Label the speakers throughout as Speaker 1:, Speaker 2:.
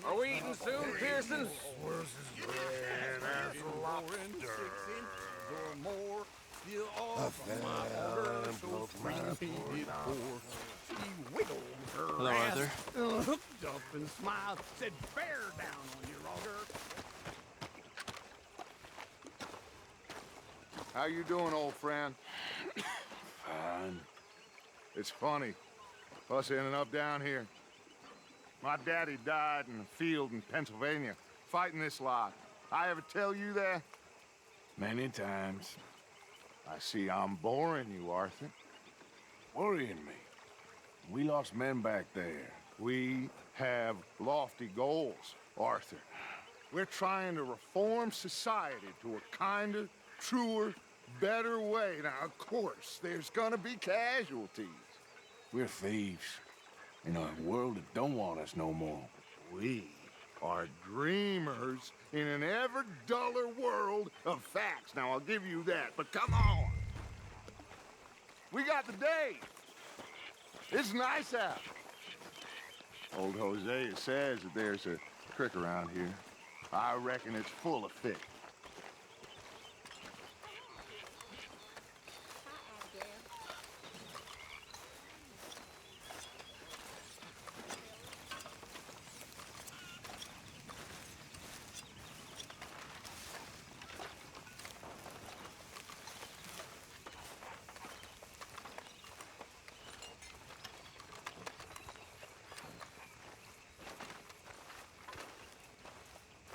Speaker 1: Are we eating soon, Pearson?
Speaker 2: Where's his bread as a lobster?
Speaker 3: Or more. You
Speaker 2: I
Speaker 3: all from my
Speaker 2: fell
Speaker 3: order,
Speaker 2: and
Speaker 3: so
Speaker 2: broke
Speaker 3: free
Speaker 2: my
Speaker 3: me
Speaker 2: poor
Speaker 3: did
Speaker 2: knuckle.
Speaker 3: pour. She wiggled her
Speaker 4: Hello,
Speaker 3: ass,
Speaker 4: Arthur.
Speaker 3: hooked up and smiled, said, "Bear down on you, Roger."
Speaker 5: How you doing, old friend?
Speaker 2: Fine.
Speaker 5: It's funny, us ending up down here. My daddy died in a field in Pennsylvania, fighting this lot. I ever tell you that?
Speaker 2: Many times.
Speaker 5: I see I'm boring you, Arthur.
Speaker 2: Worrying me. We lost men back there.
Speaker 5: We have lofty goals, Arthur. We're trying to reform society to a kinder, truer, better way. Now, of course, there's gonna be casualties.
Speaker 2: We're thieves. In a world that don't want us no more.
Speaker 5: We are dreamers in an ever duller world of facts. Now, I'll give you that, but come on. We got the day. It's nice out. Old Hosea says that there's a creek around here. I reckon it's full of fish.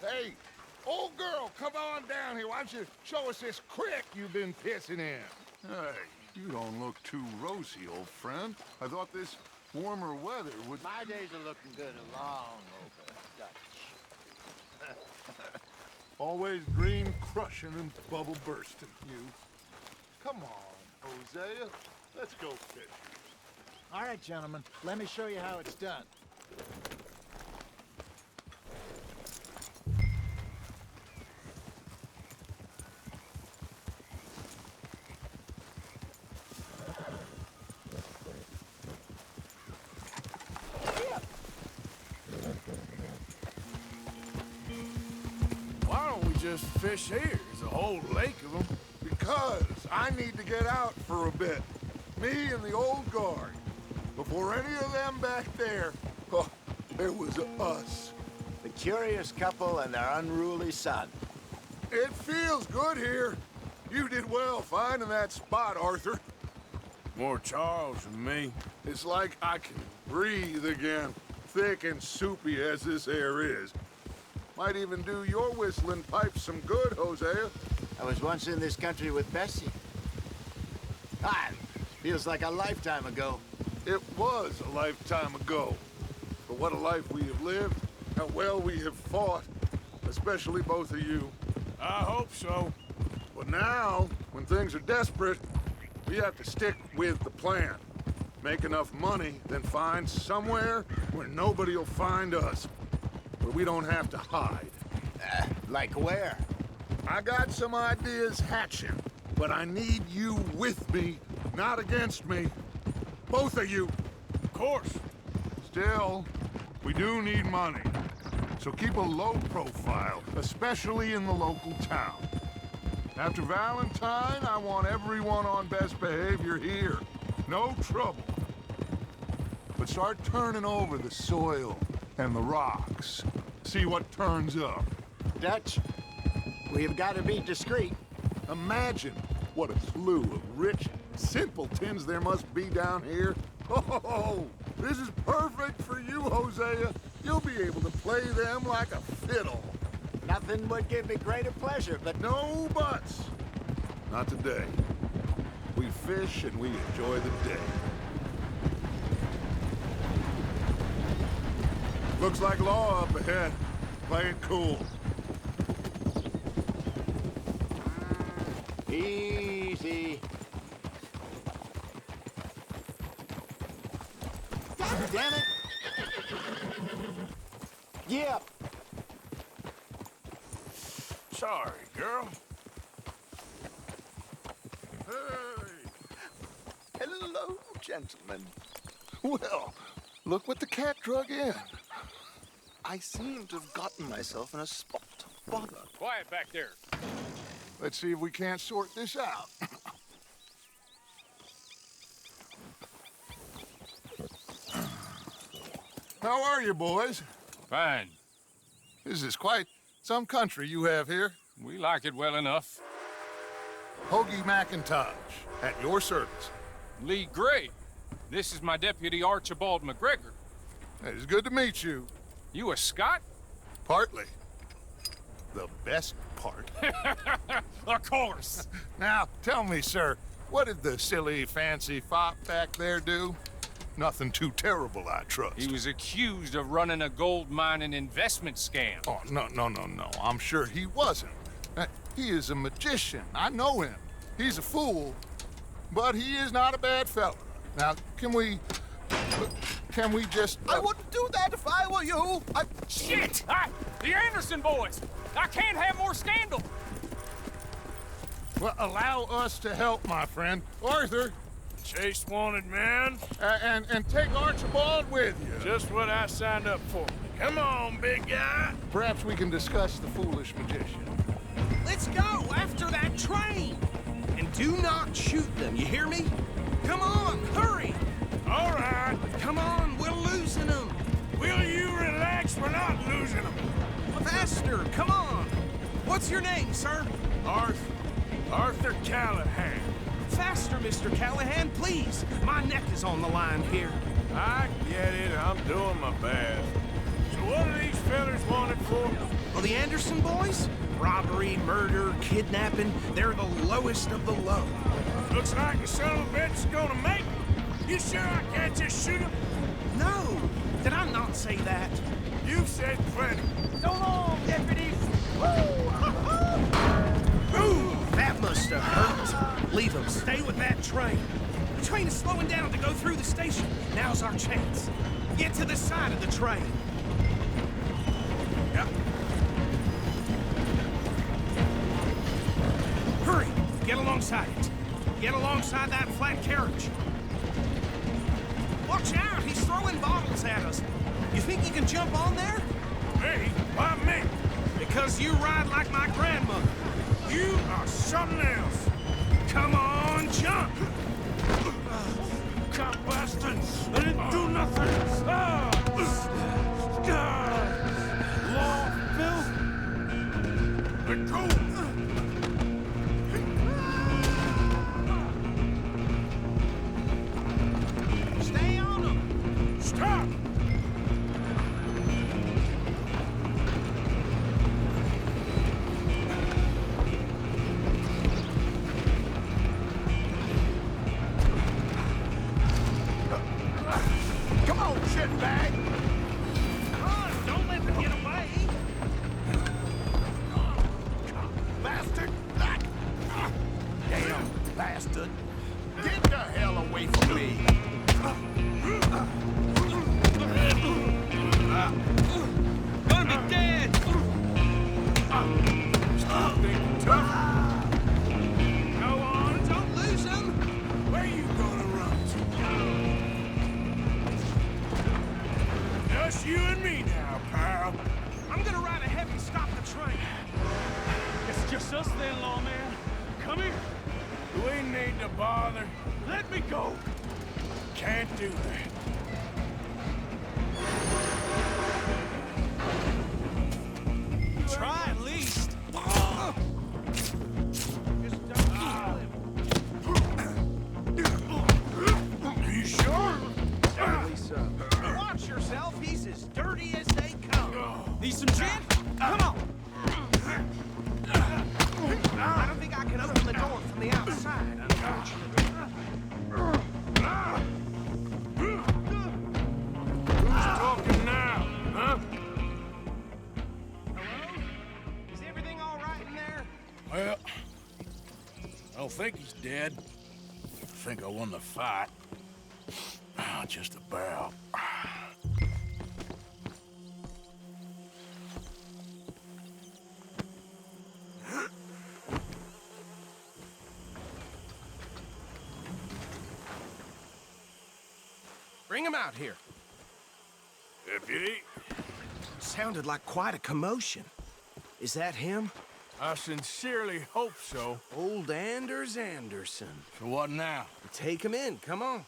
Speaker 5: Hey, old girl, come on down here. Why don't you show us this creek you've been pissing in?
Speaker 6: Hey, you don't look too rosy, old friend. I thought this warmer weather would...
Speaker 7: My days are looking good along over Dutch.
Speaker 6: Always green crushing and bubble bursting, you. Come on, Hosea. Let's go fish.
Speaker 7: All right, gentlemen, let me show you how it's done.
Speaker 6: Why don't we just fish here? There's a whole lake of them.
Speaker 5: Because I need to get out for a bit. Me and the old guard. Before any of them back there, oh, it was us.
Speaker 7: The curious couple and their unruly son.
Speaker 5: It feels good here. You did well finding that spot, Arthur.
Speaker 6: More Charles than me.
Speaker 5: It's like I can breathe again, thick and soupy as this air is. Might even do your whistling pipes some good, Hosea.
Speaker 7: I was once in this country with Bessie. Ah, feels like a lifetime ago.
Speaker 5: It was a lifetime ago. But what a life we have lived, how well we have fought, especially both of you.
Speaker 6: I hope so.
Speaker 5: But now, when things are desperate, we have to stick with the plan. Make enough money, then find somewhere where nobody will find us. Where we don't have to hide.
Speaker 7: Like where?
Speaker 5: I got some ideas hatching, but I need you with me, not against me. Both of you.
Speaker 6: Of course.
Speaker 5: Still, we do need money. So keep a low profile, especially in the local town. After Valentine, I want everyone on best behavior here. No trouble. But start turning over the soil and the rocks. See what turns up.
Speaker 7: Dutch, we've got to be discreet.
Speaker 5: Imagine what a slew of rich simpletons there must be down here. Oh, this is perfect for you, Hosea. You'll be able to play them like a fiddle.
Speaker 7: Nothing would give me greater pleasure, but
Speaker 5: No buts. Not today. We fish and we enjoy the day. Looks like law up ahead. Play it cool.
Speaker 7: easy. God damn it! Yep.
Speaker 6: Sorry, girl.
Speaker 5: Hey!
Speaker 7: Hello, gentlemen.
Speaker 5: Well, look what the cat drug in.
Speaker 6: I seem to have gotten myself in a spot of bother.
Speaker 1: Quiet back there.
Speaker 5: Let's see if we can't sort this out. How are you, boys?
Speaker 1: Fine.
Speaker 5: This is quite some country you have here.
Speaker 1: We like it well enough.
Speaker 5: Hoagie McIntosh, at your service.
Speaker 1: Lee Gray. This is my deputy Archibald McGregor.
Speaker 5: It is good to meet you.
Speaker 1: You a Scot?
Speaker 5: Partly. The best part.
Speaker 1: Of course.
Speaker 5: Now, tell me, sir, what did the silly, fancy fop back there do? Nothing too terrible, I trust.
Speaker 1: He was accused of running a gold mining investment scam.
Speaker 5: Oh, no. I'm sure he wasn't. He is a magician. I know him. He's a fool, but he is not a bad fella. Now, can we just...
Speaker 3: I wouldn't do that if I were you.
Speaker 1: Shit! The Anderson boys! I can't have more scandal!
Speaker 5: Well, allow us to help, my friend. Arthur,
Speaker 2: Chase wanted man.
Speaker 5: and take Archibald with you.
Speaker 2: Just what I signed up for. Come on, big guy.
Speaker 5: Perhaps we can discuss the foolish magician.
Speaker 3: Let's go after that train. And do not shoot them, you hear me? Come on, hurry.
Speaker 2: All right.
Speaker 3: Come on, we're losing them.
Speaker 2: Will you relax? We're not losing them.
Speaker 3: Faster, come on. What's your name, sir?
Speaker 2: Arthur Callahan.
Speaker 3: Faster, Mr. Callahan, please. My neck is on the line here.
Speaker 2: I get it. I'm doing my best. So what are these fellers wanted for?
Speaker 3: Well, the Anderson boys? Robbery, murder, kidnapping. They're the lowest of the low.
Speaker 2: Looks like the son of a bitch is gonna make it. You sure I can't just shoot him?
Speaker 3: No, did I not say that?
Speaker 2: You've said plenty.
Speaker 3: So long, deputies! Ooh, that must have hurt. Leave them. Stay with that train. The train is slowing down to go through the station. Now's our chance. Get to the side of the train. Yep. Hurry! Get alongside it. Get alongside that flat carriage. Watch out! He's throwing bottles at us. You think you can jump on there?
Speaker 2: Me? Why me?
Speaker 3: Because you ride like my grandmother.
Speaker 2: You are something else.
Speaker 3: Come on, jump!
Speaker 2: Cop bastards! I didn't do nothing! Law, Bill? Let go!
Speaker 3: Stay on him!
Speaker 2: Stop!
Speaker 3: Come on, shitbag! Run! Don't let them get away! Bastard! Damn bastard! Get the hell away from me! Gonna be dead!
Speaker 2: Stop being tough!
Speaker 3: Go on, don't lose him!
Speaker 2: Where you gonna run to? Just you and me now, pal.
Speaker 3: I'm gonna ride ahead and stop the train.
Speaker 1: It's just us then, lawman. Come here.
Speaker 2: We need to bother.
Speaker 1: Let me go.
Speaker 2: Can't do that.
Speaker 3: Try at least. Just don't kill him.
Speaker 2: Are you sure?
Speaker 3: Watch yourself. He's as dirty as they come. Need some gin? Come on. I don't think I can open the door from the outside, unfortunately.
Speaker 2: Who's talking now, huh?
Speaker 3: Hello? Is everything all right in there?
Speaker 2: Well, I don't think he's dead. I think I won the fight. Just about.
Speaker 3: Bring him out here.
Speaker 2: Deputy,
Speaker 3: Sounded like quite a commotion. Is that him?
Speaker 2: I sincerely hope so.
Speaker 3: Old Anders Anderson.
Speaker 2: So what now?
Speaker 3: Take him in, come on.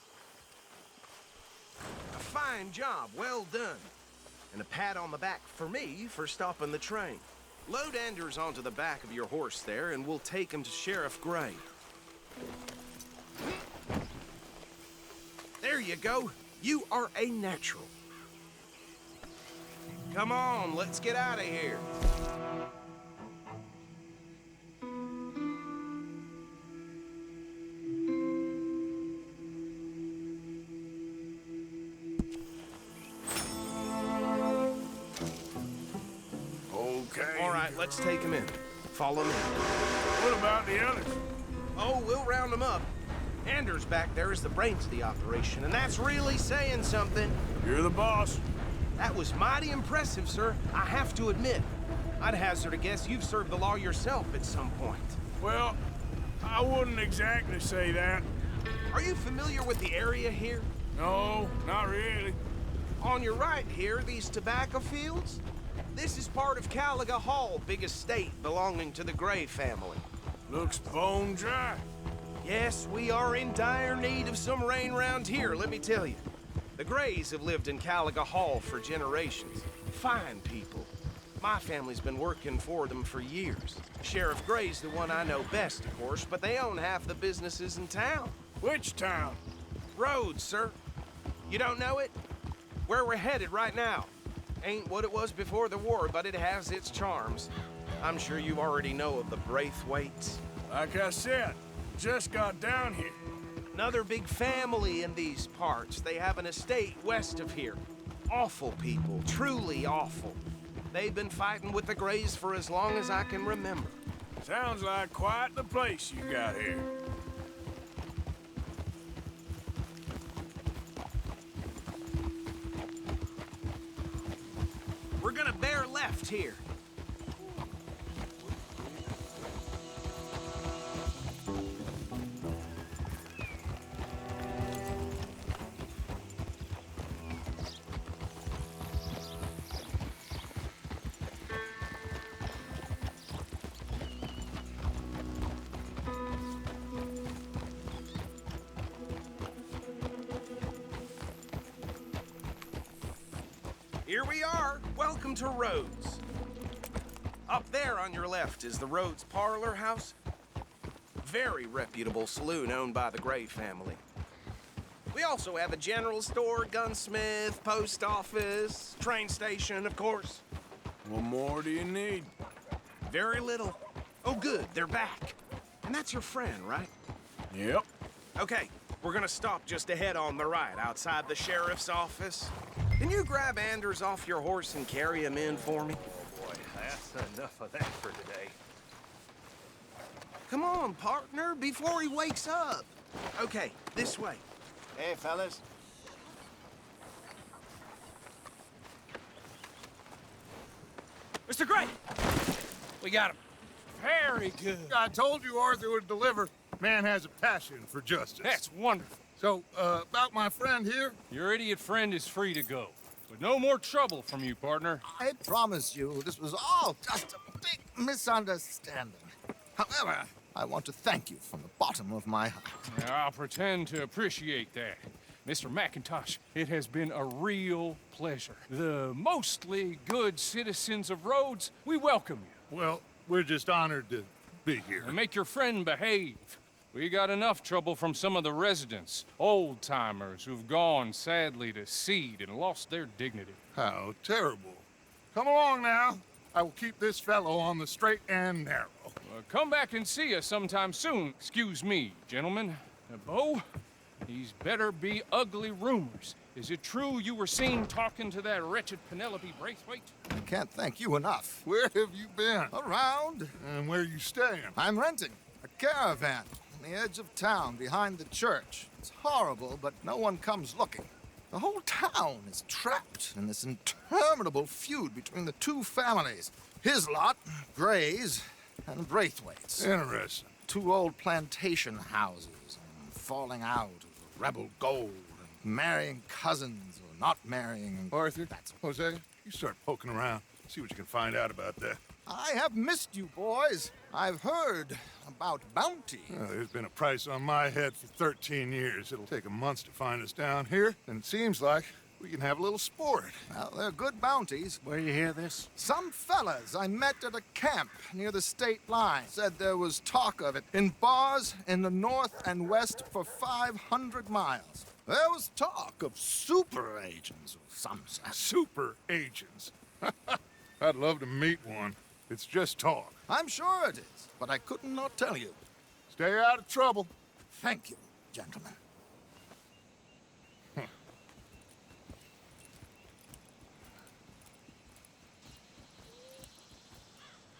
Speaker 3: A fine job, well done. And a pat on the back for me for stopping the train. Load Anders onto the back of your horse there, and we'll take him to Sheriff Gray. There you go. You are a natural. Come on, let's get out of here.
Speaker 2: Okay.
Speaker 3: All right, let's take him in. Follow me.
Speaker 2: What about the others?
Speaker 3: Oh, we'll round them up. Anders back there is the brains of the operation, and that's really saying something.
Speaker 2: You're the boss.
Speaker 3: That was mighty impressive, sir. I have to admit. I'd hazard a guess you've served the law yourself at some point.
Speaker 2: Well, I wouldn't exactly say that.
Speaker 3: Are you familiar with the area here?
Speaker 2: No, not really.
Speaker 3: On your right here, these tobacco fields? This is part of Caliga Hall, big estate belonging to the Gray family.
Speaker 2: Looks bone dry.
Speaker 3: Yes, we are in dire need of some rain round here, let me tell you. The Grays have lived in Caliga Hall for generations. Fine people. My family's been working for them for years. Sheriff Gray's the one I know best, of course, but they own half the businesses in town.
Speaker 2: Which town?
Speaker 3: Rhodes, sir. You don't know it? Where we're headed right now. Ain't what it was before the war, but it has its charms. I'm sure you already know of the Braithwaites.
Speaker 2: Like I said, just got down here.
Speaker 3: Another big family in these parts. They have an estate west of here. Awful people, truly awful. They've been fighting with the Grays for as long as I can remember.
Speaker 2: Sounds like quite the place you got here.
Speaker 3: We're gonna bear left here. Here we are. Welcome to Rhodes. Up there on your left is the Rhodes Parlor House. Very reputable saloon owned by the Gray family. We also have a general store, gunsmith, post office, train station, of course.
Speaker 2: What more do you need?
Speaker 3: Very little. Oh, good, they're back. And that's your friend, right?
Speaker 2: Yep.
Speaker 3: Okay, we're gonna stop just ahead on the right, outside the sheriff's office. Can you grab Anders off your horse and carry him in for me?
Speaker 4: Oh boy, that's enough of that for today.
Speaker 3: Come on, partner, before he wakes up. Okay, this way.
Speaker 7: Hey, fellas.
Speaker 1: Mr. Gray! We got him. Very good.
Speaker 6: I told you Arthur would deliver. Man has a passion for justice.
Speaker 1: That's wonderful.
Speaker 6: So, about my friend here?
Speaker 1: Your idiot friend is free to go. But no more trouble from you, partner.
Speaker 8: I promise you, this was all just a big misunderstanding. However, I want to thank you from the bottom of my heart.
Speaker 1: I'll pretend to appreciate that. Mr. McIntosh, it has been a real pleasure. The mostly good citizens of Rhodes, we welcome you.
Speaker 6: Well, we're just honored to be here.
Speaker 1: And make your friend behave. We got enough trouble from some of the residents, old-timers who've gone, sadly, to seed and lost their dignity.
Speaker 6: How terrible. Come along now. I will keep this fellow on the straight and narrow.
Speaker 1: Come back and see us sometime soon. Excuse me, gentlemen. Bo, these better be ugly rumors. Is it true you were seen talking to that wretched Penelope Braithwaite?
Speaker 8: I can't thank you enough.
Speaker 6: Where have you been?
Speaker 8: Around,
Speaker 6: And where you staying?
Speaker 8: I'm renting a caravan on the edge of town behind the church. It's horrible, but no one comes looking. The whole town is trapped in this interminable feud between the two families. His lot, Gray's, and Braithwaite's.
Speaker 6: Interesting.
Speaker 8: Two old plantation houses, falling out of the rebel gold, and marrying cousins or not marrying.
Speaker 6: Arthur?
Speaker 8: That's
Speaker 6: Hosea?
Speaker 5: You start poking around, see what you can find out about that.
Speaker 8: I have missed you, boys. I've heard about bounty.
Speaker 5: There's been a price on my head for 13 years. It'll take 'em months to find us down here, and it seems like we can have a little sport.
Speaker 8: Well, they're good bounties.
Speaker 7: Where you hear this?
Speaker 8: Some fellas I met at a camp near the state line said there was talk of it in bars in the north and west for 500 miles. There was talk of super agents of some sort.
Speaker 5: Super agents. I'd love to meet one. It's just talk.
Speaker 8: I'm sure it is, but I couldn't not tell you.
Speaker 5: Stay out of trouble.
Speaker 8: Thank you, gentlemen.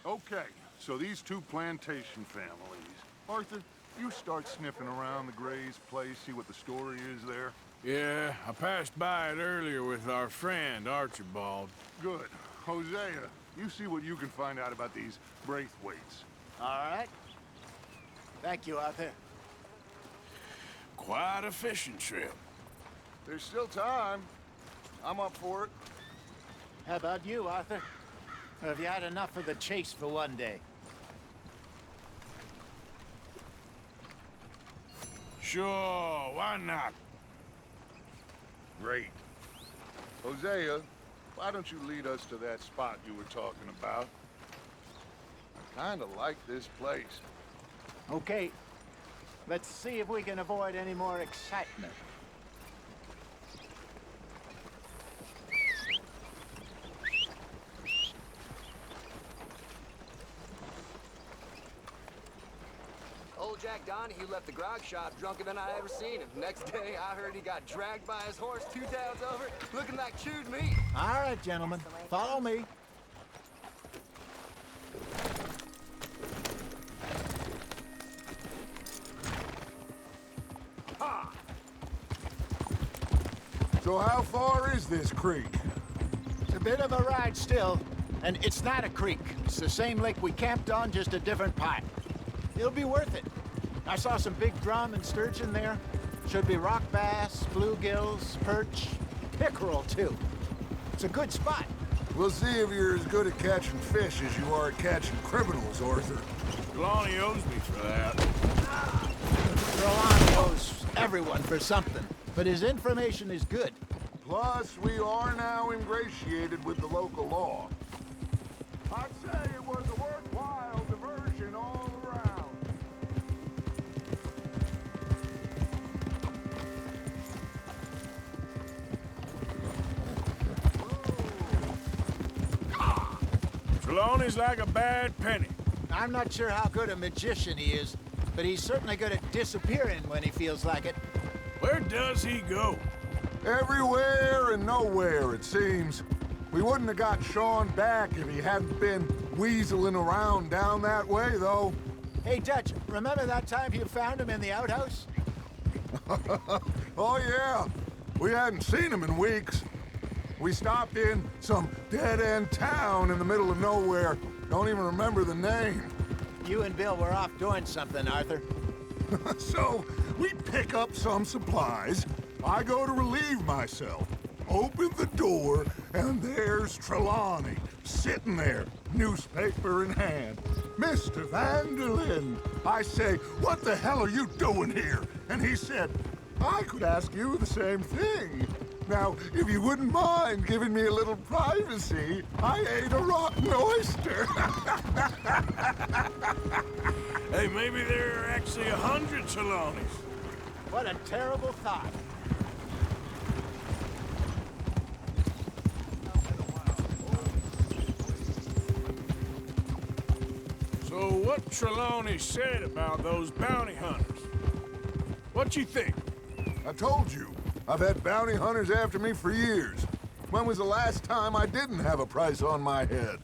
Speaker 5: Okay, so these two plantation families. Arthur, you start sniffing around the Gray's place, see what the story is there.
Speaker 2: Yeah, I passed by it earlier with our friend, Archibald.
Speaker 5: Good. Hosea, you see what you can find out about these Braithwaites.
Speaker 7: All right. Thank you, Arthur.
Speaker 2: Quite a fishing trip.
Speaker 5: There's still time. I'm up for it.
Speaker 7: How about you, Arthur? Or have you had enough of the chase for one day?
Speaker 2: Sure, why not?
Speaker 5: Great. Hosea, why don't you lead us to that spot you were talking about? I kinda like this place.
Speaker 7: Okay. Let's see if we can avoid any more excitement.
Speaker 9: Old Jack Donahue left the grog shop drunker than I ever seen him. Next day, I heard he got dragged by his horse 2 towns over, looking like chewed meat.
Speaker 7: All right, gentlemen. Follow me.
Speaker 5: So how far is this creek?
Speaker 7: It's a bit of a ride still, and it's not a creek. It's the same lake we camped on, just a different part. It'll be worth it. I saw some big drum and sturgeon there. Should be rock bass, bluegills, perch, pickerel too. It's a good spot.
Speaker 5: We'll see if you're as good at catching fish as you are at catching criminals, Arthur.
Speaker 2: Lonnie owes me for that.
Speaker 7: Trelawney owes everyone for something, but his information is good.
Speaker 5: Plus, we are now ingratiated with the local law. I'd say it was a worthwhile diversion all around.
Speaker 2: Trelawney's like a bad penny.
Speaker 7: I'm not sure how good a magician he is, but he's certainly good at disappearing when he feels like it.
Speaker 2: Where does he go?
Speaker 5: Everywhere and nowhere, it seems. We wouldn't have got Sean back if he hadn't been weaseling around down that way, though.
Speaker 7: Hey, Dutch, remember that time you found him in the outhouse?
Speaker 5: Oh, yeah. We hadn't seen him in weeks. We stopped in some dead-end town in the middle of nowhere. Don't even remember the name.
Speaker 7: You and Bill were off doing something, Arthur.
Speaker 5: So, we pick up some supplies. I go to relieve myself. Open the door, and there's Trelawney, sitting there, newspaper in hand. Mr. Vanderlyn. I say, what the hell are you doing here? And he said, I could ask you the same thing. Now, if you wouldn't mind giving me a little privacy, I ate a rotten oyster.
Speaker 2: Hey, maybe there are actually 100 Trelawneys.
Speaker 7: What a terrible thought.
Speaker 2: So what Trelawney said about those bounty hunters? What you think?
Speaker 5: I told you, I've had bounty hunters after me for years. When was the last time I didn't have a price on my head?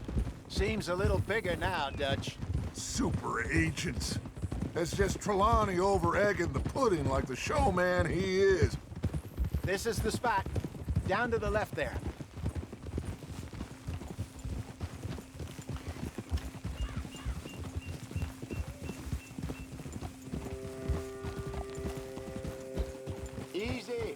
Speaker 7: Seems a little bigger now, Dutch.
Speaker 5: Super agents. It's just Trelawney over-egging the pudding like the showman he is.
Speaker 7: This is the spot. Down to the left there. Easy.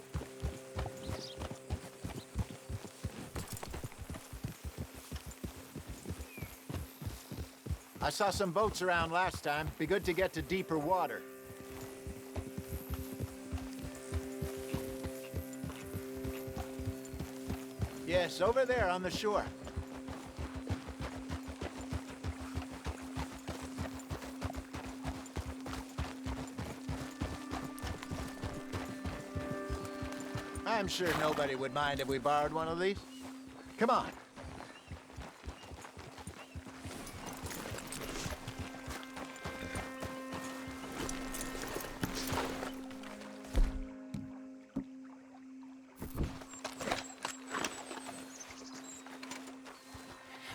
Speaker 7: I saw some boats around last time. Be good to get to deeper water. Yes, over there on the shore. I'm sure nobody would mind if we borrowed one of these. Come on.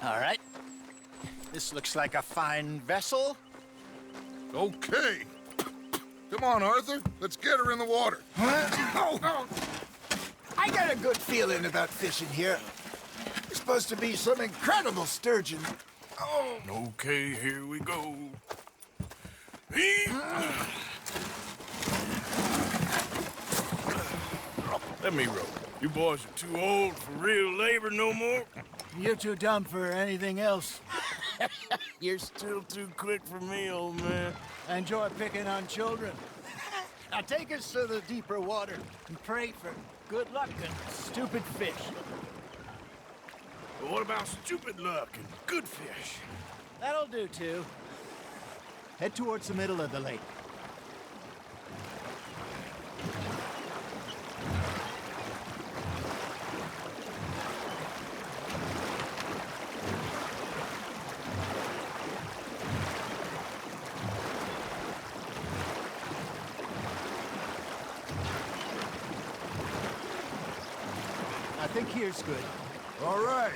Speaker 7: All right. This looks like a fine vessel.
Speaker 5: Okay. Come on, Arthur. Let's get her in the water.
Speaker 7: I got a good feeling about fishing here. There's supposed to be some incredible sturgeon.
Speaker 2: Okay, here we go. Let me row. You boys are too old for real labor no more.
Speaker 7: You're too dumb for anything else.
Speaker 2: You're still too quick for me, old man.
Speaker 7: Enjoy picking on children. Now take us to the deeper water and pray for good luck and stupid fish.
Speaker 2: But what about stupid luck and good fish?
Speaker 7: That'll do, too. Head towards the middle of the lake. I think here's good.
Speaker 5: All right.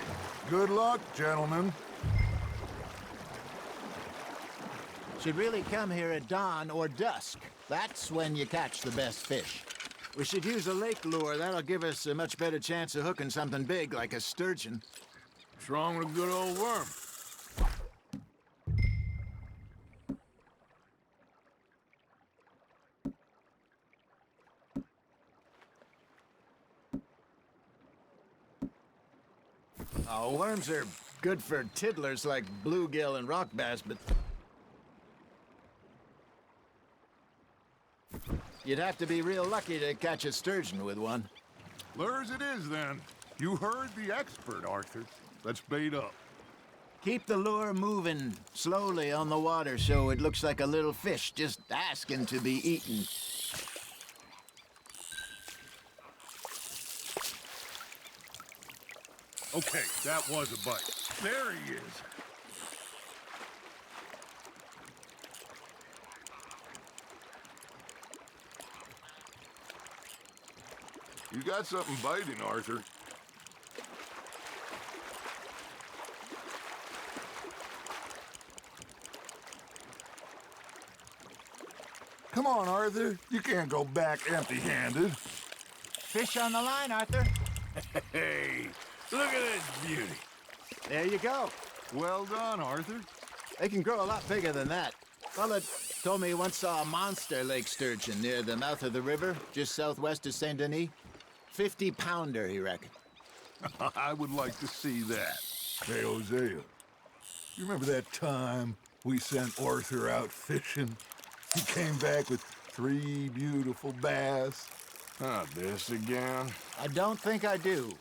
Speaker 5: Good luck, gentlemen.
Speaker 7: Should really come here at dawn or dusk. That's when you catch the best fish. We should use a lake lure. That'll give us a much better chance of hooking something big like a sturgeon.
Speaker 2: What's wrong with a good old worm?
Speaker 7: Oh, worms are good for tiddlers like bluegill and rock bass, but you'd have to be real lucky to catch a sturgeon with one.
Speaker 5: Lures it is, then. You heard the expert, Arthur. Let's bait up.
Speaker 7: Keep the lure moving slowly on the water so it looks like a little fish just asking to be eaten.
Speaker 5: Okay, that was a bite. There he is. You got something biting, Arthur. Come on, Arthur. You can't go back empty-handed.
Speaker 7: Fish on the line, Arthur.
Speaker 2: Hey, look at this beauty.
Speaker 7: There you go.
Speaker 5: Well done, Arthur.
Speaker 7: They can grow a lot bigger than that. Fella told me he once saw a monster lake sturgeon near the mouth of the river, just southwest of Saint Denis. 50-pounder, he reckoned.
Speaker 5: I would like to see that. Hey, Hosea, you remember that time we sent Arthur out fishing? He came back with 3 beautiful bass.
Speaker 2: Not this again.
Speaker 7: I don't think I do.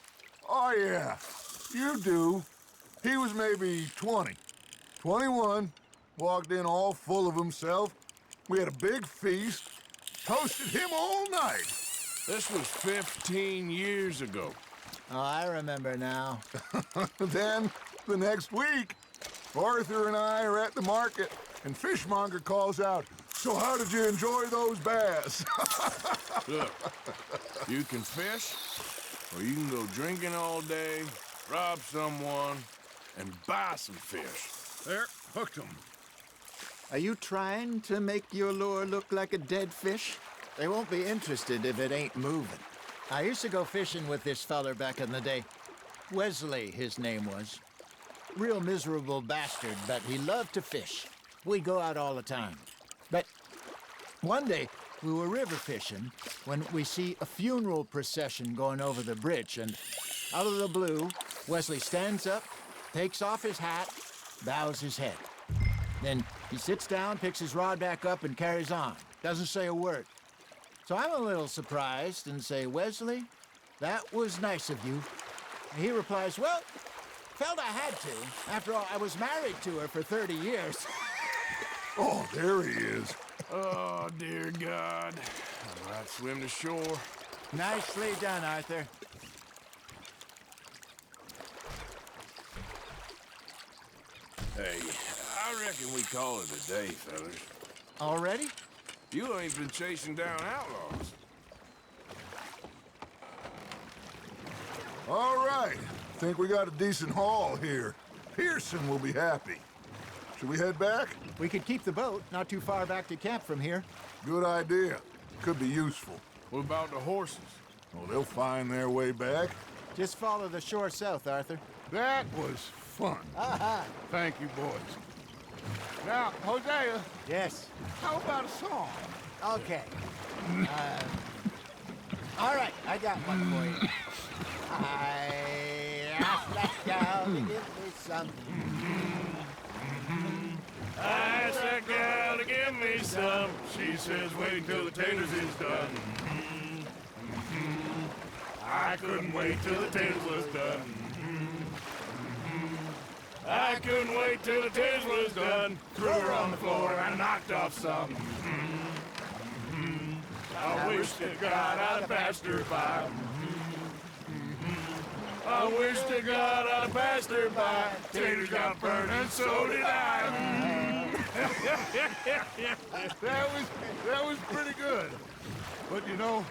Speaker 5: Oh, yeah, you do. He was maybe 20, 21, walked in all full of himself. We had a big feast, toasted him all night.
Speaker 2: This was 15 years ago.
Speaker 7: Oh, I remember now.
Speaker 5: Then, the next week, Arthur and I are at the market, and Fishmonger calls out, "So how did you enjoy those bass?"
Speaker 2: Look, you can fish, or you can go drinking all day, rob someone, and buy some fish.
Speaker 5: There, hooked him.
Speaker 7: Are you trying to make your lure look like a dead fish? They won't be interested if it ain't moving. I used to go fishing with this feller back in the day. Wesley, his name was. Real miserable bastard, but he loved to fish. We'd go out all the time. But one day, we were river fishing when we see a funeral procession going over the bridge, and out of the blue, Wesley stands up, takes off his hat, bows his head. Then he sits down, picks his rod back up, and carries on. Doesn't say a word. So I'm a little surprised and say, Wesley, that was nice of you. And he replies, well, felt I had to. After all, I was married to her for 30 years.
Speaker 5: Oh, there he is.
Speaker 2: Oh, dear God. I might swim to shore.
Speaker 7: Nicely done, Arthur.
Speaker 2: Hey, I reckon we call it a day, fellas.
Speaker 7: Already?
Speaker 2: You ain't been chasing down outlaws.
Speaker 5: All right. Think we got a decent haul here. Pearson will be happy. Should we head back?
Speaker 7: We could keep the boat not too far back to camp from here.
Speaker 5: Good idea. Could be useful.
Speaker 2: What about the horses?
Speaker 5: Well, they'll find their way back.
Speaker 7: Just follow the shore south, Arthur.
Speaker 5: That was fun.
Speaker 7: Aha!
Speaker 5: Thank you, boys. Now, Hosea,
Speaker 7: Yes.
Speaker 5: how about a song?
Speaker 7: Okay. All right, I got one for you. I asked that gal to give me some.
Speaker 2: I asked that gal to give me some. She says wait till the taters is done. I couldn't wait till the taters was done. I couldn't wait till the taters was done. Threw her on the floor and knocked off some. I wish to God I'd passed her by. I wish to God I'd passed her by. Taters got burned and so did I.
Speaker 5: That was pretty good. But you know,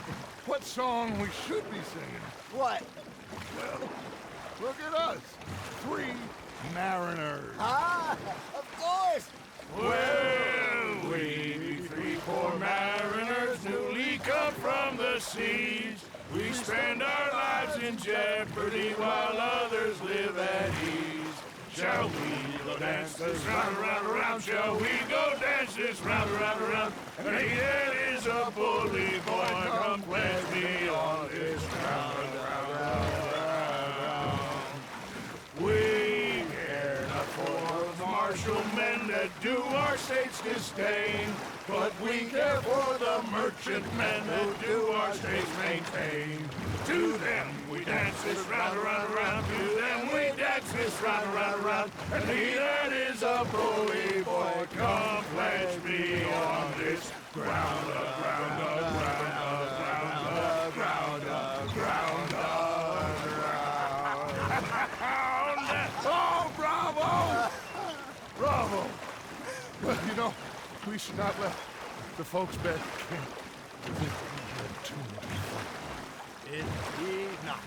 Speaker 5: what song we should be singing?
Speaker 7: What?
Speaker 5: Well, look at us. 3 mariners.
Speaker 7: Ah, of course.
Speaker 2: Well, we 3 poor mariners newly come from the seas. We spend our lives in jeopardy while others live at ease. Shall we go dance this round, around, around? Shall we go dance this round, around, around? And he that is a bully boy, come pledge me on this round, round, round, round. We care not for the martial men that do our state's disdain, but we care for the merchantmen who do our states maintain. To them we dance this round, around, around. To them we dance this round, around, around. And he that is a bully boy, come pledge me on this ground, ground, ground, ground, ground, ground, ground, ground. Oh, bravo! Bravo!
Speaker 5: Well, you know, we should not let the folks back at camp. They think we had too much fun.
Speaker 7: Indeed not.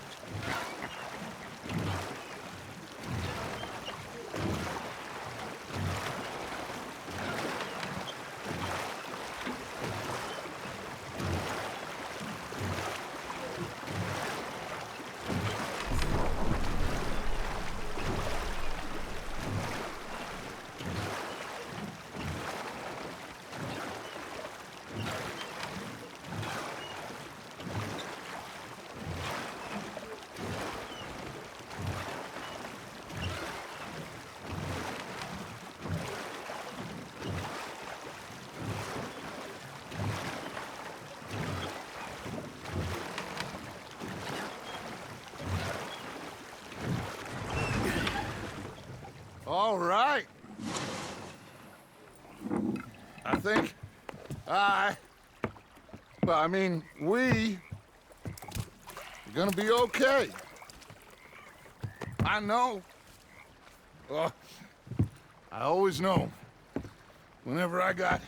Speaker 5: All right. I think we are gonna be okay. I know. I always know. Whenever I got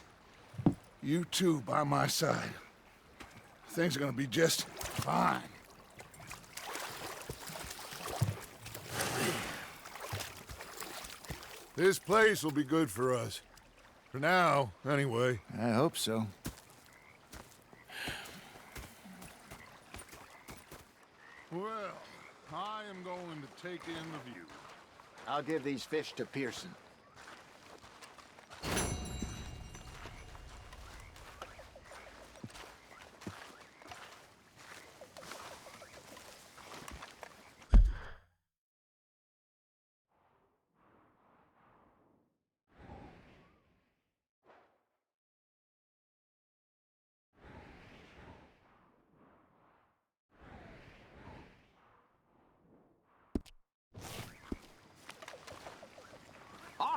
Speaker 5: you two by my side, things are gonna be just fine. This place will be good for us. For now, anyway.
Speaker 7: I hope so.
Speaker 5: Well, I am going to take in the view.
Speaker 7: I'll give these fish to Pearson.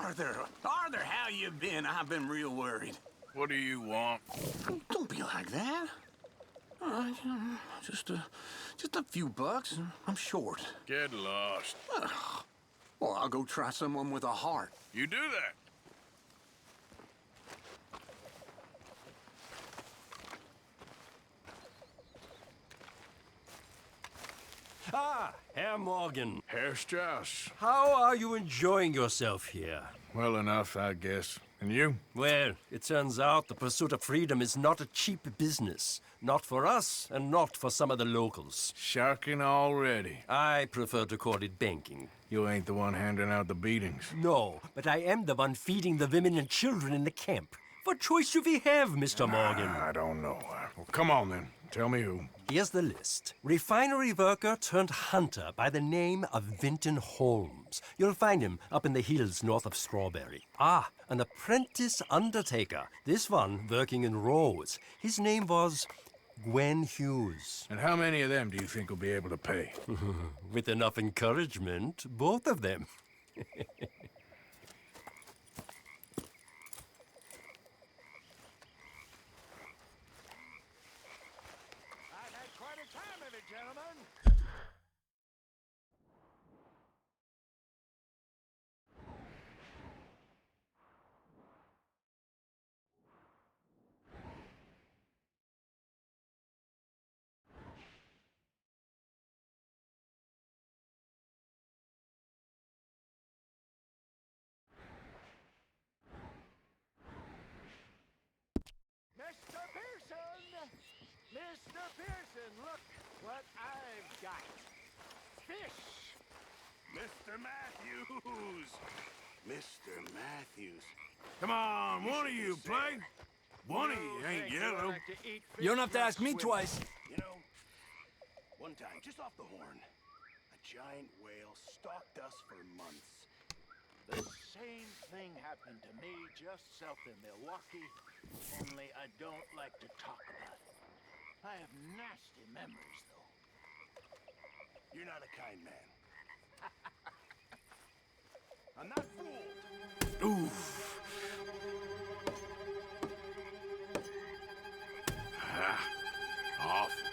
Speaker 2: Arthur, how you been? I've been real worried.
Speaker 6: What do you want?
Speaker 2: Don't be like that. All right, just a few bucks. I'm short.
Speaker 6: Get lost.
Speaker 2: Well, I'll go try someone with a heart.
Speaker 6: You do that.
Speaker 10: Ah, Herr Morgan.
Speaker 6: Herr Strauss.
Speaker 10: How are you enjoying yourself here?
Speaker 6: Well enough, I guess. And you?
Speaker 10: Well, it turns out the pursuit of freedom is not a cheap business. Not for us, and not for some of the locals.
Speaker 6: Sharking already.
Speaker 10: I prefer to call it banking.
Speaker 6: You ain't the one handing out the beatings.
Speaker 10: No, but I am the one feeding the women and children in the camp. What choice do we have, Mr. Morgan?
Speaker 6: I don't know. Well, come on then. Tell me who.
Speaker 10: Here's the list. Refinery worker turned hunter by the name of Vinton Holmes. You'll find him up in the hills north of Strawberry. Ah, an apprentice undertaker. This one working in Rhodes. His name was Gwen Hughes.
Speaker 6: And how many of them do you think will be able to pay?
Speaker 10: With enough encouragement, both of them.
Speaker 7: I've had quite a time of it, gentlemen. Mr. Pearson! Mr. Pearson, look what I've got. Fish!
Speaker 2: Mr. Matthews! Mr. Matthews. Come on, one of you play. One of you ain't yellow.
Speaker 7: You don't have to ask me twice.
Speaker 2: You know, one time, just off the horn, a giant whale stalked us for months.
Speaker 7: The same thing happened to me just south of Milwaukee, only I don't like to talk about it. I have nasty memories, though.
Speaker 2: You're not a kind man. I'm not fooled.
Speaker 6: Oof. Awful.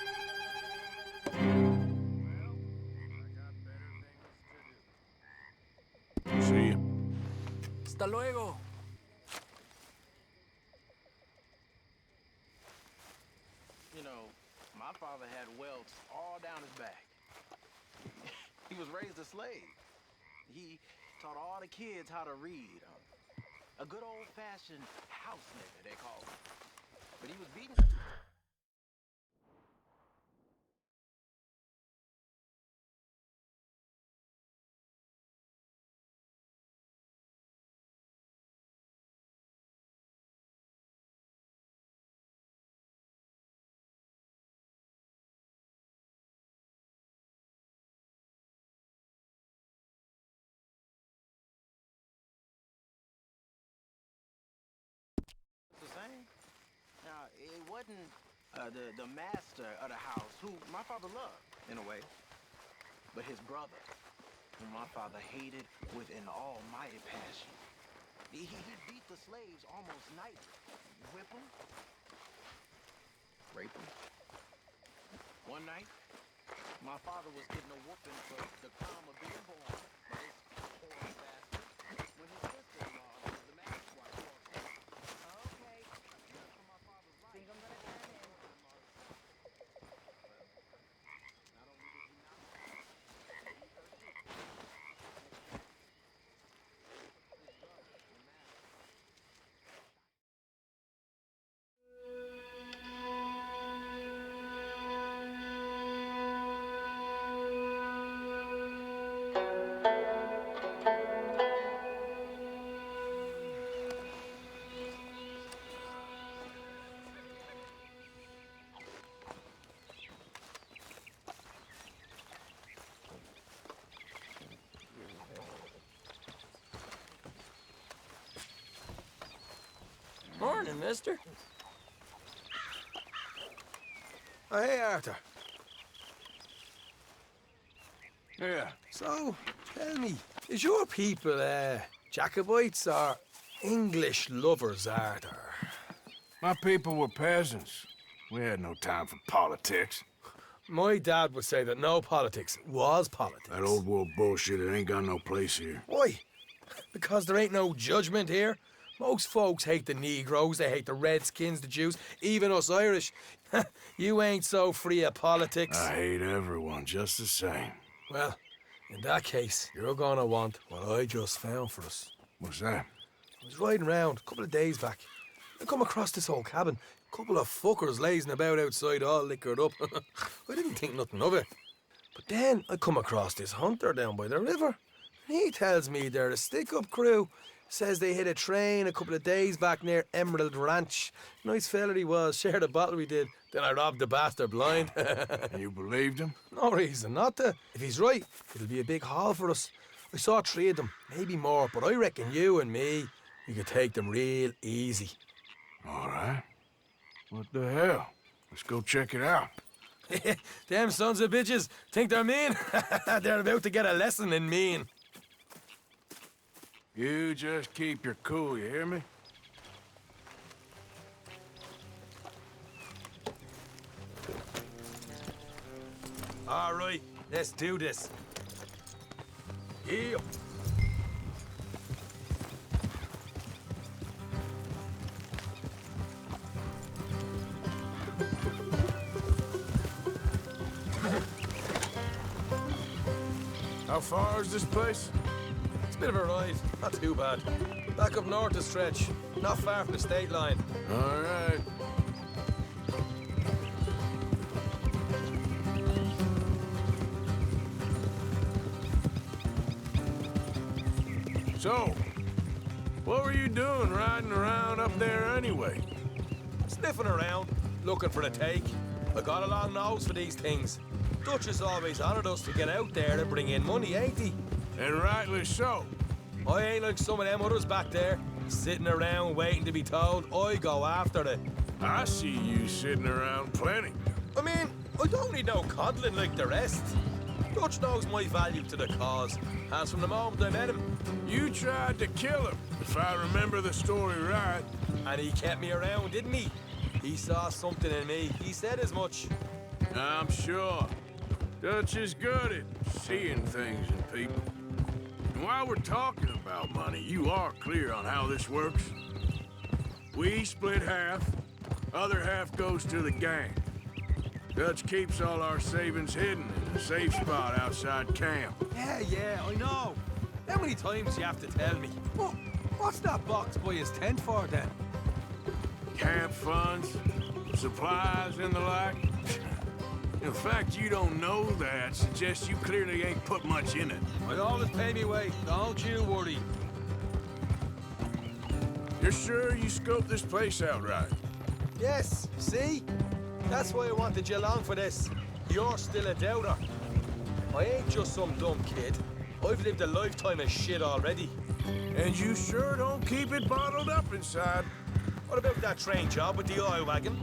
Speaker 6: See you.
Speaker 10: Hasta luego.
Speaker 3: You know, my father had welts all down his back. He was raised a slave. He taught all the kids how to read. A good old-fashioned house nigger, they call him. But he was beaten. The same. Now, it wasn't the master of the house, who my father loved, in a way, but his brother, whom my father hated with an almighty passion. He beat the slaves almost nightly. Whip them. Rape them. One night, my father was getting a whooping for the crime of being born by this poor bastard when his sister-in-law, who was the master's wife, walked in. Okay. That's when my father was right. Think I'm gonna turn in. Not only did he not he hurt you. His brother, the master.
Speaker 10: Morning, mister.
Speaker 11: Oh, hey, Arthur.
Speaker 6: Yeah.
Speaker 11: So, tell me, is your people, Jacobites or English lovers, Arthur?
Speaker 2: My people were peasants. We had no time for politics.
Speaker 11: My dad would say that no politics was politics.
Speaker 2: That old world bullshit, it ain't got no place here.
Speaker 11: Why? Because there ain't no judgment here. Most folks hate the Negroes, they hate the Redskins, the Jews, even us Irish. You ain't so free of politics.
Speaker 2: I hate everyone just the same.
Speaker 11: Well, in that case, you're gonna want what I just found for us.
Speaker 2: What's that?
Speaker 11: I was riding around a couple of days back. I come across this old cabin. A couple of fuckers lazing about outside all liquored up. I didn't think nothing of it. But then I come across this hunter down by the river. And he tells me they're a stick-up crew. Says they hit a train a couple of days back near Emerald Ranch. Nice fella he was, shared a bottle we did. Then I robbed the bastard blind.
Speaker 2: You believed him?
Speaker 11: No reason not to. If he's right, it'll be a big haul for us. I saw 3 of them, maybe more, but I reckon you and me, we could take them real easy.
Speaker 2: All right. What the hell? Let's go check it out.
Speaker 11: Them sons of bitches think they're mean. They're about to get a lesson in mean.
Speaker 2: You just keep your cool, you hear me?
Speaker 11: All right, let's do this. Yeah.
Speaker 2: How far is this place?
Speaker 11: It's a bit of a ride, not too bad. Back up north a stretch, not far from the state line.
Speaker 2: All right. So, what were you doing riding around up there anyway?
Speaker 11: Sniffing around, looking for the take. I got a long nose for these things. Dutch has always honoured us to get out there and bring in money, ain't he?
Speaker 2: And rightly so.
Speaker 11: I ain't like some of them others back there, sitting around waiting to be told. I go after it.
Speaker 2: I see you sitting around plenty.
Speaker 11: I mean, I don't need no coddling like the rest. Dutch knows my value to the cause, as from the moment I met him.
Speaker 2: You tried to kill him, if I remember the story right.
Speaker 11: And he kept me around, didn't he? He saw something in me. He said as much.
Speaker 2: I'm sure. Dutch is good at seeing things in people. And while we're talking about money, you are clear on how this works? We split half, other half goes to the gang. Dutch keeps all our savings hidden in a safe spot outside camp.
Speaker 11: Yeah, I know. How many times you have to tell me? What's that box by his tent for, then?
Speaker 2: Camp funds, supplies, and the like. The fact you don't know that suggests you clearly ain't put much in it.
Speaker 11: I always pay me way. Don't you worry.
Speaker 2: You're sure you scoped this place out right?
Speaker 11: Yes, see? That's why I wanted you along for this. You're still a doubter. I ain't just some dumb kid. I've lived a lifetime of shit already.
Speaker 2: And you sure don't keep it bottled up inside.
Speaker 11: What about that train job with the oil wagon?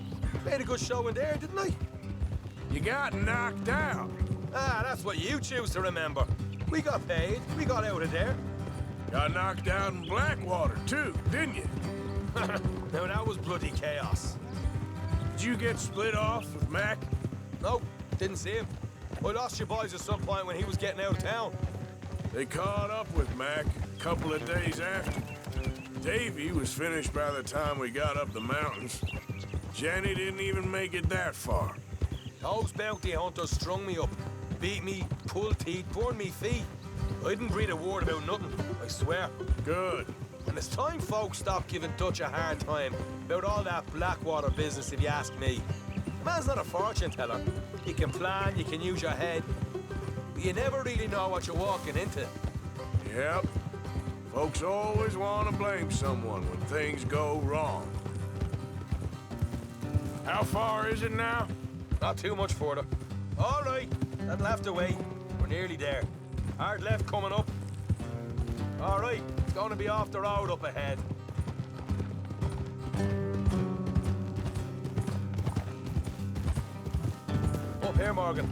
Speaker 11: Made a good show in there, didn't I?
Speaker 2: You got knocked out.
Speaker 11: Ah, that's what you choose to remember. We got paid. We got out of there.
Speaker 2: Got knocked out in Blackwater, too, didn't you?
Speaker 11: Now, that was bloody chaos.
Speaker 2: Did you get split off with Mac?
Speaker 11: Nope, didn't see him. I lost your boys at some point when he was getting out of town.
Speaker 2: They caught up with Mac a couple of days after. Davy was finished by the time we got up the mountains. Jenny didn't even make it that far.
Speaker 11: Those bounty hunters strung me up, beat me, pulled teeth, burned me feet. I didn't breathe a word about nothing, I swear.
Speaker 2: Good.
Speaker 11: And it's time folks stopped giving Dutch a hard time about all that Blackwater business, if you ask me. The man's not a fortune teller. You can plan, you can use your head, but you never really know what you're walking into.
Speaker 2: Yep. Folks always want to blame someone when things go wrong. How far is it now?
Speaker 11: Not too much further. All right, that'll have to wait. We're nearly there. Hard left coming up. All right, it's going to be off the road up ahead. Up here, Morgan.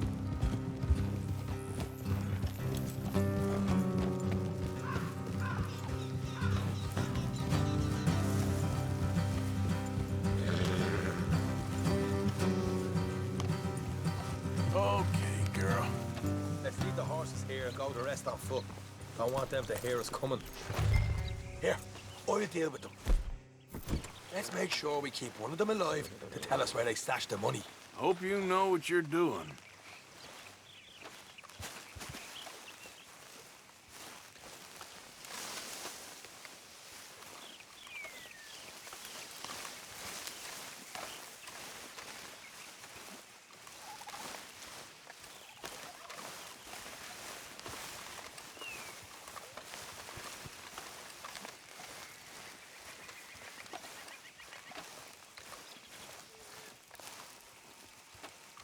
Speaker 11: follow the rest on foot. Don't want them to hear us coming. Here, I'll deal with them. Let's make sure we keep one of them alive to tell us where they stashed the money.
Speaker 2: Hope you know what you're doing.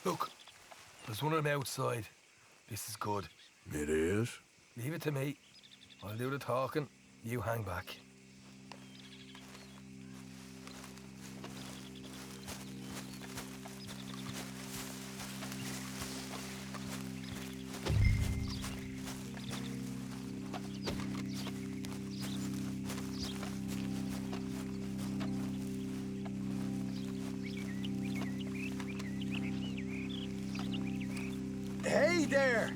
Speaker 11: Look, there's one of them outside. This is good.
Speaker 2: It is?
Speaker 11: Leave it to me. I'll do the talking. You hang back. Hey there!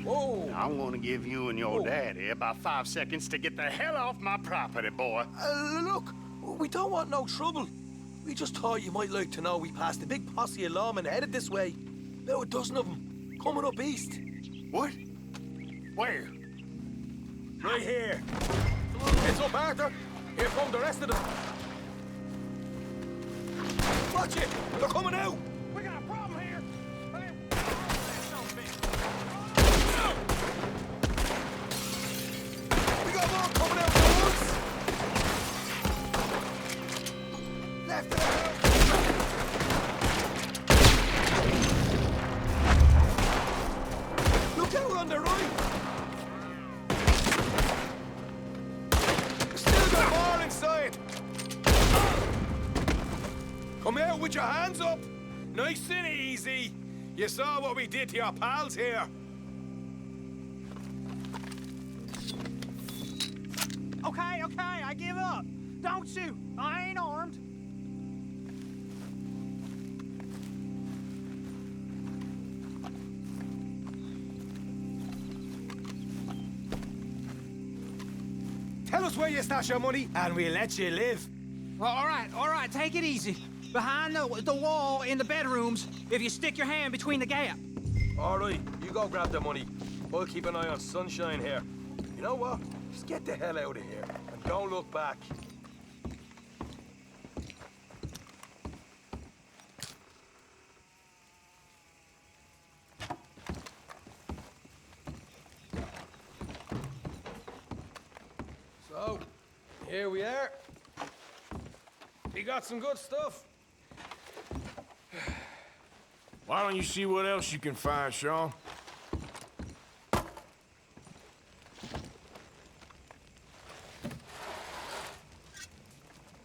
Speaker 11: Whoa!
Speaker 12: I'm gonna give you and your daddy about 5 seconds to get the hell off my property, boy.
Speaker 11: Look, we don't want no trouble. We just thought you might like to know we passed a big posse of lawmen headed this way. About a dozen of them, coming up east.
Speaker 12: What? Where?
Speaker 11: Right here. Heads up, Arthur. Here come the rest of them. Watch it! They're coming out!
Speaker 2: We got a problem here!
Speaker 11: We got more coming out the woods! Left and right! Look out on the right! Still got more inside! Come out with your hands up! Nice and easy. You saw what we did to your pals here.
Speaker 13: Okay, I give up. Don't shoot. I ain't armed.
Speaker 11: Tell us where you stash your money, and we'll let you live.
Speaker 13: All right, take it easy. Behind the wall in the bedrooms, if you stick your hand between the gap.
Speaker 11: All right, you go grab the money. We'll keep an eye on Sunshine here. You know what? Just get the hell out of here, and don't look back. So, here we are. We got some good stuff.
Speaker 2: Why don't you see what else you can find, Sean?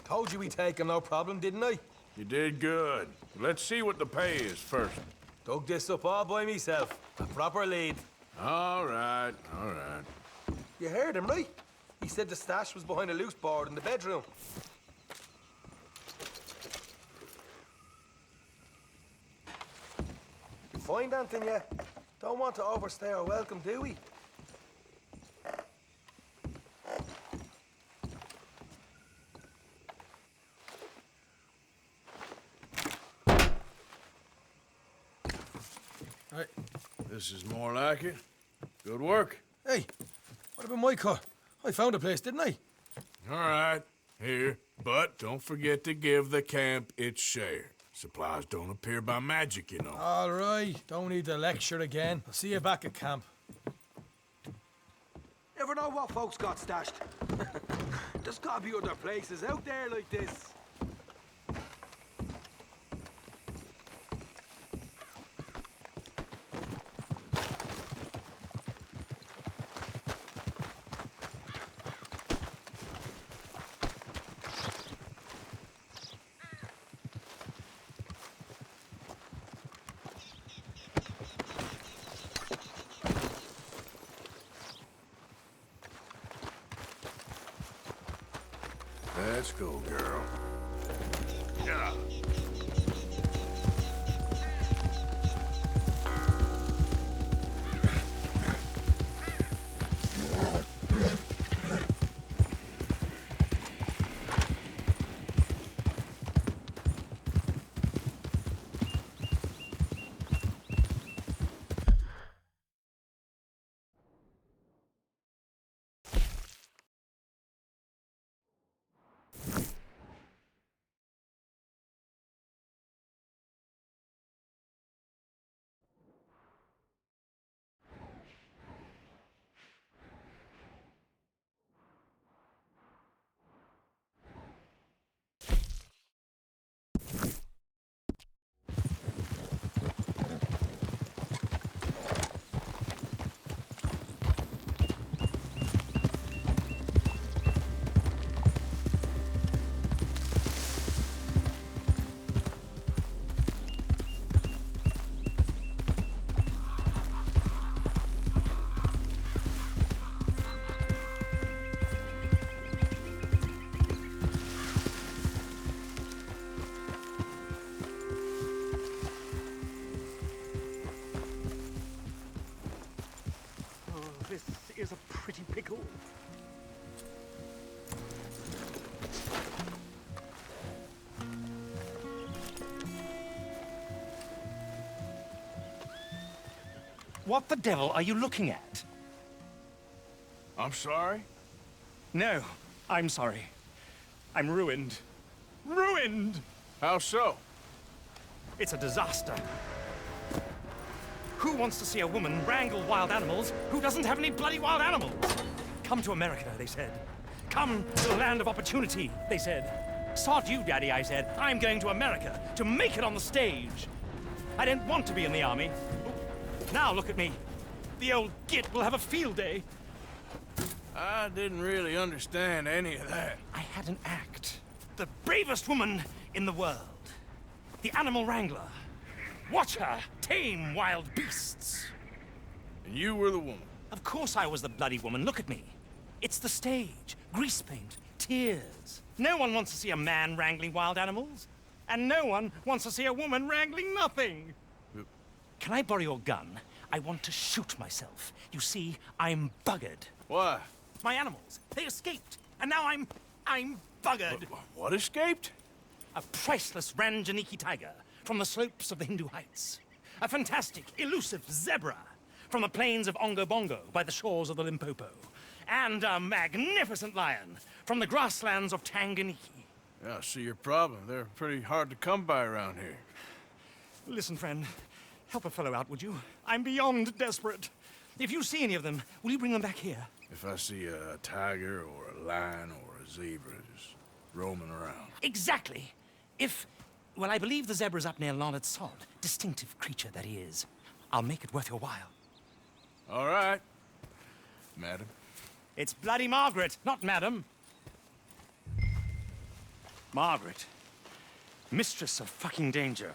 Speaker 11: Told you we'd take him, no problem, didn't I?
Speaker 2: You did good. Let's see what the pay is first.
Speaker 11: Dug this up all by myself. A proper lead.
Speaker 2: All right, all right.
Speaker 11: You heard him, right? He said the stash was behind a loose board in the bedroom. Find anything yet? Don't want to overstay our welcome, do we?
Speaker 2: Hey, this is more like it. Good work.
Speaker 11: Hey, what about my car? I found a place, didn't I?
Speaker 2: All right, here. But don't forget to give the camp its share. Supplies don't appear by magic, you know.
Speaker 11: All right, don't need to lecture again. I'll see you back at camp. Never know what folks got stashed. There's gotta be other places out there like this.
Speaker 2: Let's go, girl. Yeah.
Speaker 12: is a pretty pickle.
Speaker 4: What the devil are you looking at?
Speaker 2: I'm sorry?
Speaker 4: No, I'm sorry. I'm ruined. Ruined!
Speaker 2: How so?
Speaker 4: It's a disaster. Who wants to see a woman wrangle wild animals who doesn't have any bloody wild animals? Come to America, they said. Come to the land of opportunity, they said. Sod you, Daddy, I said. I'm going to America to make it on the stage. I didn't want to be in the army. Now look at me. The old git will have a field day.
Speaker 2: I didn't really understand any of that.
Speaker 4: I had an act. The bravest woman in the world. The animal wrangler. Watch her tame wild beasts.
Speaker 2: And you were the woman?
Speaker 4: Of course I was the bloody woman. Look at me. It's the stage. Grease paint. Tears. No one wants to see a man wrangling wild animals. And no one wants to see a woman wrangling nothing. Can I borrow your gun? I want to shoot myself. You see, I'm buggered.
Speaker 2: Why?
Speaker 4: My animals. They escaped. And now I'm buggered.
Speaker 2: What escaped?
Speaker 4: A priceless Ranjaniki tiger from the slopes of the Hindu Heights. A fantastic, elusive zebra from the plains of Ongo Bongo by the shores of the Limpopo. And a magnificent lion from the grasslands of Tanganyika.
Speaker 2: Yeah, I see your problem. They're pretty hard to come by around here.
Speaker 4: Listen, friend. Help a fellow out, would you? I'm beyond desperate. If you see any of them, will you bring them back here?
Speaker 2: If I see a tiger or a lion or a zebra just roaming around.
Speaker 4: Exactly. Well, I believe the zebra's up near Larned Sod. Distinctive creature that he is. I'll make it worth your while.
Speaker 2: All right, madam.
Speaker 4: It's bloody Margaret, not madam. Margaret. Mistress of fucking danger.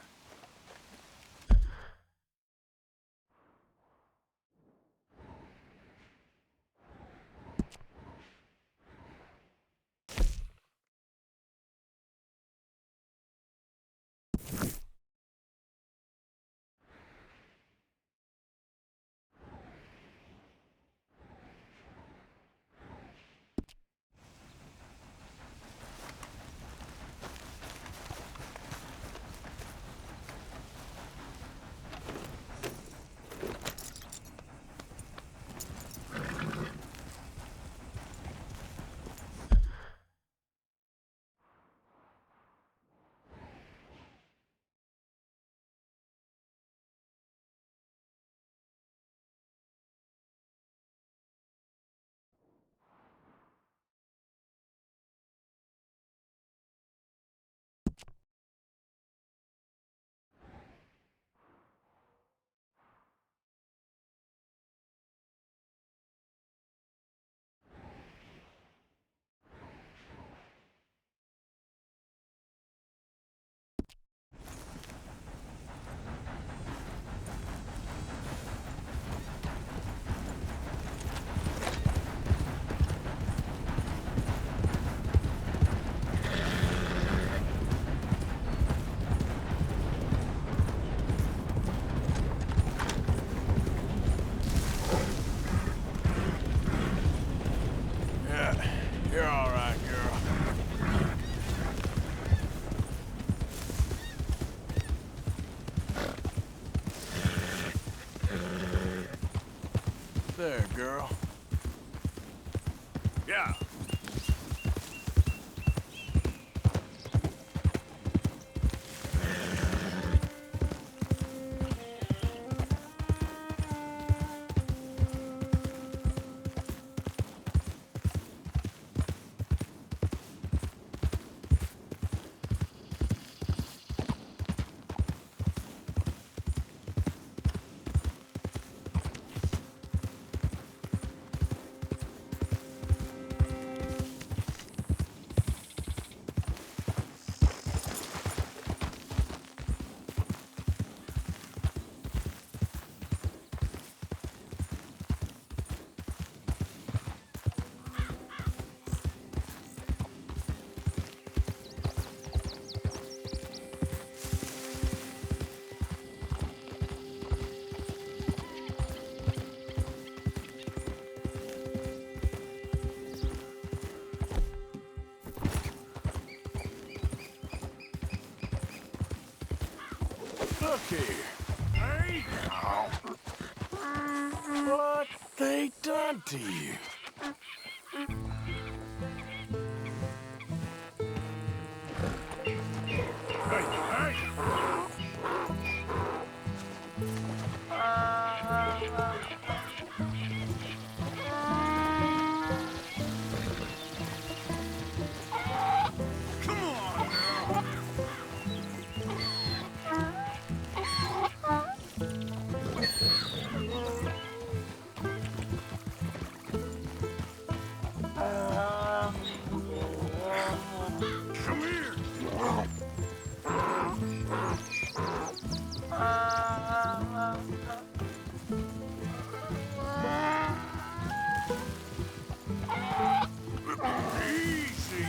Speaker 2: You're all right, girl. There, girl. Yeah. Look here. Hey! What they done to you? Hey, hey! Come on now! Come here! Easy!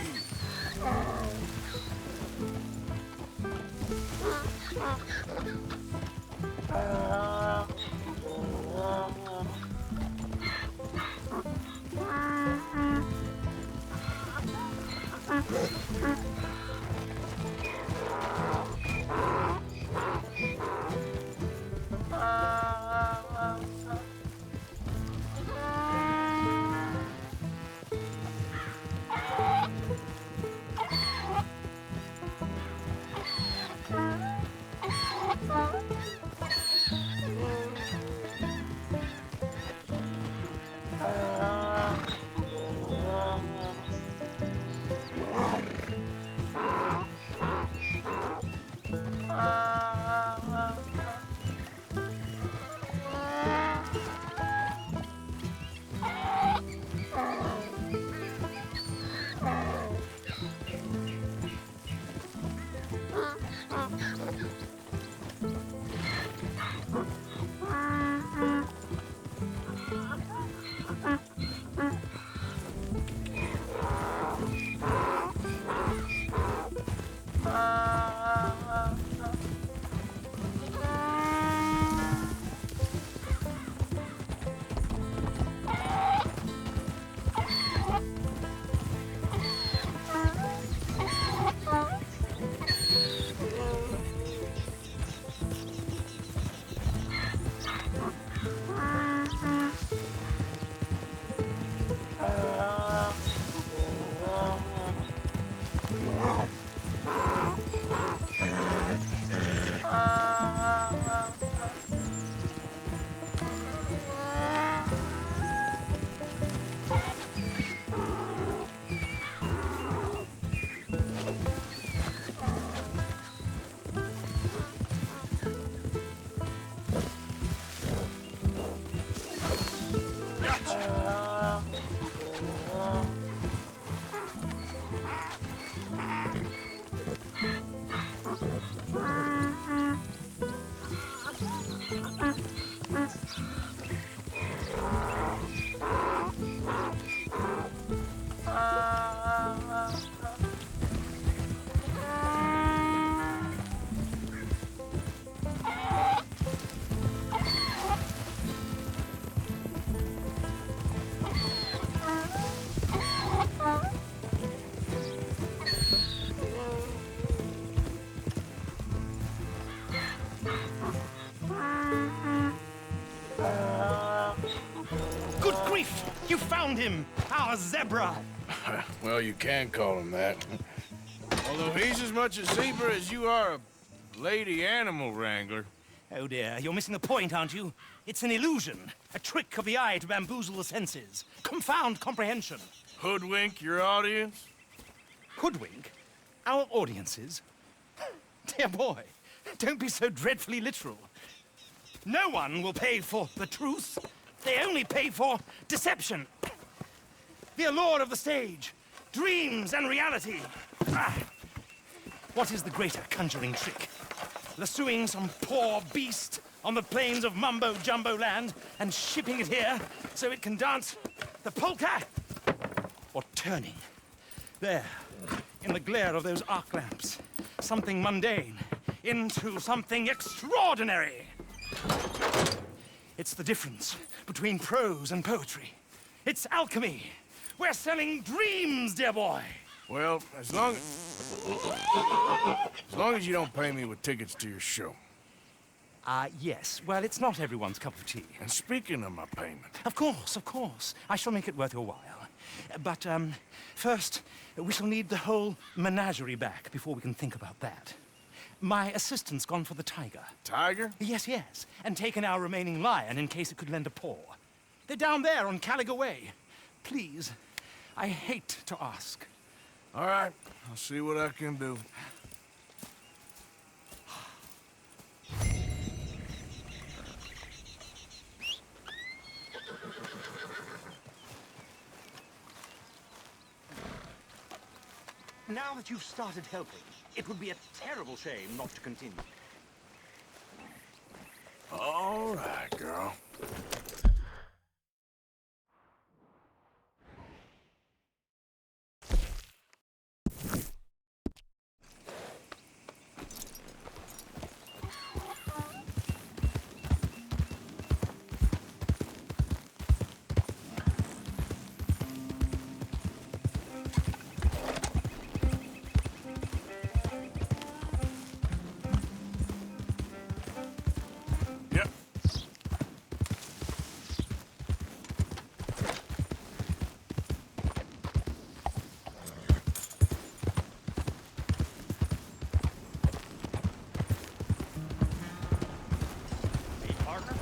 Speaker 4: Good grief! You found him! Our zebra!
Speaker 2: Well, you can call him that. Although he's as much a zebra as you are a lady animal wrangler.
Speaker 4: Oh dear, you're missing the point, aren't you? It's an illusion, a trick of the eye to bamboozle the senses, confound comprehension.
Speaker 2: Hoodwink your audience?
Speaker 4: Hoodwink? Our audiences? Dear boy, don't be so dreadfully literal. No one will pay for the truth. They only pay for deception. The allure of the stage, dreams and reality. What is the greater conjuring trick? Lassoing some poor beast on the plains of mumbo-jumbo land and shipping it here so it can dance the polka? Or turning, there, in the glare of those arc lamps, something mundane into something extraordinary? It's the difference between prose and poetry. It's alchemy. We're selling dreams, dear boy.
Speaker 2: Well, as long as you don't pay me with tickets to your show.
Speaker 4: Yes. Well, it's not everyone's cup of tea.
Speaker 2: And speaking of my payment,
Speaker 4: Of course, of course. I shall make it worth your while. But, first, we shall need the whole menagerie back before we can think about that. My assistant's gone for the tiger.
Speaker 2: tiger?
Speaker 4: Yes, yes. And taken our remaining lion in case it could lend a paw. They're down there on Caliga Way. Please, I hate to ask.
Speaker 2: All right, I'll see what I can do.
Speaker 4: Now that you've started helping, it would be a terrible shame not to continue.
Speaker 2: All right, girl. Yep.
Speaker 4: Hey, partner?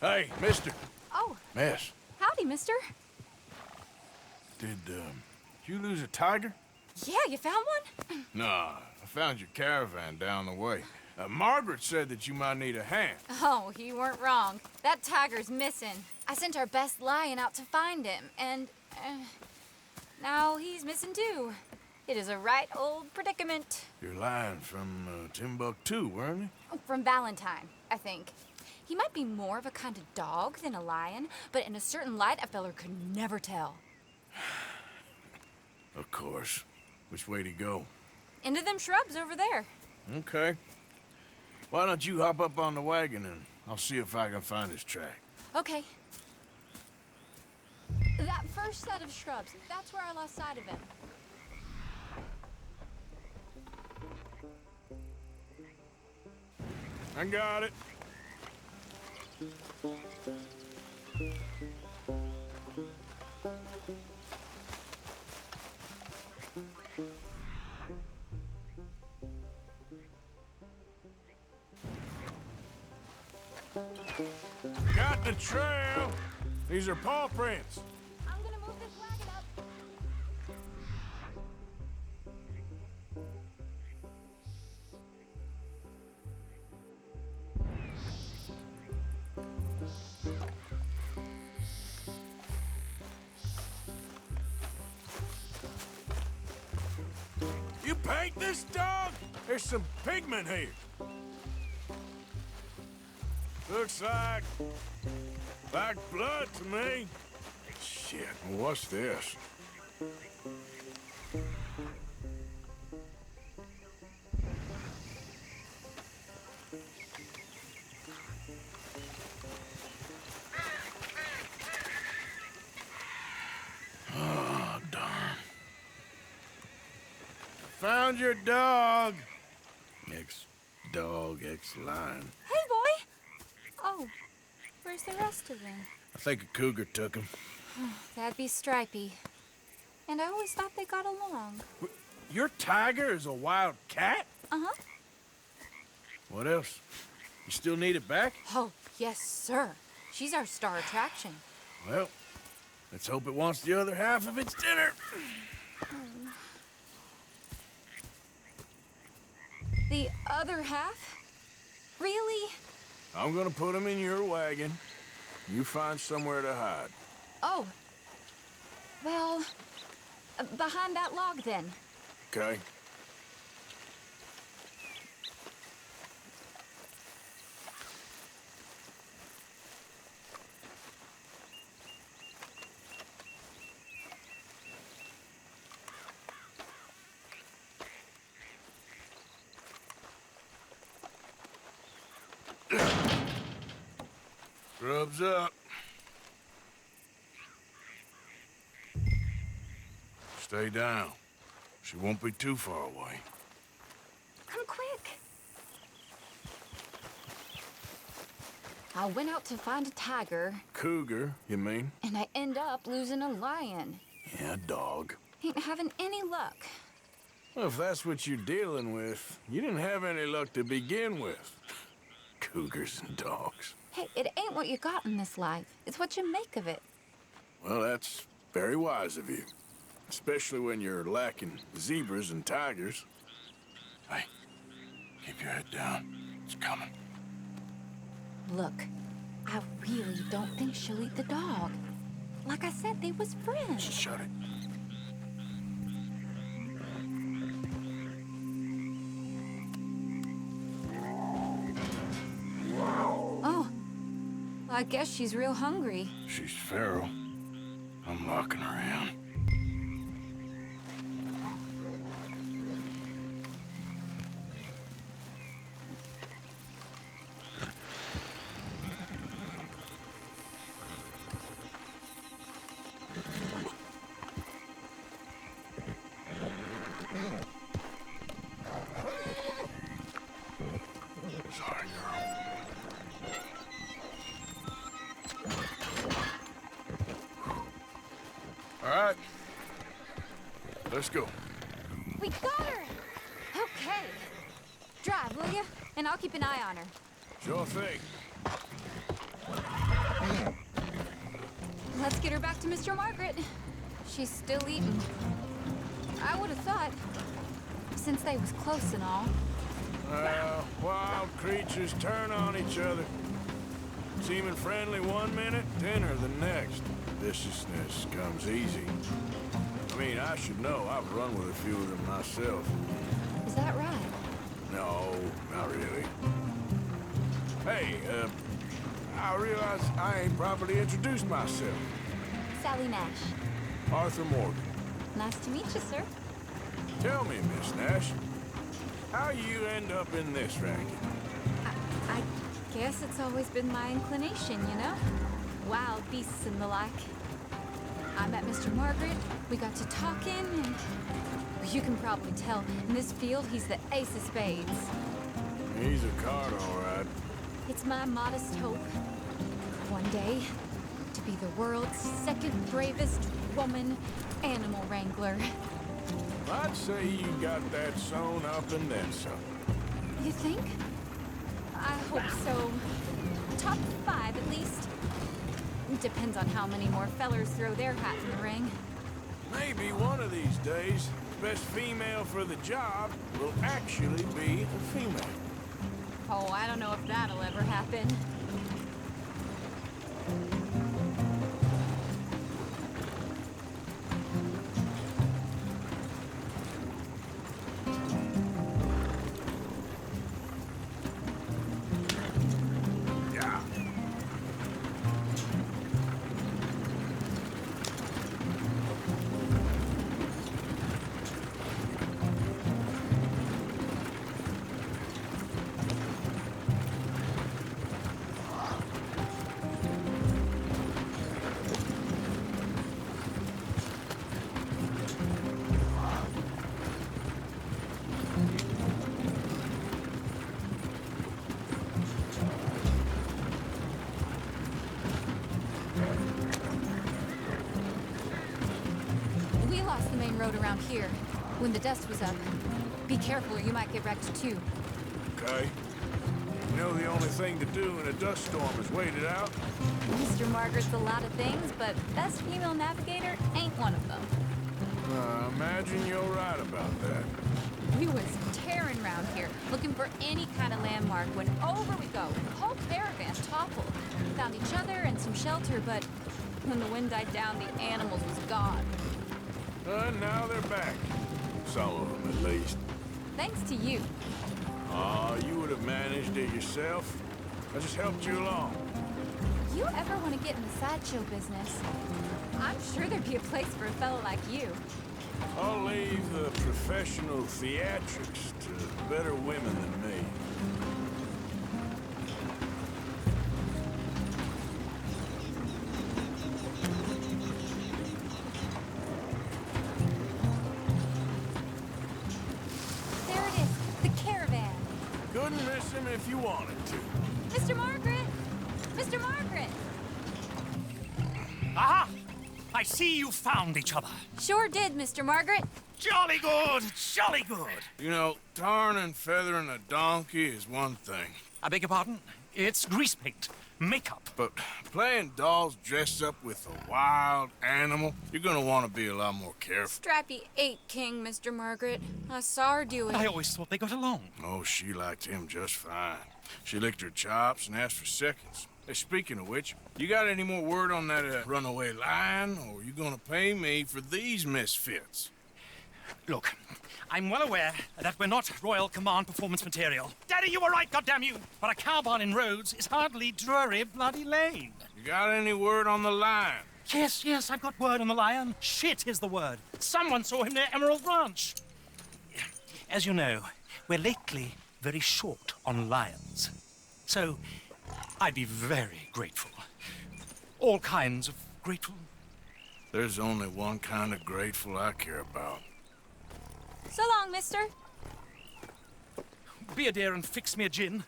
Speaker 2: Hey, mister.
Speaker 14: Oh,
Speaker 2: Miss,
Speaker 14: howdy, mister.
Speaker 2: did you lose a tiger?
Speaker 14: Yeah, you found one?
Speaker 2: Nah, I found your caravan down the way. Margaret said that you might need a hand.
Speaker 14: Oh, you weren't wrong. That tiger's missing. I sent our best lion out to find him, and now he's missing too. It is a right old predicament.
Speaker 2: You're lying from Timbuktu, weren't you?
Speaker 14: From Valentine, I think. He might be more of a kind of dog than a lion, but in a certain light, a feller could never tell.
Speaker 2: Of course. Which way to go?
Speaker 14: Into them shrubs over there.
Speaker 2: Okay. Why don't you hop up on the wagon and I'll see if I can find his track.
Speaker 14: Okay. That first set of shrubs, that's where I lost sight of him.
Speaker 2: I got it. Got the trail. These are paw prints.
Speaker 14: I'm gonna move this wagon up.
Speaker 2: You paint this dog? There's some pigment here. Looks like blood to me. Shit, what's this? Found your dog. Ex-dog, ex-lion.
Speaker 14: Hey, boy! Oh, where's the rest of them?
Speaker 2: I think a cougar took him.
Speaker 14: That'd be Stripey. And I always thought they got along.
Speaker 2: Your tiger is a wild cat?
Speaker 14: Uh-huh.
Speaker 2: What else? You still need it back?
Speaker 14: Oh, yes, sir. She's our star attraction.
Speaker 2: Well, let's hope it wants the other half of its dinner.
Speaker 14: The other half? Really?
Speaker 2: I'm gonna put him in your wagon. You find somewhere to hide.
Speaker 14: Oh. Well, behind that log, then.
Speaker 2: Okay? Grub's up. Stay down. She won't be too far away.
Speaker 14: Come quick. I went out to find a tiger,
Speaker 2: Cougar, you mean?
Speaker 14: and I end up losing a lion.
Speaker 2: Yeah, dog.
Speaker 14: Ain't having any luck.
Speaker 2: Well, if that's what you're dealing with, you didn't have any luck to begin with. Cougars and dogs.
Speaker 14: Hey, it ain't what you got in this life. It's what you make of it.
Speaker 2: Well, that's very wise of you. Especially when you're lacking zebras and tigers. Hey, keep your head down. It's coming.
Speaker 14: Look, I really don't think she'll eat the dog. Like I said, they was friends.
Speaker 2: Shut it.
Speaker 14: Oh, I guess she's real hungry.
Speaker 2: She's feral. I'm locking her in. Sorry, girl. All right. Let's go.
Speaker 14: We got her! Okay. Drive, will you? And I'll keep an eye on her.
Speaker 2: Sure thing.
Speaker 14: Let's get her back to Mr. Margaret. She's still eating. I would have thought, since they was close and all.
Speaker 2: Wild creatures turn on each other. Seeming friendly one minute, dinner the next. Viciousness comes easy. I mean, I should know. I've run with a few of them myself.
Speaker 14: Is that right?
Speaker 2: No, not really. Hey, I realize I ain't properly introduced myself.
Speaker 14: Sally Nash.
Speaker 2: Arthur Morgan.
Speaker 14: Nice to meet you, sir.
Speaker 2: Tell me, Miss Nash, how you end up in this racket?
Speaker 14: I guess it's always been my inclination, you know? Wild beasts and the like. I met Mr. Margaret, we got to talking, and you can probably tell, in this field, he's the ace of spades.
Speaker 2: He's a card, all right.
Speaker 14: It's my modest hope, one day, to be the world's second bravest woman animal wrangler.
Speaker 2: I'd say you got that sewn up and then some.
Speaker 14: You think? I hope so. Top 5, at least. Depends on how many more fellers throw their hat in the ring.
Speaker 2: Maybe one of these days, best female for the job will actually be a female.
Speaker 14: Oh, I don't know if that'll ever happen.
Speaker 2: Yeah.
Speaker 14: lost the main road around here when the dust was up. Be careful or you might get wrecked too.
Speaker 2: Okay. You know the only thing to do in a dust storm is wait it out?
Speaker 14: Mr. Margaret's a lot of things, but best female navigator ain't one of them.
Speaker 2: I imagine you're right about that.
Speaker 14: We was tearing around here, looking for any kind of landmark when over we go. The whole caravan toppled. Found each other and some shelter, but when the wind died down, the animals was gone.
Speaker 2: And now they're back. Some of them, at least.
Speaker 14: Thanks to you.
Speaker 2: You would have managed it yourself. I just helped you along.
Speaker 14: You ever want to get in the sideshow business? I'm sure there'd be a place for a fellow like you.
Speaker 2: I'll leave the professional theatrics to better women than me.
Speaker 14: There it is, the caravan.
Speaker 2: Couldn't miss him if you wanted to.
Speaker 14: Mr. Margaret! Mr. Margaret!
Speaker 4: Aha! I see you found each other.
Speaker 14: Sure did, Mr. Margaret.
Speaker 4: Jolly good, jolly good.
Speaker 2: You know, tarring and feathering a donkey is one thing.
Speaker 4: I beg your pardon? It's grease paint, makeup.
Speaker 2: But playing dolls dressed up with a wild animal, you're gonna want to be a lot more careful.
Speaker 14: Strappy ate King, Mr. Margaret. I saw her do it.
Speaker 4: I always thought they got along.
Speaker 2: Oh, she liked him just fine. She licked her chops and asked for seconds. Hey, speaking of which, you got any more word on that runaway lion, or are you gonna pay me for these misfits?
Speaker 4: Look, I'm well aware that we're not Royal Command performance material. Daddy, you were right, goddamn you! But a cow barn in Rhodes is hardly Drury Bloody Lane.
Speaker 2: You got any word on the lion?
Speaker 4: Yes, I've got word on the lion. Shit is the word. Someone saw him near Emerald Ranch. As you know, we're lately very short on lions. So, I'd be very grateful. All kinds of grateful.
Speaker 2: There's only one kind of grateful I care about.
Speaker 14: So long, mister.
Speaker 4: Be a dear and fix me a gin.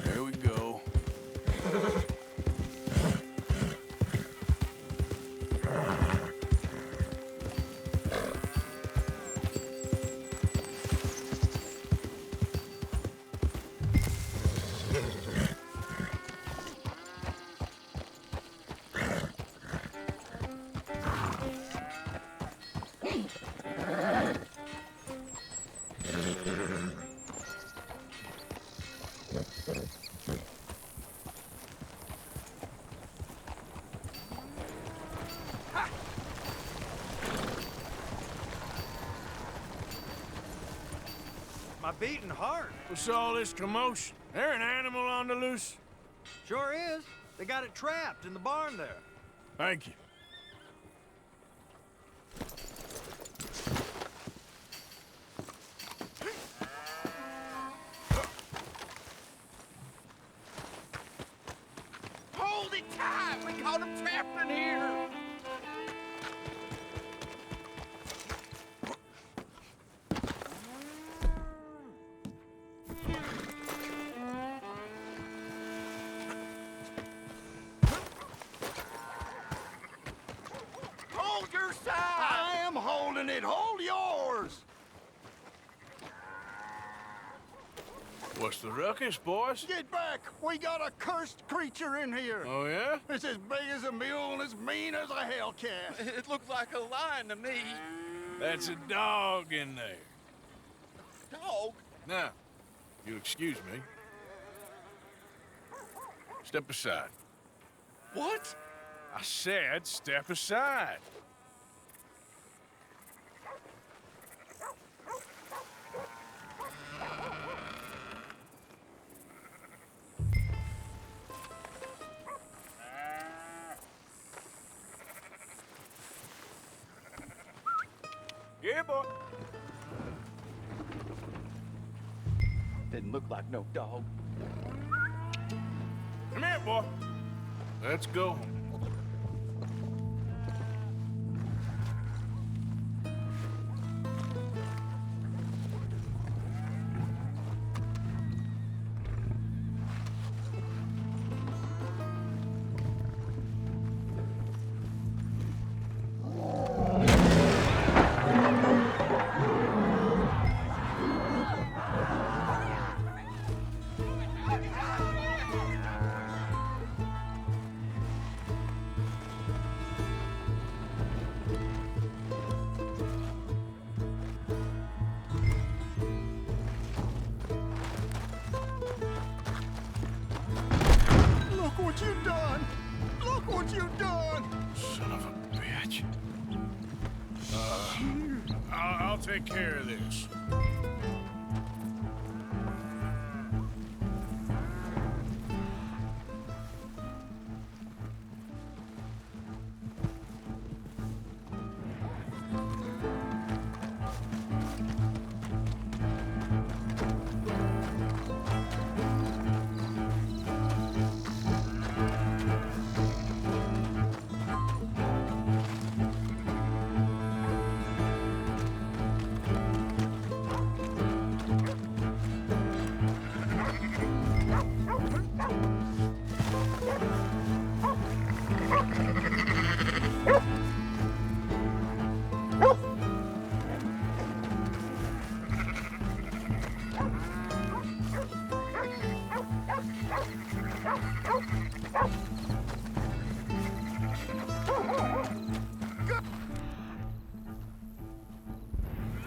Speaker 2: There we go.
Speaker 15: My beating heart.
Speaker 2: What's all this commotion? There an animal on the loose?
Speaker 15: Sure is. They got it trapped in the barn there.
Speaker 2: Thank you.
Speaker 3: Hold it tight! We caught him trapped in here! Hold your side!
Speaker 12: I am holding it. Hold yours.
Speaker 2: What's the ruckus, boys?
Speaker 6: Get back! We got a cursed creature in here!
Speaker 2: Oh, yeah?
Speaker 6: It's as big as a mule and as mean as a hellcat.
Speaker 3: It looks like a lion to me.
Speaker 2: That's a dog in there.
Speaker 3: Dog?
Speaker 2: Now, you'll excuse me. Step aside.
Speaker 3: What?
Speaker 2: I said step aside. Yeah, boy.
Speaker 9: Didn't look like no dog.
Speaker 2: Come here, boy. Let's go.
Speaker 6: Look what you done! Look what you done!
Speaker 2: Son of a bitch. I'll take care of this.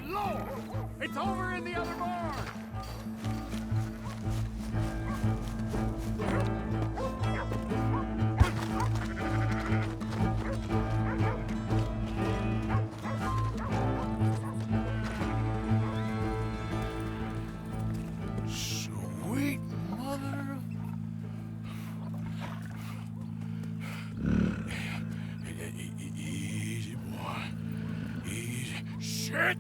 Speaker 6: Lord! It's over in the other barn!
Speaker 2: Sweet mother. Easy, boy. Easy. Shit!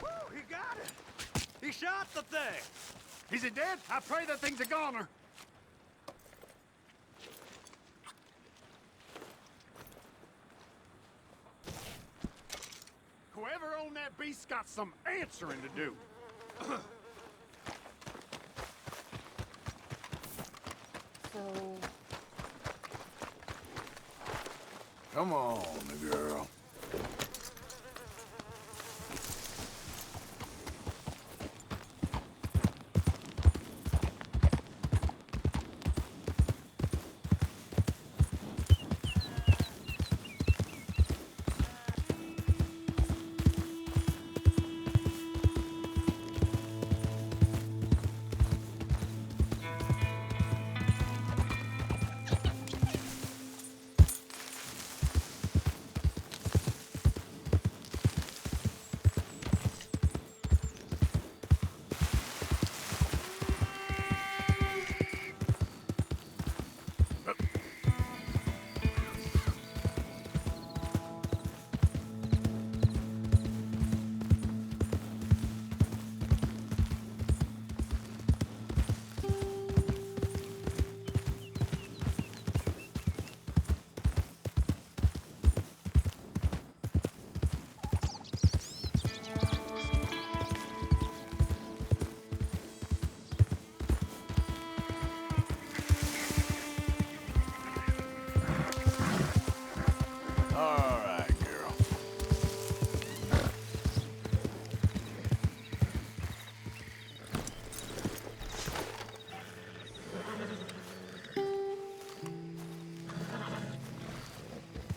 Speaker 15: Woo, he got it! He shot the thing! Is it dead? I pray that thing's a goner. Whoever owned that beast's got some answering to do.
Speaker 14: So,
Speaker 2: Come on, girl.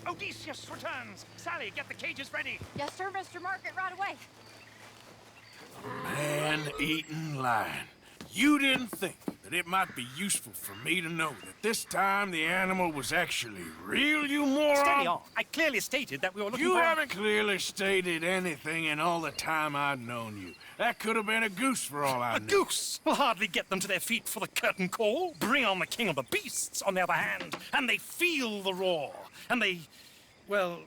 Speaker 4: Odysseus returns! Sally, get the cages ready!
Speaker 14: Yes, sir, Mr. Margaret, right away.
Speaker 2: Man-eating lion. You didn't think that it might be useful for me to know that this time the animal was actually real, you moron?
Speaker 4: Steady on. I clearly stated that we were looking
Speaker 2: You
Speaker 4: for...
Speaker 2: haven't clearly stated anything in all the time I've known you. That could have been a goose for all I
Speaker 4: A
Speaker 2: knew.
Speaker 4: goose will hardly get them to their feet for the curtain call. Bring on the king of the beasts, on the other hand, and they feel the roar. And they, well,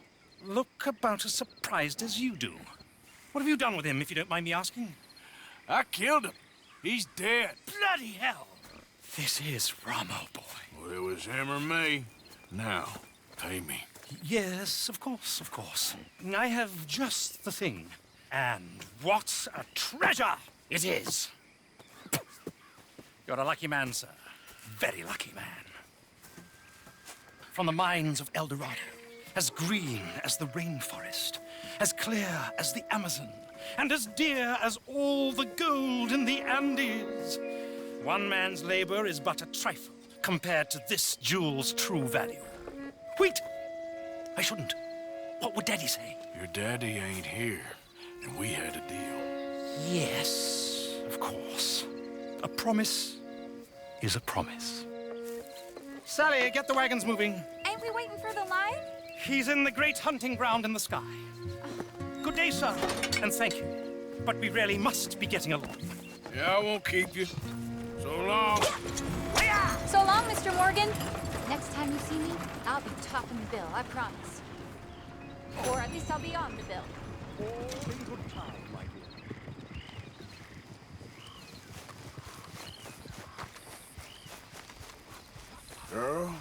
Speaker 4: look about as surprised as you do. What have you done with him, if you don't mind me asking?
Speaker 2: I killed him. He's dead.
Speaker 4: Bloody hell! This is Ramo, boy.
Speaker 2: Well, it was him or me. Now, pay me.
Speaker 4: Yes, of course, of course. I have just the thing. And what a treasure it is! You're a lucky man, sir. Very lucky man. From the mines of El Dorado, as green as the rainforest, as clear as the Amazon, and as dear as all the gold in the Andes. One man's labor is but a trifle compared to this jewel's true value. Wait! I shouldn't. What would Daddy say?
Speaker 2: Your daddy ain't here, and we had a deal.
Speaker 4: Yes, of course. A promise is a promise. Sally, get the wagons moving.
Speaker 14: Ain't we waiting for the lion?
Speaker 4: He's in the great hunting ground in the sky. Good day, sir, and thank you. But we really must be getting along.
Speaker 2: Yeah, I won't keep you. So long.
Speaker 14: So long, Mr. Morgan. Next time you see me, I'll be topping the bill, I promise. Or at least I'll be on the bill.
Speaker 4: All in good time, my dear.
Speaker 2: Girl?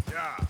Speaker 2: Yeah.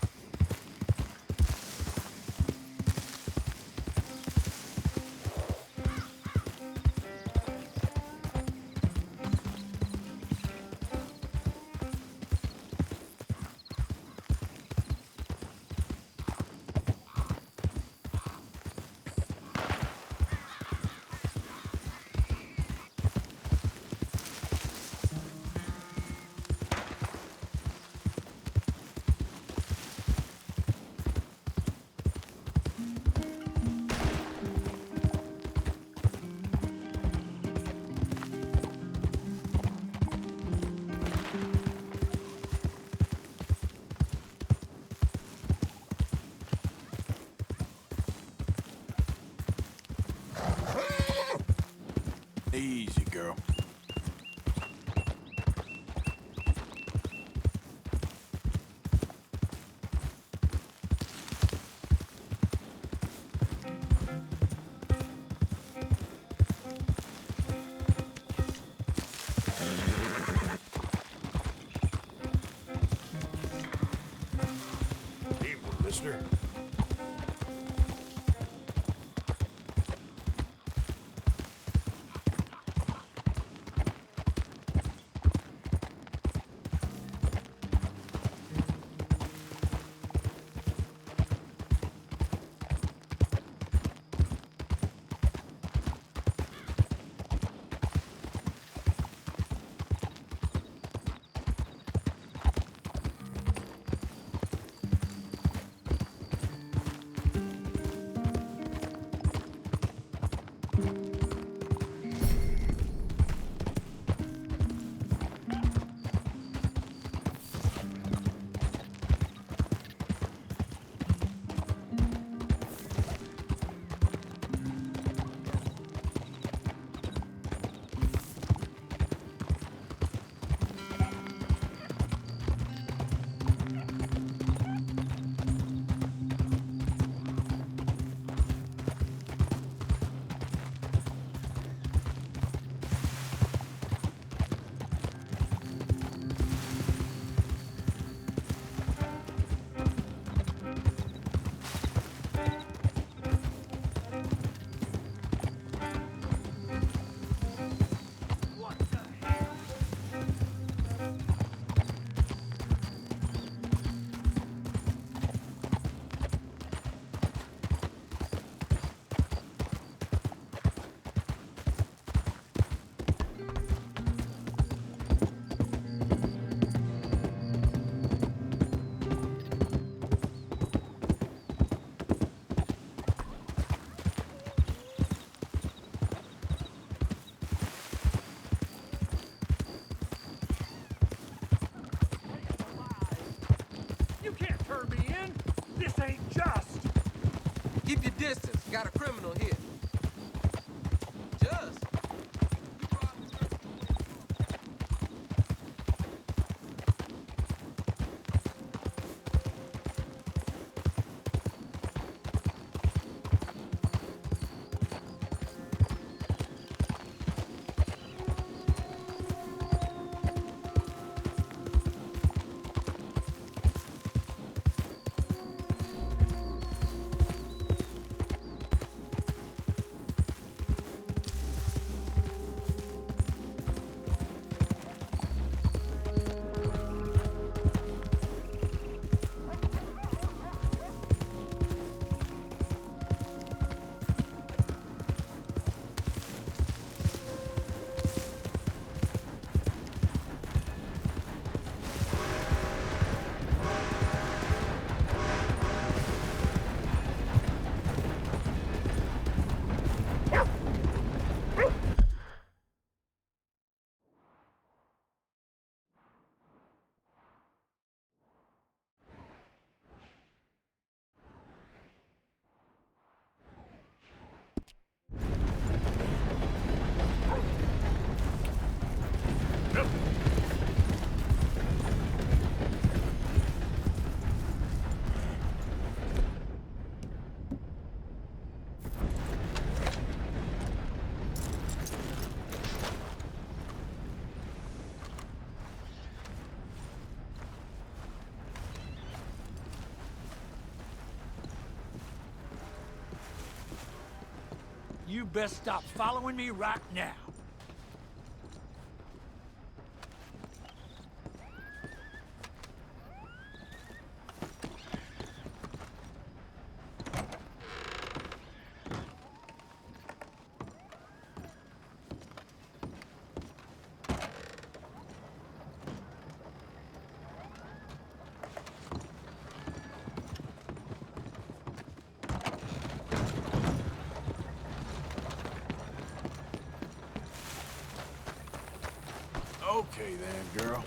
Speaker 2: Easy, girl.
Speaker 6: Evening, mister.
Speaker 16: Got a criminal here. Just.
Speaker 15: You best stop following me right now.
Speaker 2: Okay then, girl.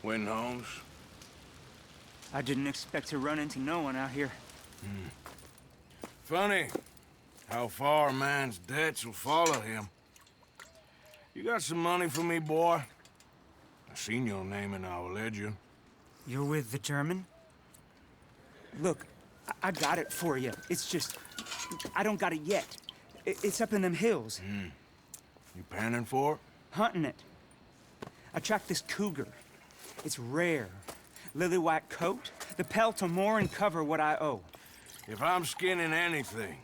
Speaker 2: Win, Holmes.
Speaker 13: I didn't expect to run into no one out here.
Speaker 2: Funny how far a man's debts will follow him. You got some money for me, boy? I seen your name in our ledger.
Speaker 13: You're with the German? Look, I got it for you. It's just, I don't got it yet. It's up in them hills.
Speaker 2: You panning for it?
Speaker 13: Hunting it. I tracked this cougar. It's rare. Lily white coat, the pelt will more and cover what I owe.
Speaker 2: If I'm skinning anything,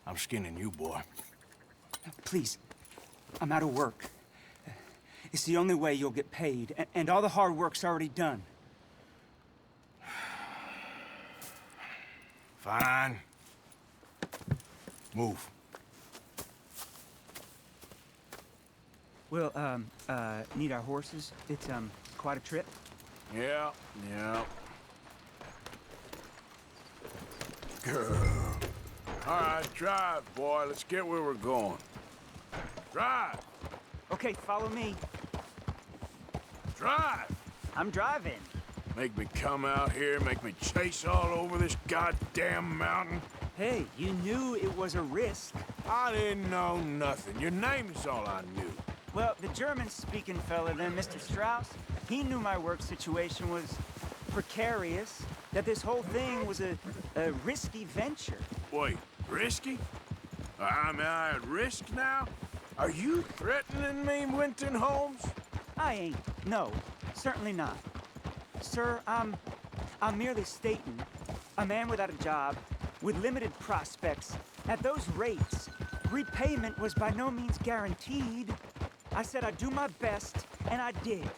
Speaker 2: I'm skinning you, boy.
Speaker 13: Please, I'm out of work. It's the only way you'll get paid, and all the hard work's already done.
Speaker 2: Fine. Move.
Speaker 13: We'll, need our horses. It's, quite a trip.
Speaker 2: Yeah. All right, drive, boy. Let's get where we're going. Drive!
Speaker 13: Okay, follow me.
Speaker 2: Drive!
Speaker 13: I'm driving.
Speaker 2: Make me come out here, make me chase all over this goddamn mountain.
Speaker 13: Hey, you knew it was a risk.
Speaker 2: I didn't know nothing. Your name is all I knew.
Speaker 13: Well, the German-speaking fella then, Mr. Strauss, he knew my work situation was precarious, that this whole thing was a risky venture.
Speaker 2: Wait, risky? Am I at risk now? Are you threatening me, Winton Holmes?
Speaker 13: I ain't. No, certainly not. Sir, I'm merely stating, a man without a job, with limited prospects, at those rates, repayment was by no means guaranteed. I said I'd do my best, and I did.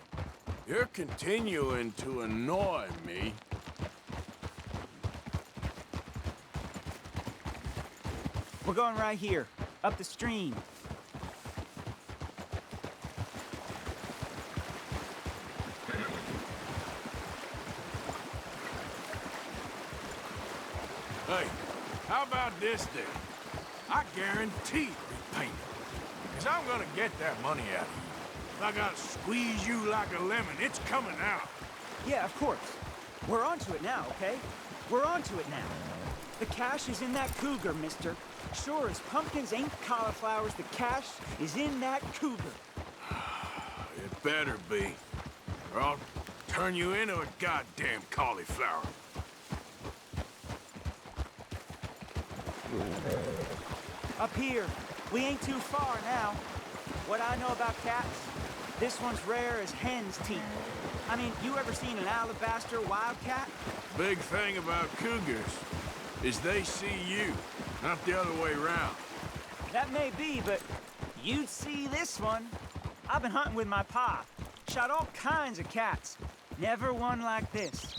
Speaker 2: You're continuing to annoy me.
Speaker 13: We're going right here, up the stream.
Speaker 2: Hey, how about this then? I guarantee repayment. Because I'm gonna get that money out of you. If I gotta squeeze you like a lemon, it's coming out.
Speaker 13: Yeah, of course. We're onto it now, okay? We're onto it now. The cash is in that cougar, mister. Sure as pumpkins ain't cauliflowers, the cash is in that cougar.
Speaker 2: It better be, or I'll turn you into a goddamn cauliflower.
Speaker 13: Up here, we ain't too far now. What I know about cats, this one's rare as hen's teeth. I mean, you ever seen an alabaster wildcat?
Speaker 2: Big thing about cougars is they see you, not the other way around.
Speaker 13: That may be, but you'd see this one. I've been hunting with my pa. Shot all kinds of cats. Never one like this.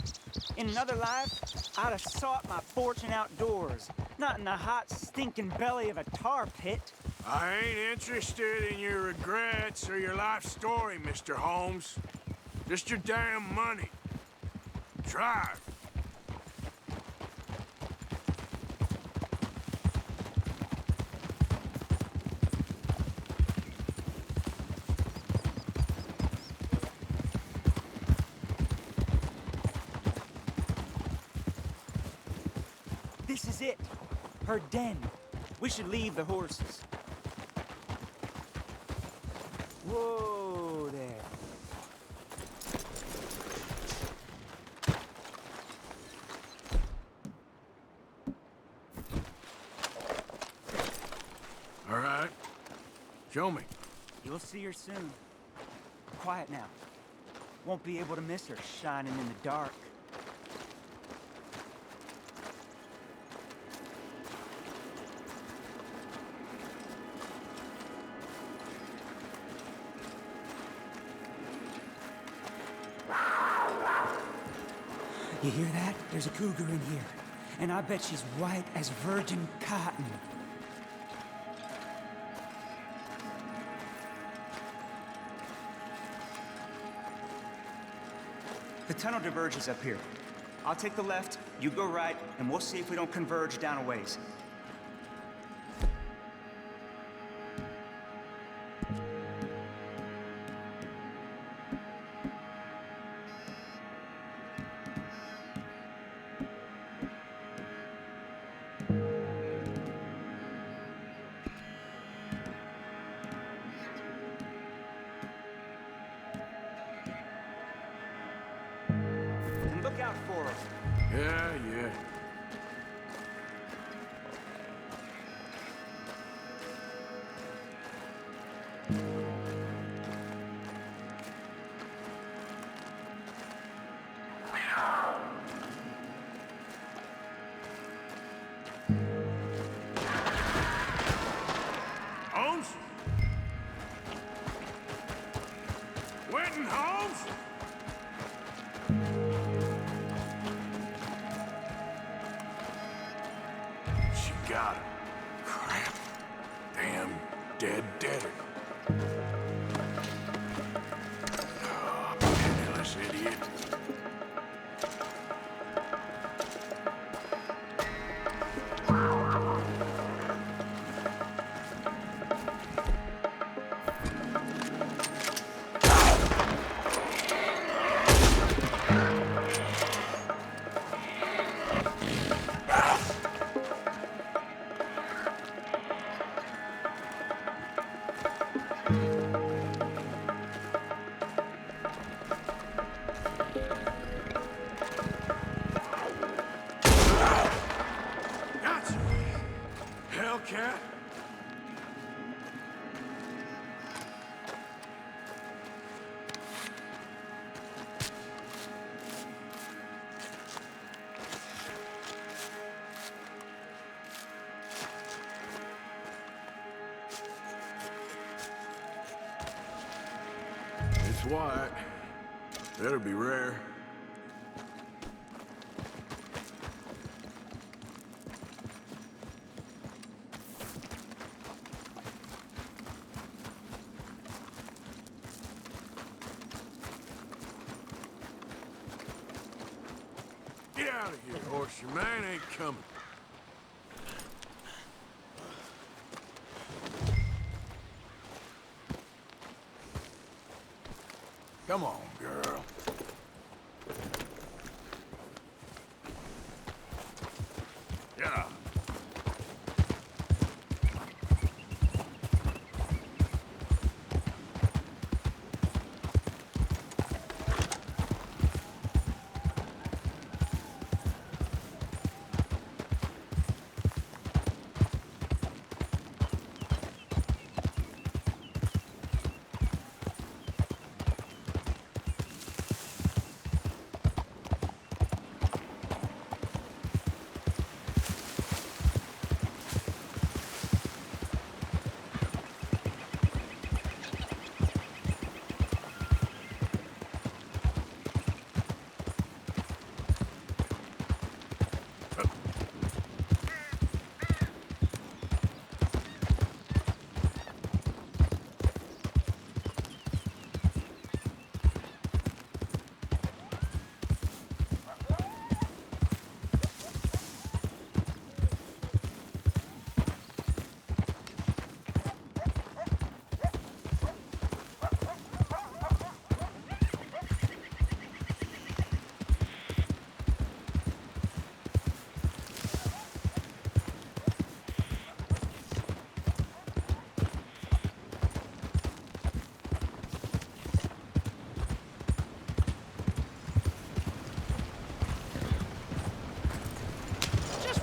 Speaker 13: In another life, I'd have sought my fortune outdoors, not in the hot, stinking belly of a tar pit.
Speaker 2: I ain't interested in your regrets or your life story, Mr. Holmes. Just your damn money. Drive.
Speaker 13: This is it. Her den. We should leave the horses. Whoa there.
Speaker 2: All right. Show me.
Speaker 13: You'll see her soon. Quiet now. Won't be able to miss her shining in the dark. You hear that? There's a cougar in here. And I bet she's white as virgin cotton. The tunnel diverges up here. I'll take the left, you go right, and we'll see if we don't converge down a ways.
Speaker 2: Yeah. Holmes? Winton Holmes? She got him. Crap. Damn deader. Oh, penniless idiot. Gotcha! Hellcat! It's white. Better be rare. Get out of here, horse. Your man ain't coming. Come on, girl. Yeah.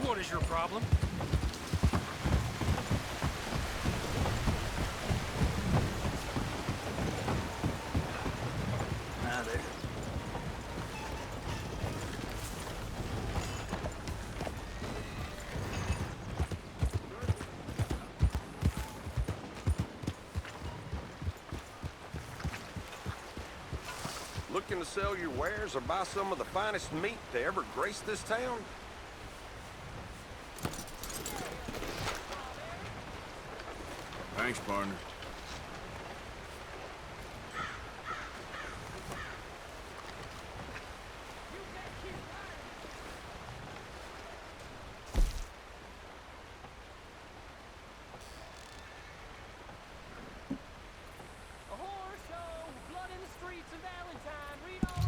Speaker 4: What is your problem?
Speaker 3: Now there.
Speaker 16: Looking to sell your wares or buy some of the finest meat to ever grace this town?
Speaker 2: Thanks, partner.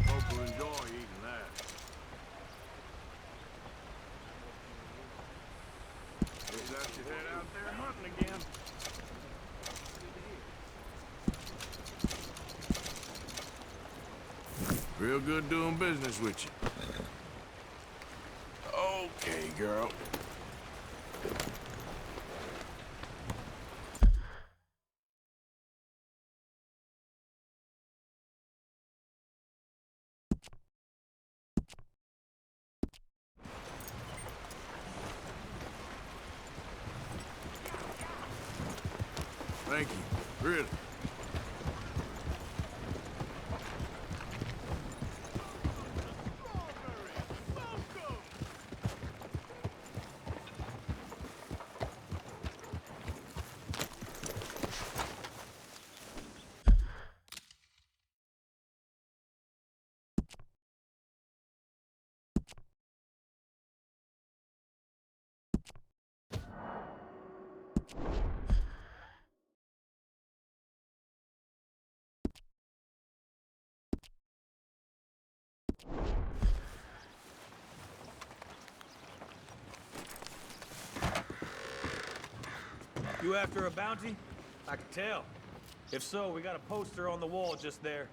Speaker 2: Hope you enjoy eating that. Is that your head out there hunting again? Real good doing business with you. okay, girl. Thank you. Really.
Speaker 15: You after a bounty? I can tell. If so, we got a poster on the wall just there.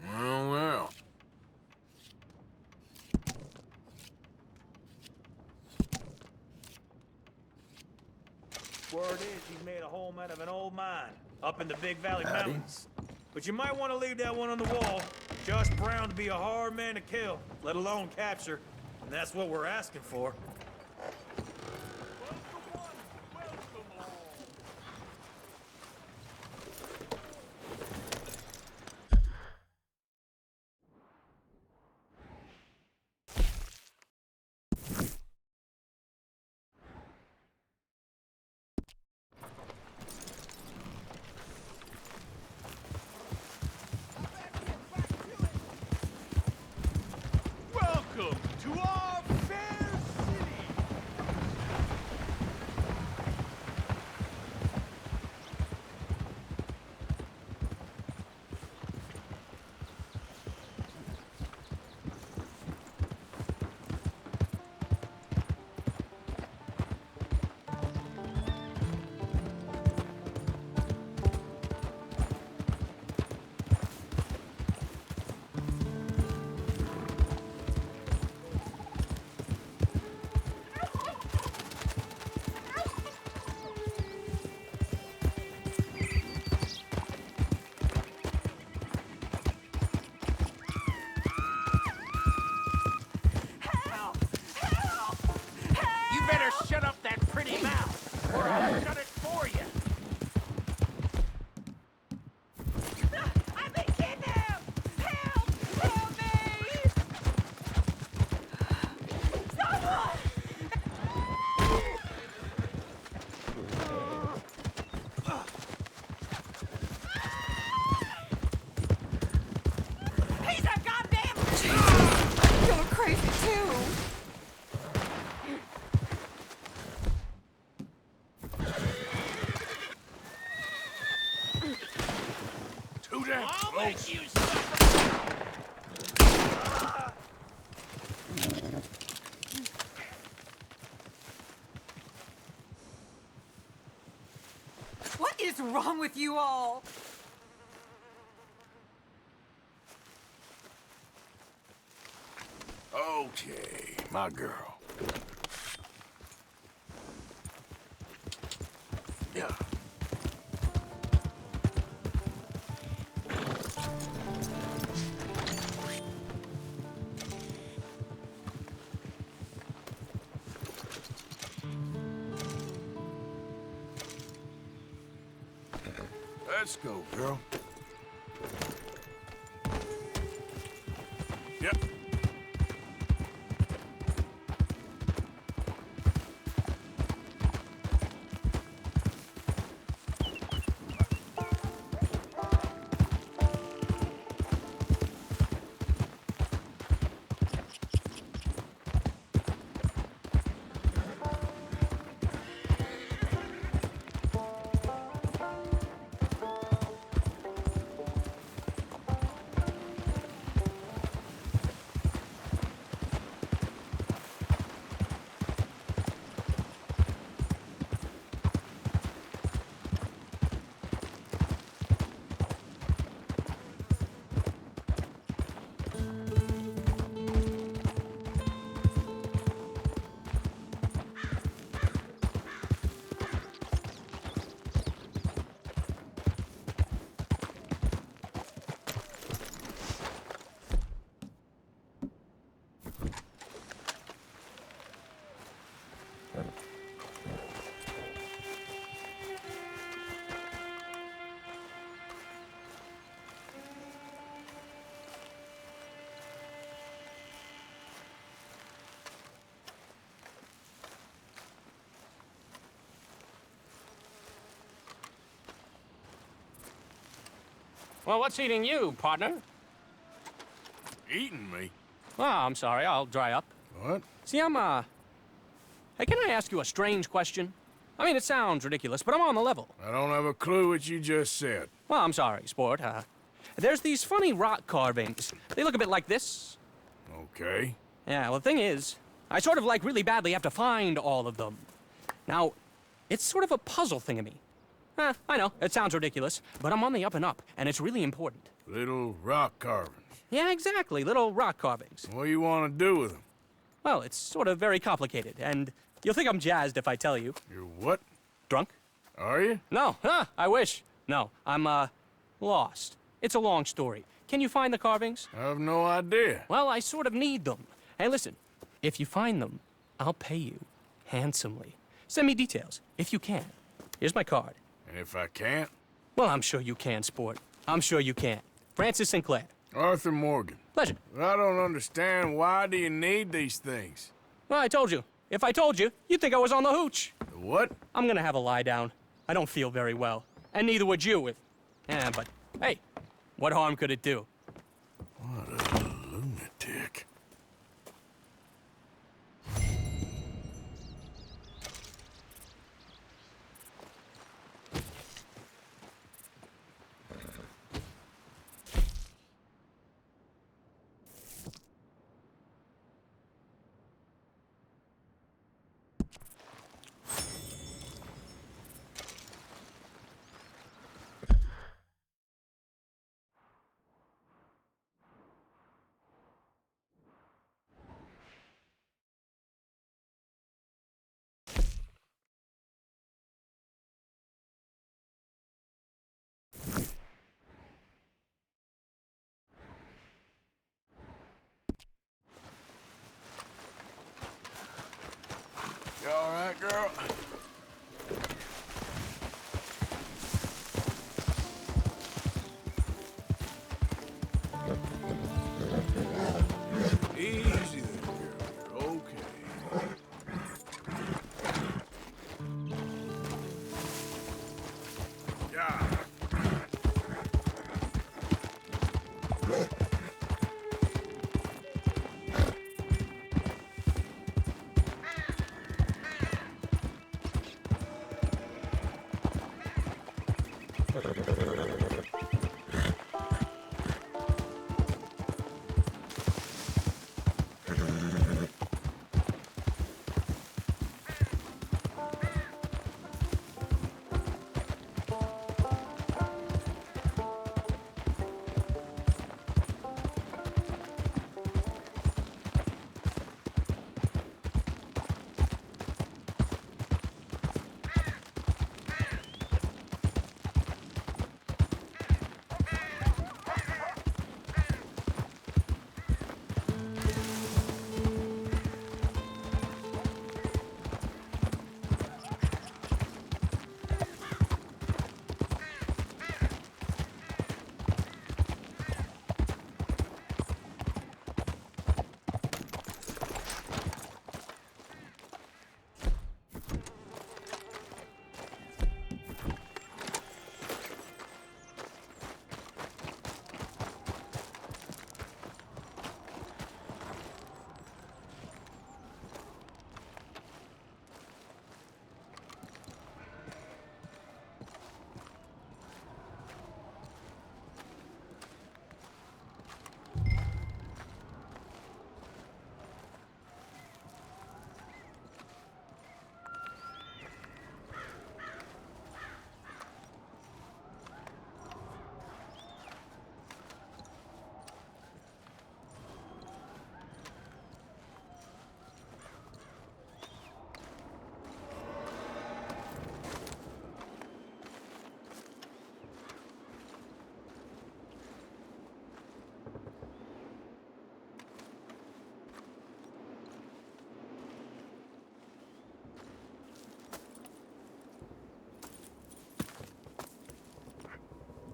Speaker 2: Well, well.
Speaker 15: Word is he's made a home out of an old mine up in the Big Valley Mountains. But you might want to leave that one on the wall. Josh Brown to be a hard man to kill, let alone capture. And that's what we're asking for.
Speaker 2: Welcome to our fair city!
Speaker 3: You better shut up that pretty mouth, or I'll shut it for you.
Speaker 17: I've been kidnapped! Help! Help me! Someone! He's a goddamn... You're crazy too!
Speaker 2: Too damn
Speaker 17: I'll
Speaker 2: close.
Speaker 17: make you suffer! What is wrong with you all?
Speaker 2: Okay, my girl. Yeah. Let's go, girl. Yep.
Speaker 18: Well, what's eating you, partner?
Speaker 2: Eating me?
Speaker 18: Oh, I'm sorry. I'll dry up.
Speaker 2: What?
Speaker 18: See, Hey, can I ask you a strange question? I mean, it sounds ridiculous, but I'm on the level.
Speaker 2: I don't have a clue what you just said.
Speaker 18: Well, I'm sorry, sport. There's these funny rock carvings. They look a bit like this.
Speaker 2: Okay.
Speaker 18: Yeah, well, the thing is, I sort of really badly have to find all of them. Now, it's sort of a puzzle thingamy. I know, it sounds ridiculous, but I'm on the up and up, and it's really important.
Speaker 2: Little rock carvings.
Speaker 18: Yeah, exactly, little rock carvings.
Speaker 2: What do you want to do with them?
Speaker 18: Well, it's sort of very complicated, and you'll think I'm jazzed if I tell you.
Speaker 2: You're what?
Speaker 18: Drunk?
Speaker 2: Are you?
Speaker 18: No, I wish. No, I'm, lost. It's a long story. Can you find the carvings?
Speaker 2: I have no idea.
Speaker 18: Well, I sort of need them. Hey, listen, if you find them, I'll pay you handsomely. Send me details, if you can. Here's my card.
Speaker 2: And if I can't?
Speaker 18: Well, I'm sure you can, sport. I'm sure you can. Francis Sinclair.
Speaker 2: Arthur Morgan.
Speaker 18: Pleasure.
Speaker 2: I don't understand. Why do you need these things?
Speaker 18: Well, I told you. If I told you, you'd think I was on the hooch.
Speaker 2: The what?
Speaker 18: I'm gonna have a lie down. I don't feel very well. And neither would you if... Yeah, but, hey, what harm could it do?
Speaker 2: What a lunatic. You all right, girl? Easy there, girl. You're okay. Yeah.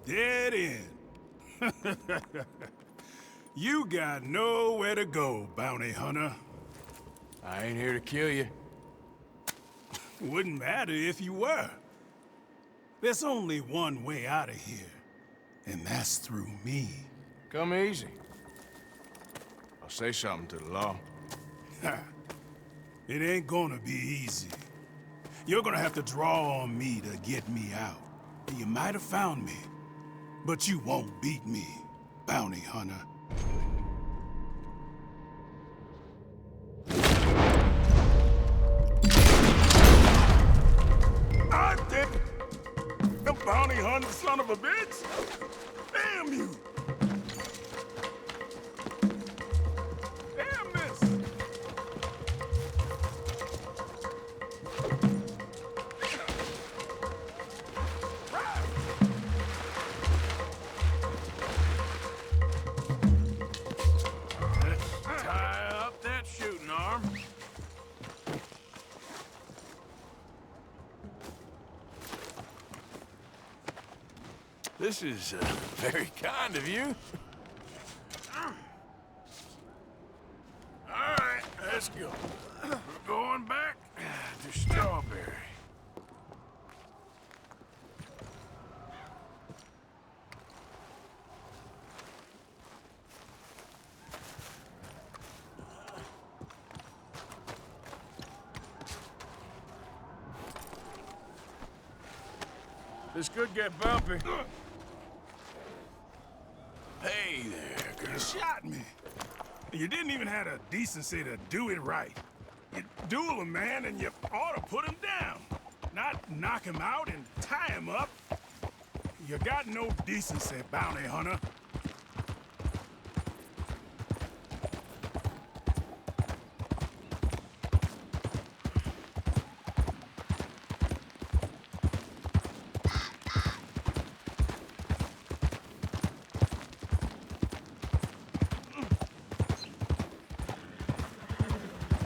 Speaker 2: dead end. You got nowhere to go, bounty hunter.
Speaker 1: I ain't here to kill you.
Speaker 2: Wouldn't matter if you were. There's only one way out of here, and that's through me.
Speaker 1: Come easy. I'll say something to the law.
Speaker 2: It ain't gonna be easy. You're gonna have to draw on me to get me out. You might have found me, but you won't beat me, bounty hunter. I did. The bounty hunter son of a bitch. Damn you. Damn this.
Speaker 1: Let's tie up that shooting arm. This is very kind of you. All right, let's go. We're going back to Strawberry. This could get bumpy.
Speaker 2: Hey there, girl. You shot me. You didn't even have the decency to do it right. You duel a man and you ought to put him down. Not knock him out and tie him up. You got no decency, bounty hunter.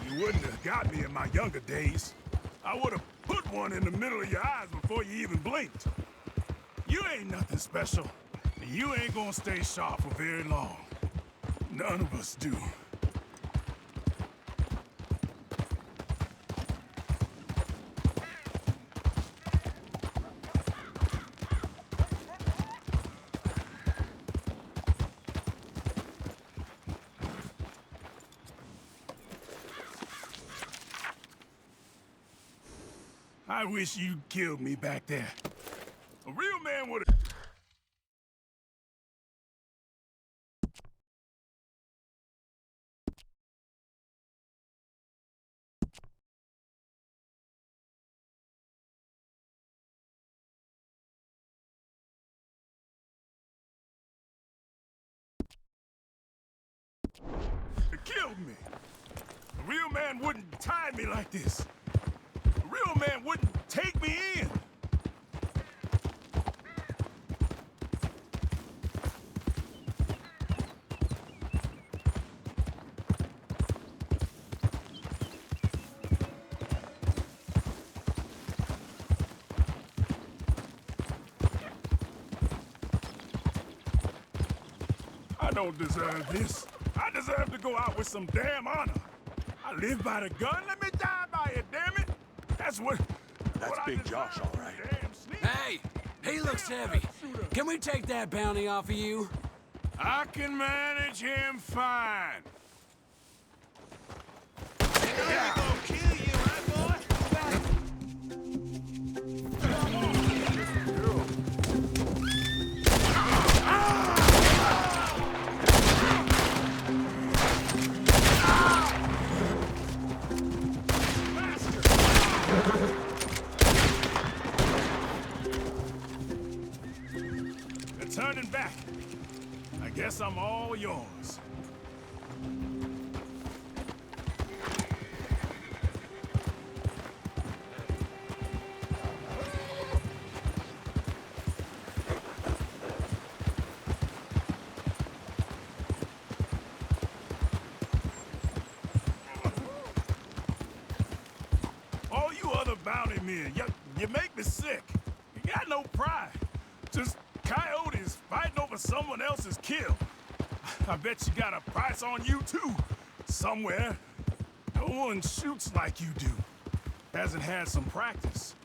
Speaker 2: You wouldn't have got me in my younger days. I would have put one in the middle of your eyes before you even blinked. You ain't nothing special. And you ain't gonna stay sharp for very long. None of us do. I wish you'd killed me back there. A real man would have... killed me. A real man wouldn't tie me like this. A real man wouldn't take me in. I don't deserve this. I deserve to go out with some damn honor. I live by the gun, let me die by it, damn it. That's Big Josh, all right.
Speaker 19: Hey, he looks heavy. Can we take that bounty off of you?
Speaker 2: I can manage him fine.
Speaker 19: Yeah.
Speaker 2: They're turning back. I guess I'm all yours. All you other bounty men, you make me sick. You got no pride. Just Coyotes fighting over someone else's kill. I bet you got a price on you, too. Somewhere. No one shoots like you do. Hasn't had some practice.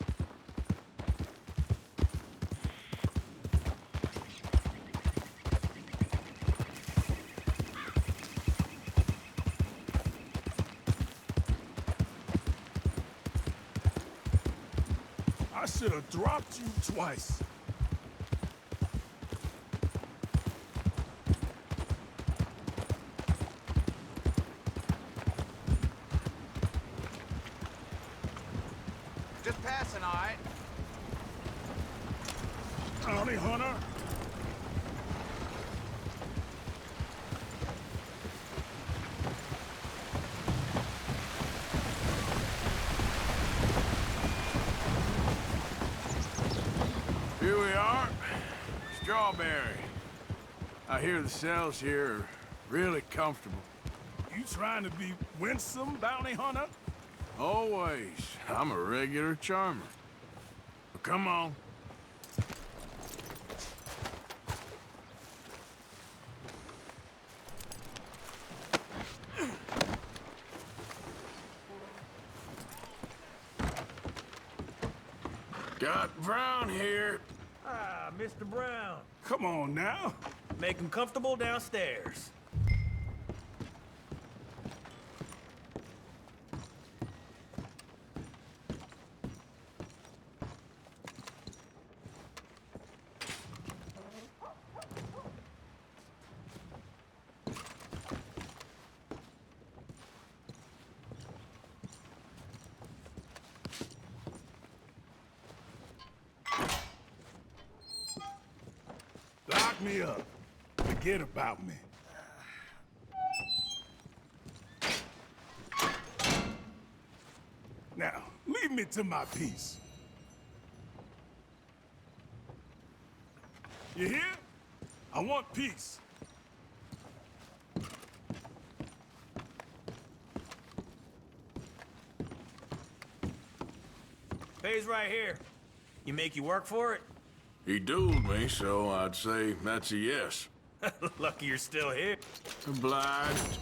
Speaker 2: I should have dropped you twice.
Speaker 3: Just passing, all right?
Speaker 2: Bounty hunter?
Speaker 6: Here we are. Strawberry. I hear the cells here are really comfortable.
Speaker 2: You trying to be winsome, bounty hunter?
Speaker 6: Always. I'm a regular charmer. But come on. Got Brown here.
Speaker 15: Ah, Mr. Brown.
Speaker 2: Come on now.
Speaker 15: Make him comfortable downstairs.
Speaker 2: Lock me up. Forget about me. Now, leave me to my peace. You hear? I want peace.
Speaker 15: Pays right here. You make you work for it?
Speaker 6: He dueled me, so I'd say that's a yes.
Speaker 15: Lucky you're still here.
Speaker 6: Obliged.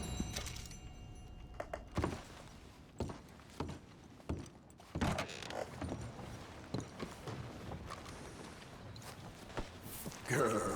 Speaker 6: Girl.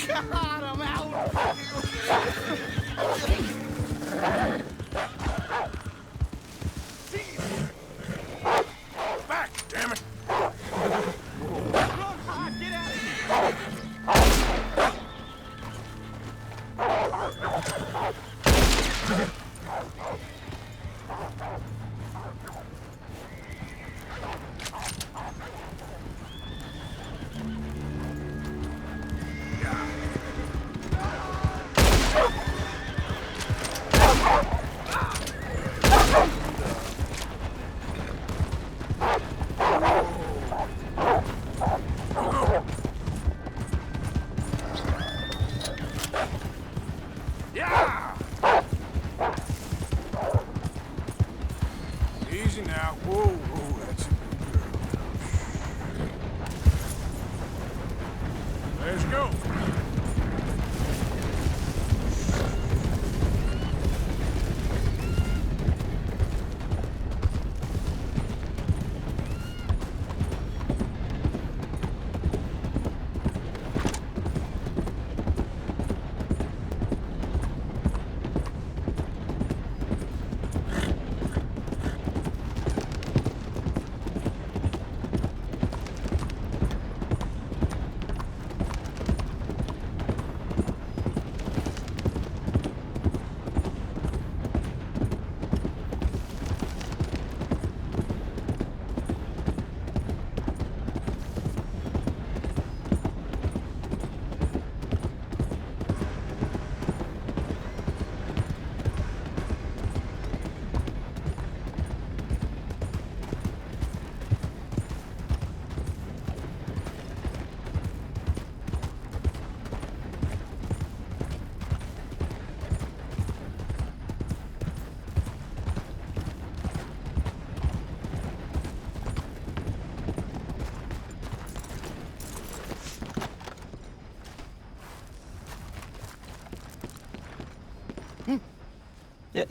Speaker 8: God, I'm out!
Speaker 2: Back, damn it!
Speaker 8: Get out of here!
Speaker 2: Yeah! Easy now. Whoa, whoa, that's a good girl. Let's go.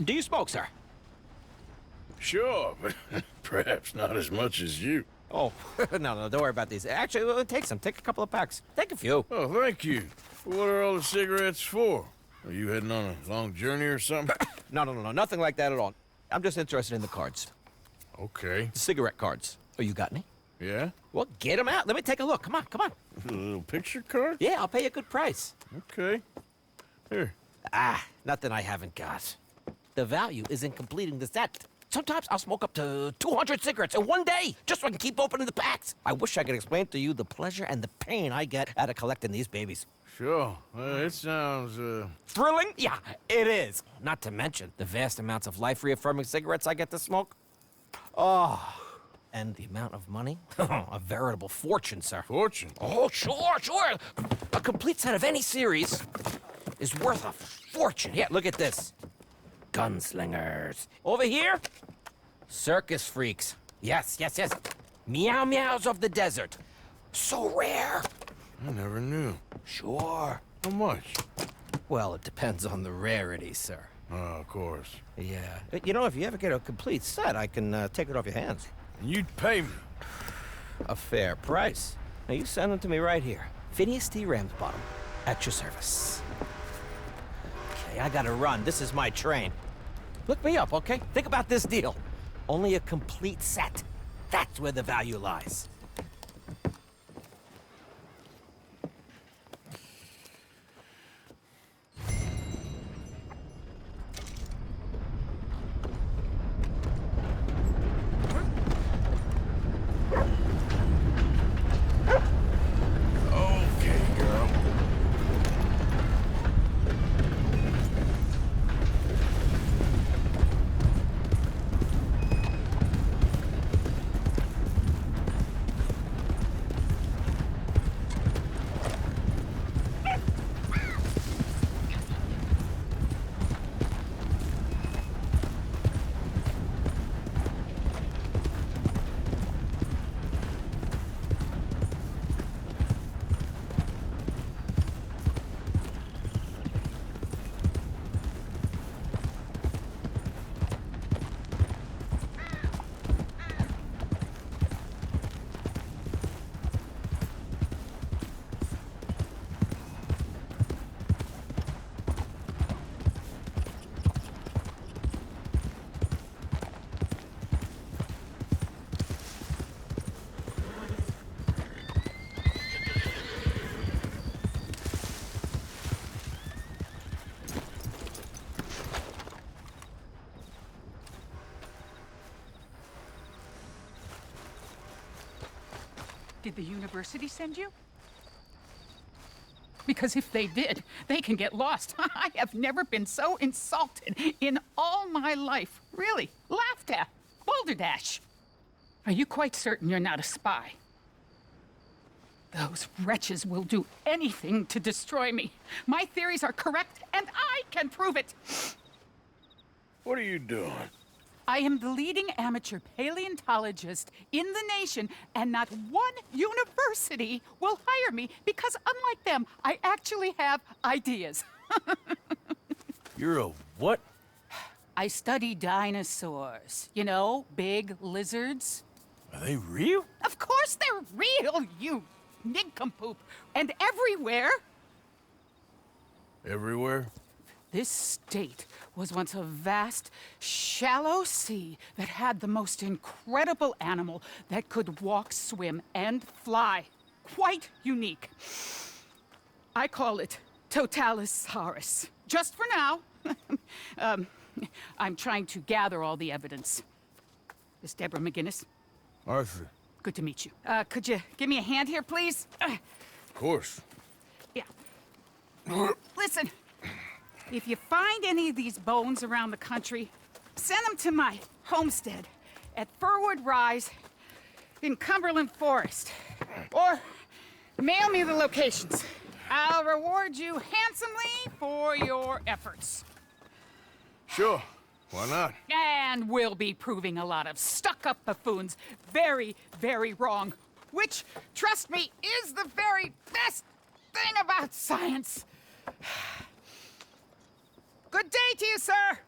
Speaker 20: Do you smoke, sir?
Speaker 2: Sure, but perhaps not as much as you.
Speaker 20: Oh, no, don't worry about these. Actually, take some. Take a couple of packs. Take a few.
Speaker 2: Oh, thank you. What are all the cigarettes for? Are you heading on a long journey or something?
Speaker 20: No, nothing like that at all. I'm just interested in the cards.
Speaker 2: Okay.
Speaker 20: The cigarette cards. Oh, you got any?
Speaker 2: Yeah?
Speaker 20: Well, get them out. Let me take a look. Come on.
Speaker 2: A little picture card?
Speaker 20: Yeah, I'll pay you a good price.
Speaker 2: Okay. Here.
Speaker 20: Nothing I haven't got. The value is in completing the set. Sometimes I'll smoke up to 200 cigarettes in one day, just so I can keep opening the packs. I wish I could explain to you the pleasure and the pain I get out of collecting these babies.
Speaker 2: Sure. It sounds,
Speaker 20: Thrilling? Yeah, it is. Not to mention the vast amounts of life-reaffirming cigarettes I get to smoke. Oh, and the amount of money? A veritable fortune, sir.
Speaker 2: Fortune?
Speaker 20: Oh, sure. A complete set of any series is worth a fortune. Yeah, look at this. Gunslingers. Over here, circus freaks. Yes. Meow meows of the desert. So rare.
Speaker 2: I never knew.
Speaker 20: Sure.
Speaker 2: How much?
Speaker 20: Well, it depends on the rarity, sir.
Speaker 2: Oh, of course.
Speaker 20: Yeah. You know, if you ever get a complete set, I can take it off your hands.
Speaker 2: And you'd pay me?
Speaker 20: A fair price. Now, you send them to me right here. Phineas T. Ramsbottom, at your service. Okay, I gotta run. This is my train. Look me up, okay? Think about this deal. Only a complete set. That's where the value lies.
Speaker 2: Okay, girl.
Speaker 17: Did the university send you? Because if they did, they can get lost. I have never been so insulted in all my life. Really, laughed at. Balderdash. Are you quite certain you're not a spy? Those wretches will do anything to destroy me. My theories are correct, and I can prove it.
Speaker 2: What are you doing?
Speaker 17: I am the leading amateur paleontologist in the nation, and not one university will hire me because, unlike them, I actually have ideas.
Speaker 2: You're a what?
Speaker 17: I study dinosaurs. You know, big lizards.
Speaker 2: Are they real?
Speaker 17: Of course they're real, you nincompoop. And everywhere.
Speaker 2: Everywhere?
Speaker 17: This state was once a vast, shallow sea that had the most incredible animal that could walk, swim, and fly. Quite unique. I call it Totalisaurus. Just for now. I'm trying to gather all the evidence. Miss Deborah McGinnis.
Speaker 2: Arthur.
Speaker 17: Good to meet you. Could you give me a hand here, please?
Speaker 2: Of course.
Speaker 17: Yeah. Listen. If you find any of these bones around the country, send them to my homestead at Furwood Rise in Cumberland Forest. Or mail me the locations. I'll reward you handsomely for your efforts.
Speaker 2: Sure. Why not?
Speaker 17: And we'll be proving a lot of stuck-up buffoons very, very wrong. Which, trust me, is the very best thing about science. Good day to you, sir!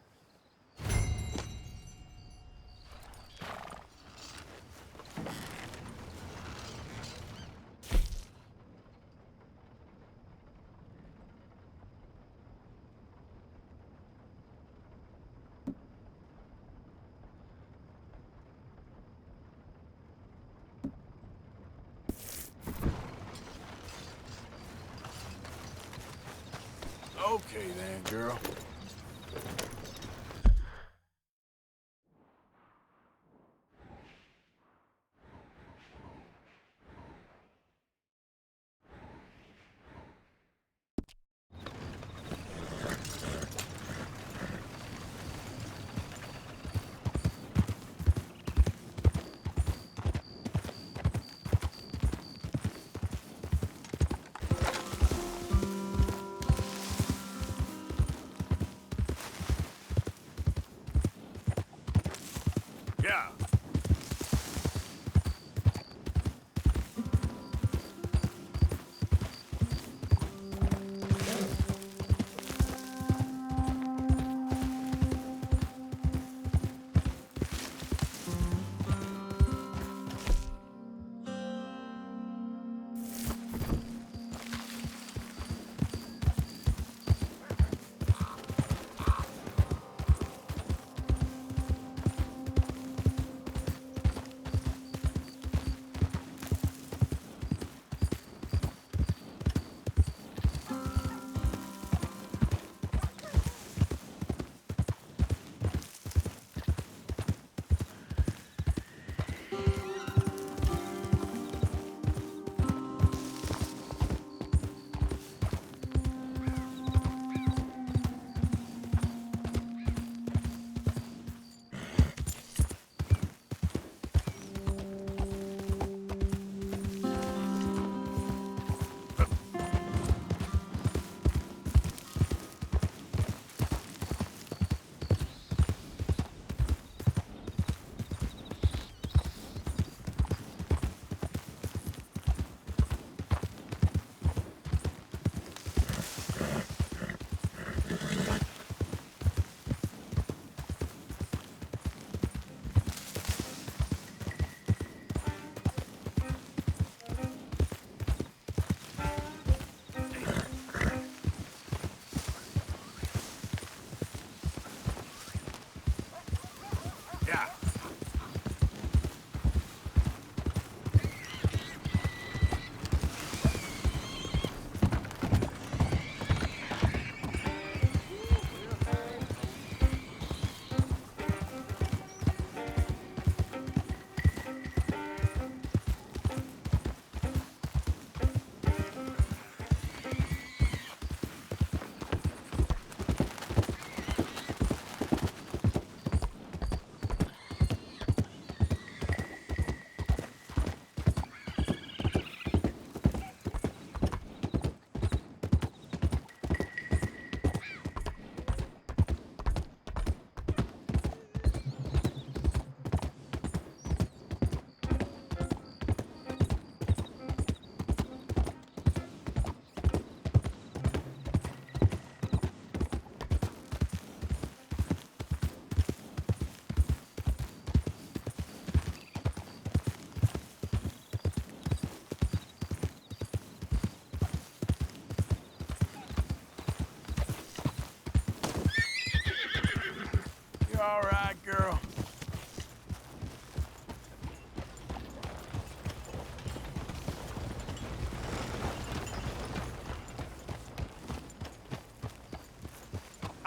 Speaker 2: Okay then, girl. Yeah.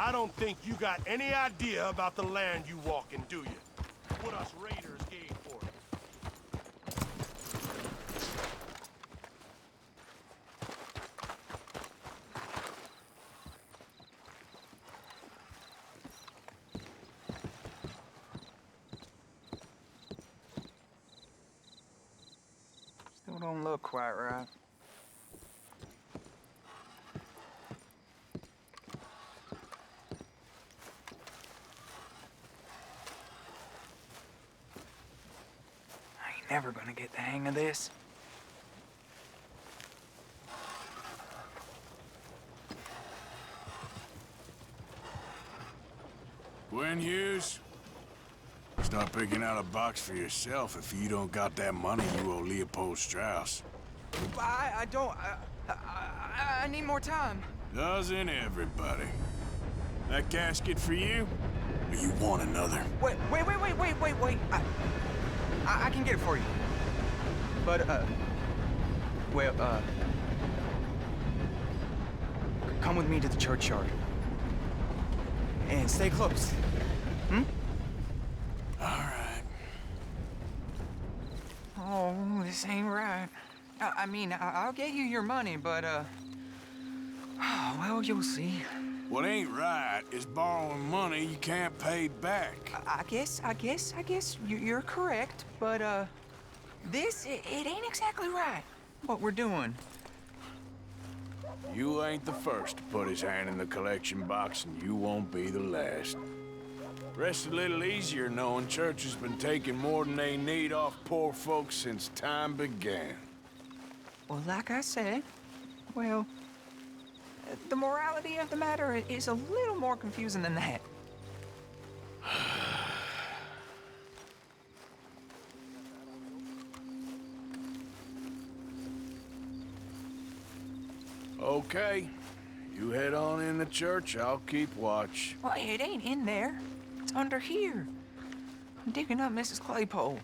Speaker 2: I don't think you got any idea about the land you walk in, do you? What us raiders gave for it.
Speaker 21: Still don't look quite right. I ain't never gonna get the hang of this.
Speaker 2: Gwen Hughes, start picking out a box for yourself if you don't got that money you owe Leopold Strauss.
Speaker 21: I don't. I need more time.
Speaker 2: Doesn't everybody? That casket for you? Or you want another?
Speaker 21: Wait. I can get it for you. But, come with me to the churchyard. And stay close. Hmm?
Speaker 2: All right.
Speaker 21: Oh, this ain't right. I mean, I'll get you your money, but, well, you'll see.
Speaker 2: What ain't right is borrowing money you can't pay back.
Speaker 21: I guess you're correct, but, it ain't exactly right, what we're doing.
Speaker 2: You ain't the first to put his hand in the collection box, and you won't be the last. Rest a little easier knowing church has been taking more than they need off poor folks since time began.
Speaker 21: Well, like I said, well, the morality of the matter is a little more confusing than that.
Speaker 2: Okay. You head on in the church, I'll keep watch.
Speaker 21: Well, it ain't in there. It's under here. I'm digging up Mrs. Claypole.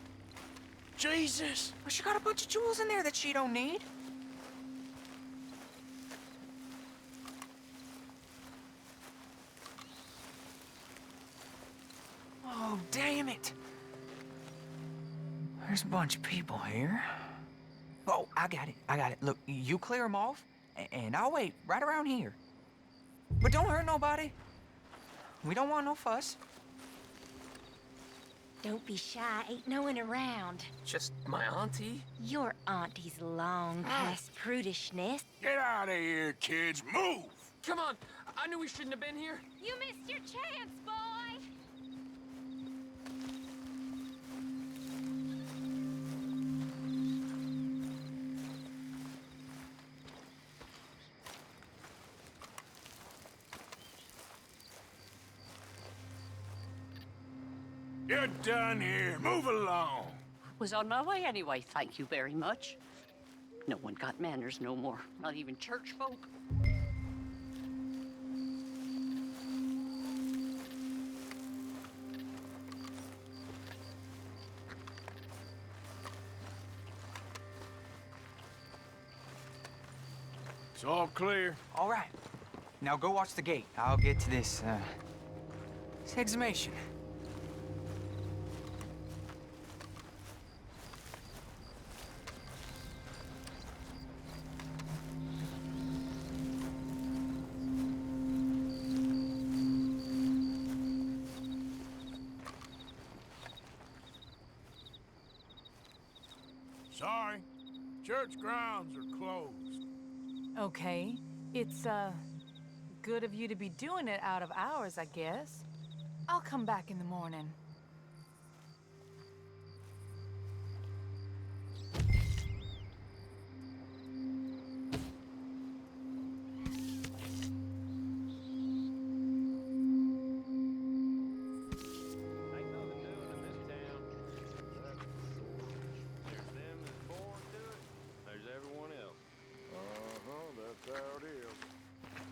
Speaker 2: Jesus!
Speaker 21: Well, she got a bunch of jewels in there that she don't need. Oh, damn it. There's a bunch of people here. Oh, I got it. Look, you clear them off, and I'll wait right around here. But don't hurt nobody. We don't want no fuss.
Speaker 22: Don't be shy. Ain't no one around.
Speaker 11: Just my auntie?
Speaker 22: Your auntie's long past prudishness.
Speaker 2: Get out of here, kids. Move!
Speaker 11: Come on. I knew we shouldn't have been here.
Speaker 22: You missed your chance, boy!
Speaker 2: You're done here. Move along.
Speaker 23: Was on my way anyway, thank you very much. No one got manners no more, not even church folk.
Speaker 2: It's all clear.
Speaker 21: All right. Now go watch the gate. I'll get to this exhumation.
Speaker 2: Sorry. Church grounds are closed.
Speaker 24: Okay. It's, good of you to be doing it out of hours, I guess. I'll come back in the morning.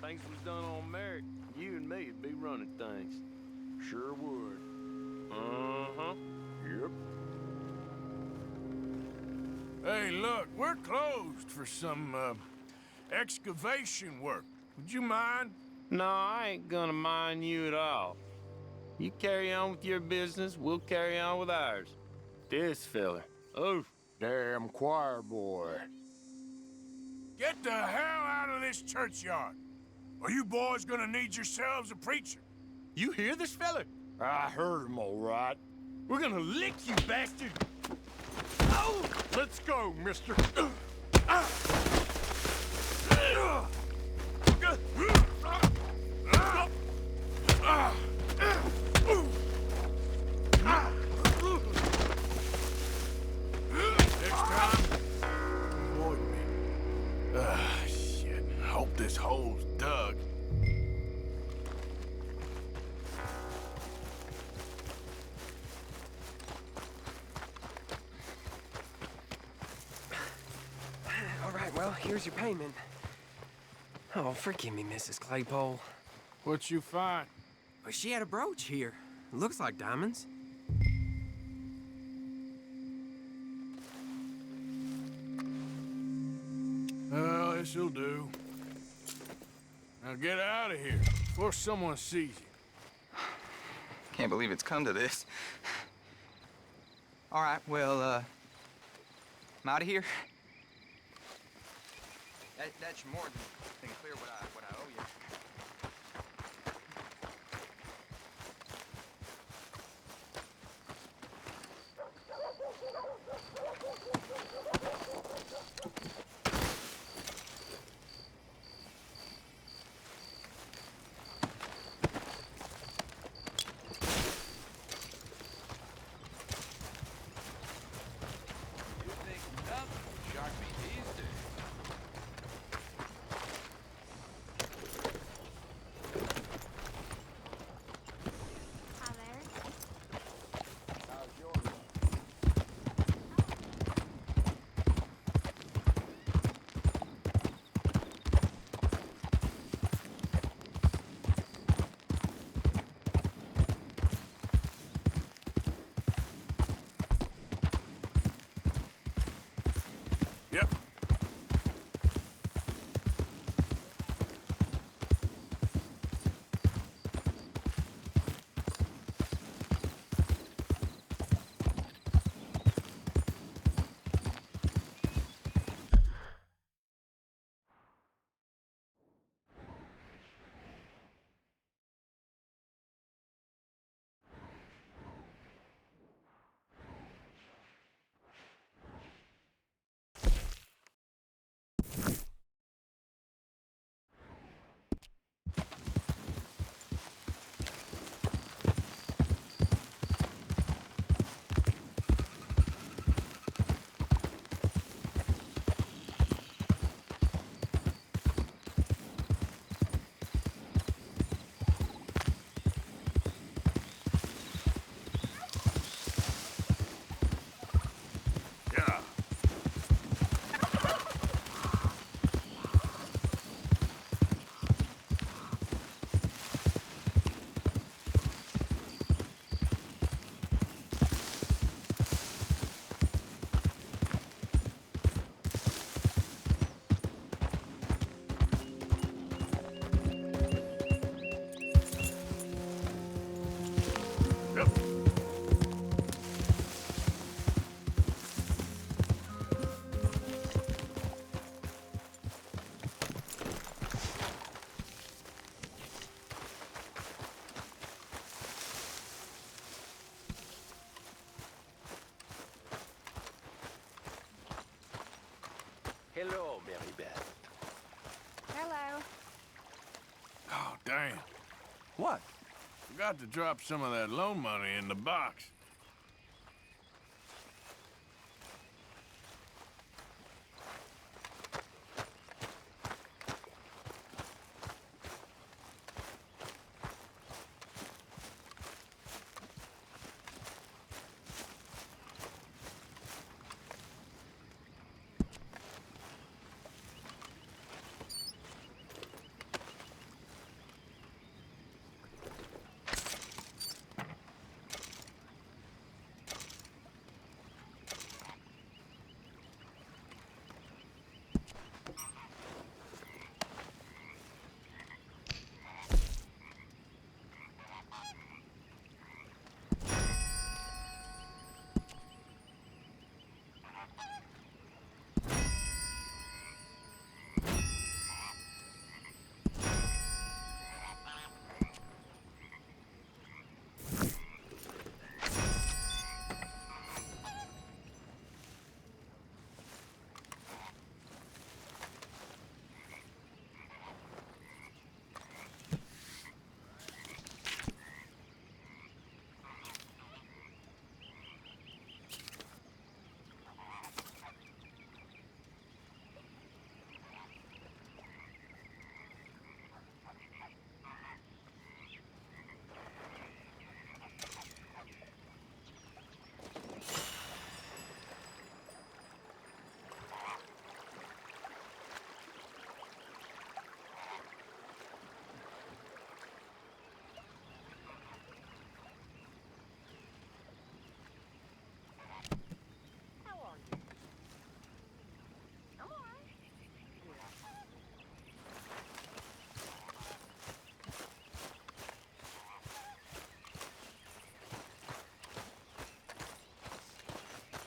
Speaker 16: Things was done on merit, you and me'd be running things. Sure would. Uh-huh. Yep.
Speaker 2: Hey, look, we're closed for some, excavation work. Would you mind?
Speaker 16: No, I ain't gonna mind you at all. You carry on with your business, we'll carry on with ours. This fella, oh,
Speaker 2: Damn choir boy. Get the hell out of this churchyard. Are you boys gonna need yourselves a preacher?
Speaker 16: you hear this fella?
Speaker 2: I heard him all right.
Speaker 16: We're gonna lick you, bastard!
Speaker 2: Oh! Let's go, mister. Next time, avoid me. Shit. Hope this hole's dug.
Speaker 5: All right, well, here's your payment. Oh, forgive me, Mrs. Claypole.
Speaker 2: What you find?
Speaker 5: Well, she had a brooch here. Looks like diamonds.
Speaker 2: Well, this'll do. Now get out of here before someone sees you.
Speaker 21: Can't believe it's come to this. All right, well, I'm out of here. That should more than clear what I owe you.
Speaker 2: Yep.
Speaker 16: Hello, Mary Beth.
Speaker 14: Hello.
Speaker 2: Oh, damn.
Speaker 16: What?
Speaker 2: Forgot to drop some of that loan money in the box.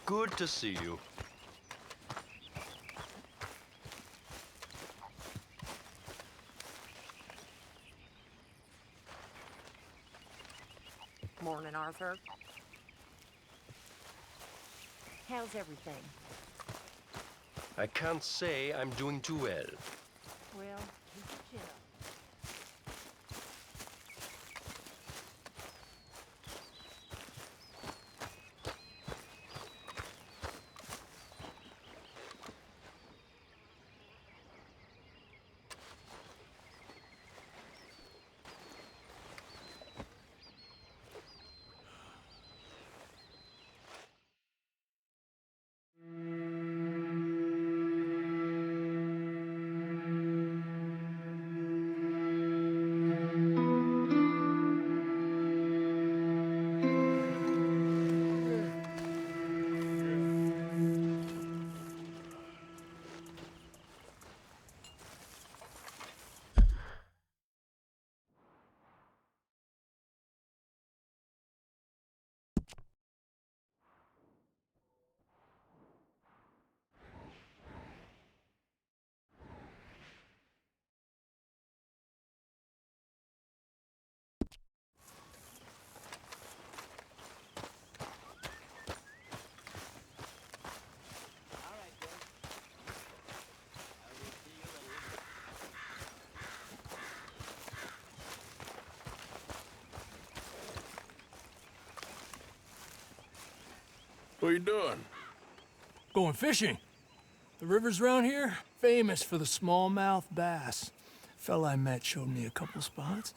Speaker 7: Good to see you.
Speaker 22: Morning, Arthur. How's everything?
Speaker 7: I can't say I'm doing too well.
Speaker 22: Well, keep your chin up.
Speaker 2: What are you doing?
Speaker 9: Going fishing. The rivers around here, famous for the smallmouth bass. Fella I met showed me a couple spots.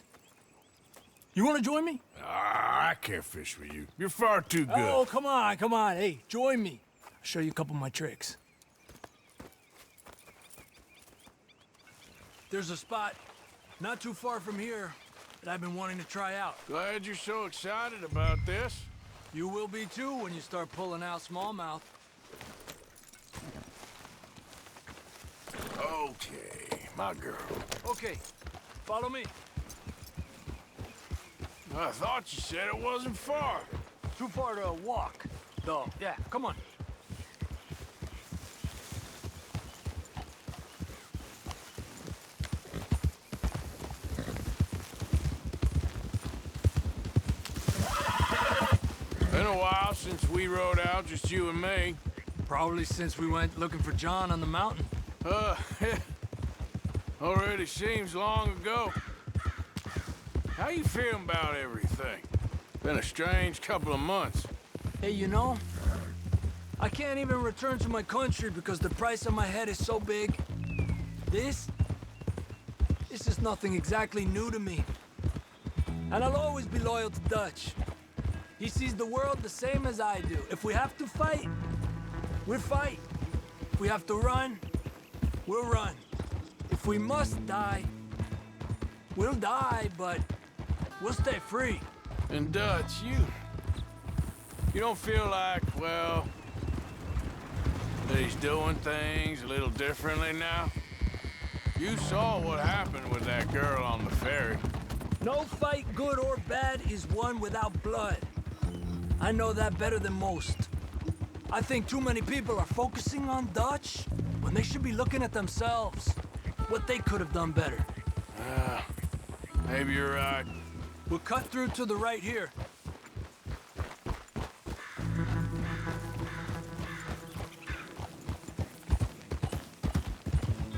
Speaker 9: You want to join me?
Speaker 2: Ah, I can't fish with you. You're far too good.
Speaker 9: Oh, come on, come on. Hey, join me. I'll show you a couple of my tricks. There's a spot not too far from here that I've been wanting to try out.
Speaker 2: Glad you're so excited about this.
Speaker 9: You will be too when you start pulling out smallmouth.
Speaker 2: Okay, my girl.
Speaker 9: Okay, follow me.
Speaker 2: I thought you said it wasn't far.
Speaker 9: Too far to walk, though. Yeah, come on.
Speaker 2: Been a while since we rode out, just you and me.
Speaker 9: Probably since we went looking for John on the mountain.
Speaker 2: Already seems long ago. How you feeling about everything? Been a strange couple of months.
Speaker 9: Hey, you know, I can't even return to my country because the price on my head is so big. This is nothing exactly new to me. And I'll always be loyal to Dutch. He sees the world the same as I do. If we have to fight, we'll fight. If we have to run, we'll run. If we must die, we'll die, but we'll stay free.
Speaker 2: And Dutch, you don't feel like, well, that he's doing things a little differently now? You saw what happened with that girl on the ferry.
Speaker 9: No fight, good or bad, is won without blood. I know that better than most. I think too many people are focusing on Dutch when they should be looking at themselves. What they could have done better.
Speaker 2: Maybe you're right.
Speaker 9: We'll cut through to the right here.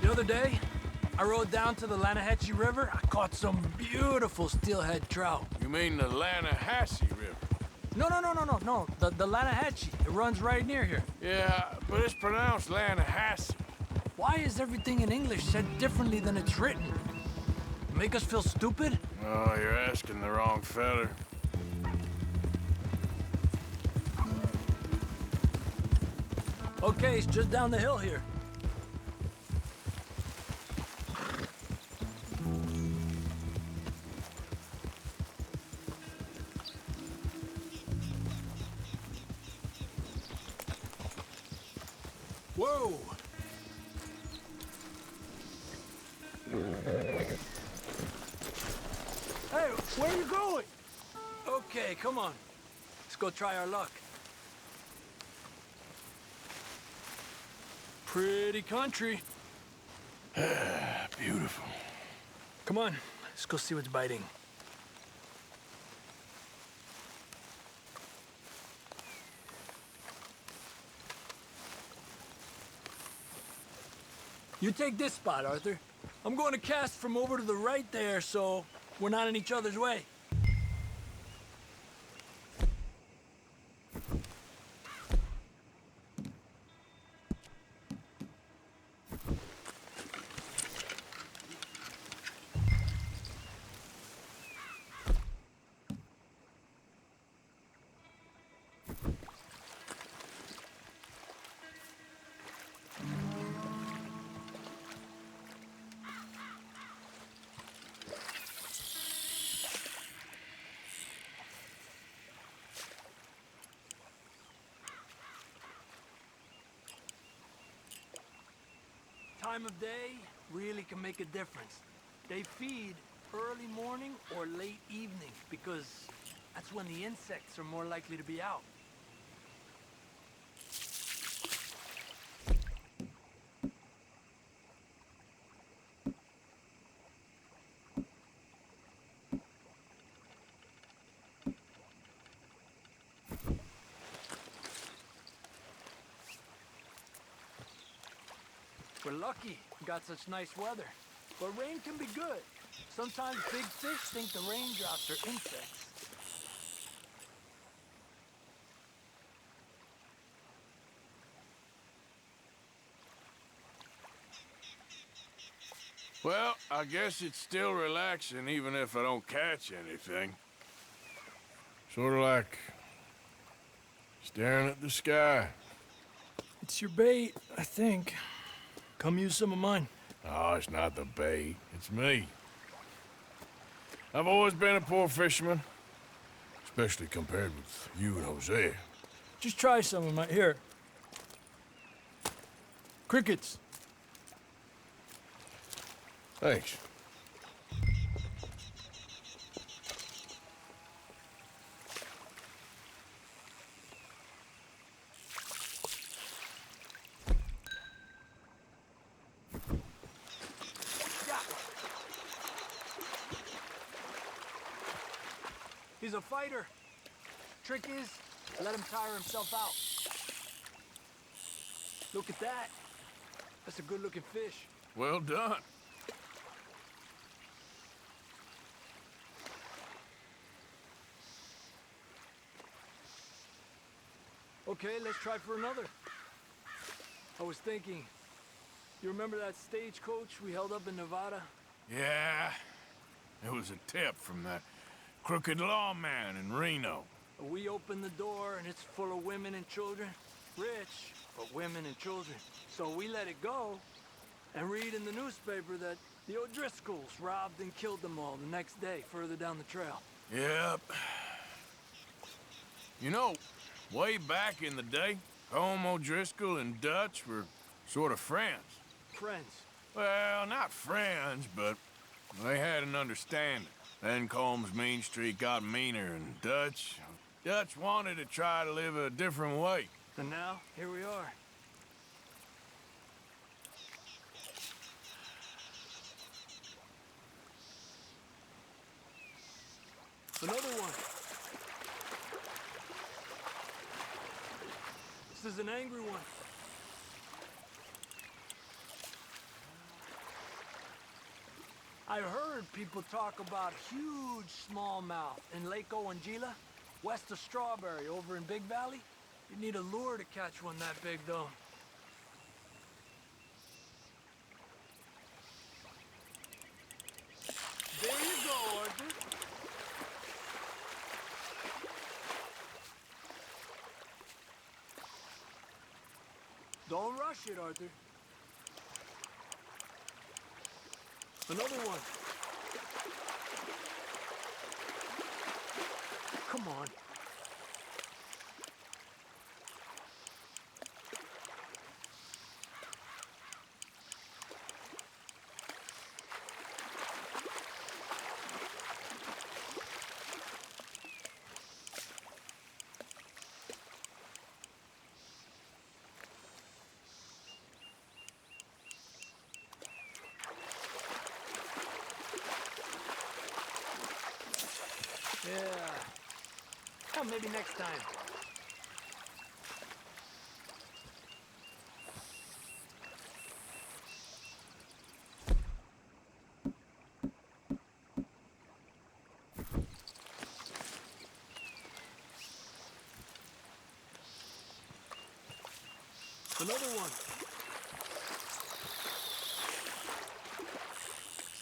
Speaker 9: The other day, I rode down to the Lanahatchee River. I caught some beautiful steelhead trout.
Speaker 2: You mean the Lanahatchee River?
Speaker 9: No. The Lanahatchee. It runs right near here.
Speaker 2: Yeah, but it's pronounced Lanahatchee.
Speaker 9: Why is everything in English said differently than it's written? Make us feel stupid?
Speaker 2: Oh, you're asking the wrong fella.
Speaker 9: Okay, it's just down the hill here. Whoa! Hey, where are you going? Okay, come on. Let's go try our luck. Pretty country.
Speaker 2: Beautiful.
Speaker 9: Come on, let's go see what's biting. You take this spot, Arthur. I'm going to cast from over to the right there, so we're not in each other's way. Time of day really can make a difference. They feed early morning or late evening because that's when the insects are more likely to be out. We're lucky we got such nice weather. But rain can be good. Sometimes big fish think the raindrops are insects.
Speaker 2: Well, I guess it's still relaxing even if I don't catch anything. Sort of like staring at the sky.
Speaker 9: It's your bait, I think. Come use some of mine.
Speaker 2: Oh, it's not the bait. It's me. I've always been a poor fisherman. Especially compared with you and Hosea.
Speaker 9: Just try some of my... Here. Crickets.
Speaker 2: Thanks.
Speaker 9: He's a fighter. Trick is, let him tire himself out. Look at that. That's a good-looking fish.
Speaker 2: Well done.
Speaker 9: Okay, let's try for another. I was thinking, you remember that stagecoach we held up in Nevada?
Speaker 2: Yeah. It was a tip from that crooked lawman in Reno.
Speaker 9: We opened the door and it's full of women and children. Rich, but women and children. So we let it go and read in the newspaper that the O'Driscolls robbed and killed them all the next day further down the trail.
Speaker 2: Yep. You know, way back in the day, Colm O'Driscoll and Dutch were sort of friends.
Speaker 9: Friends?
Speaker 2: Well, not friends, but they had an understanding. Then Colm's mean streak got meaner, and Dutch wanted to try to live a different way.
Speaker 9: And now, here we are. Another one. This is an angry one. I heard people talk about huge smallmouth in Lake Owanjila, west of Strawberry, over in Big Valley. You need a lure to catch one that big, though. There you go, Arthur. Don't rush it, Arthur. Another one. Come on. Yeah. Well, maybe next time. Another one.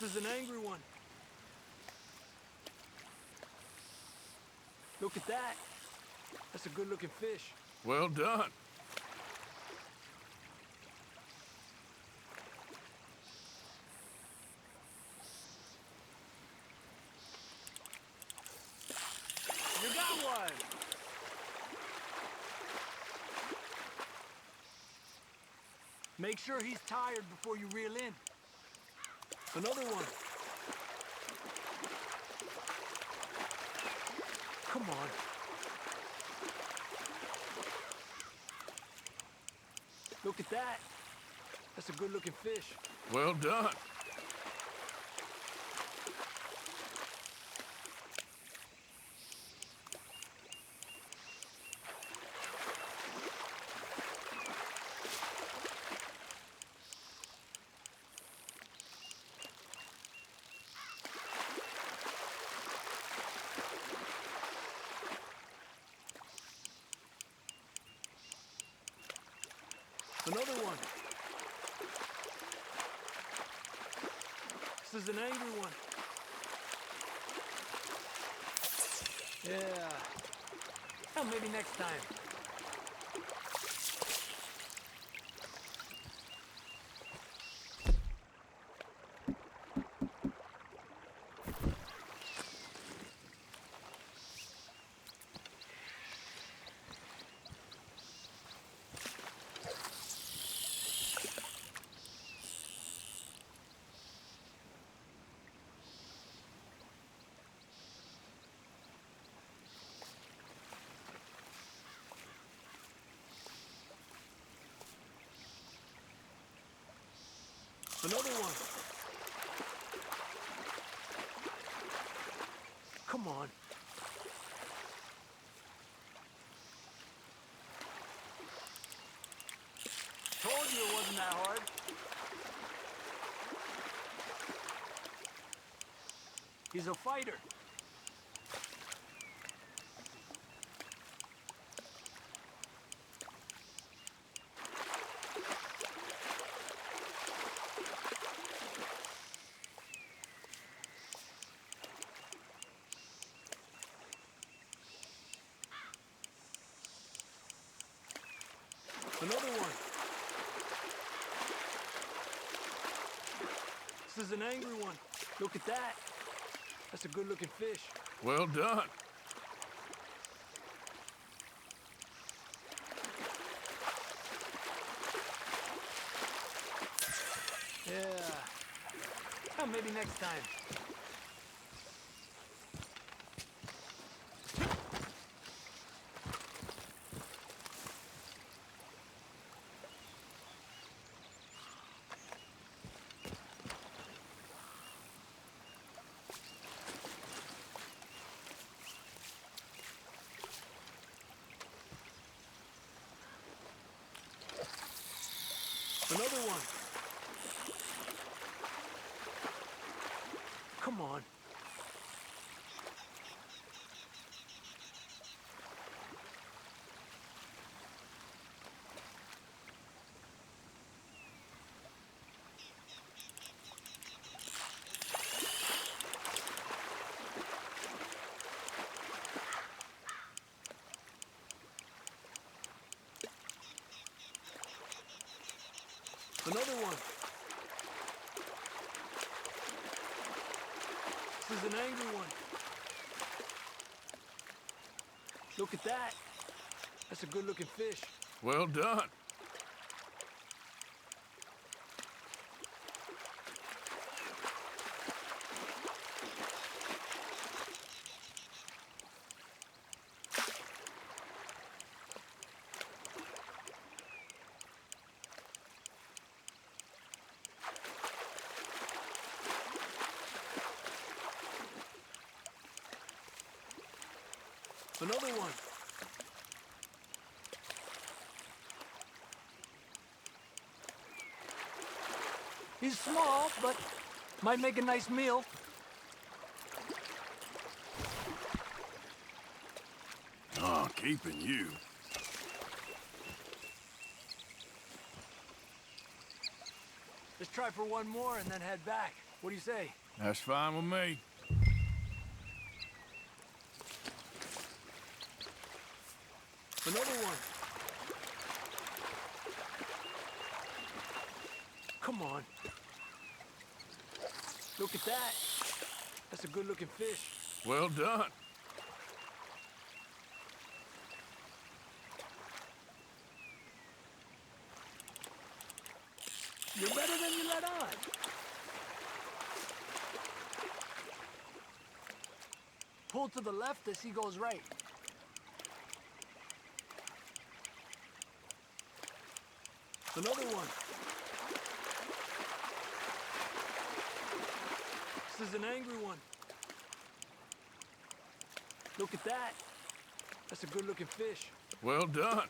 Speaker 9: This is an angry one. Look at that. That's a good-looking fish.
Speaker 2: Well done.
Speaker 9: You got one. Make sure he's tired before you reel in. Another one. Come on. Look at that. That's a good-looking fish.
Speaker 2: Well done.
Speaker 9: Another one. This is an angry one. Yeah. Well, maybe next time. Another one. Come on. Told you it wasn't that hard. He's a fighter. Another one. This is an angry one. Look at that. That's a good-looking fish.
Speaker 2: Well done.
Speaker 9: Yeah. Well, maybe next time. Another one. Come on. Another one. This is an angry one. Look at that. That's a good-looking fish.
Speaker 2: Well done.
Speaker 9: Another one. He's small, but might make a nice meal.
Speaker 2: Oh, keeping you.
Speaker 9: Let's try for one more and then head back. What do you say?
Speaker 2: That's fine with me.
Speaker 9: Another one. Come on. Look at that. That's a good-looking fish.
Speaker 2: Well done.
Speaker 9: You're better than you let on. Pull to the left as he goes right. Another one. This is an angry one. Look at that. That's a good-looking fish.
Speaker 2: Well done.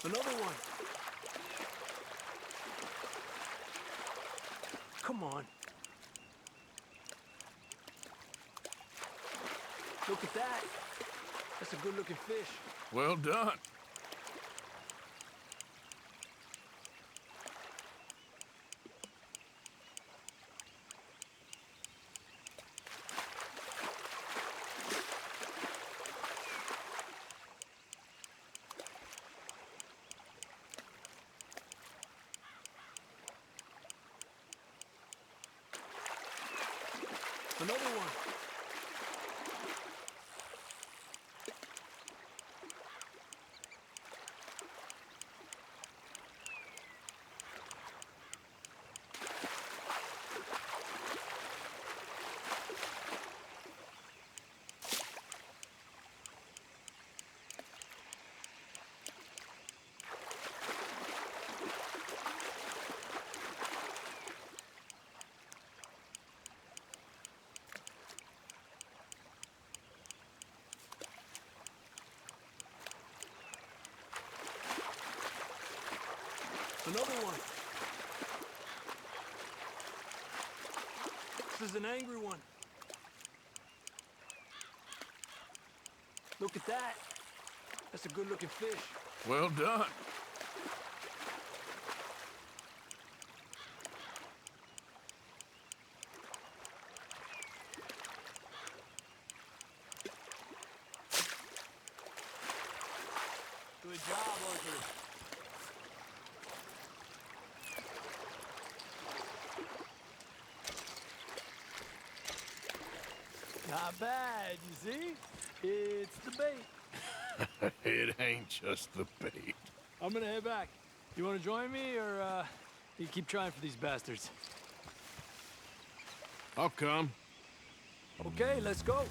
Speaker 9: Another one. Come on. Look at that. That's a good-looking fish.
Speaker 2: Well done.
Speaker 9: Another one. Another one. This is an angry one. Look at that. That's a good-looking fish.
Speaker 2: Well done.
Speaker 9: Good job, Arthur. Not bad, you see? It's the bait.
Speaker 2: It ain't just the bait.
Speaker 9: I'm gonna head back. You wanna join me, or you keep trying for these bastards?
Speaker 2: I'll come.
Speaker 9: Okay, let's go.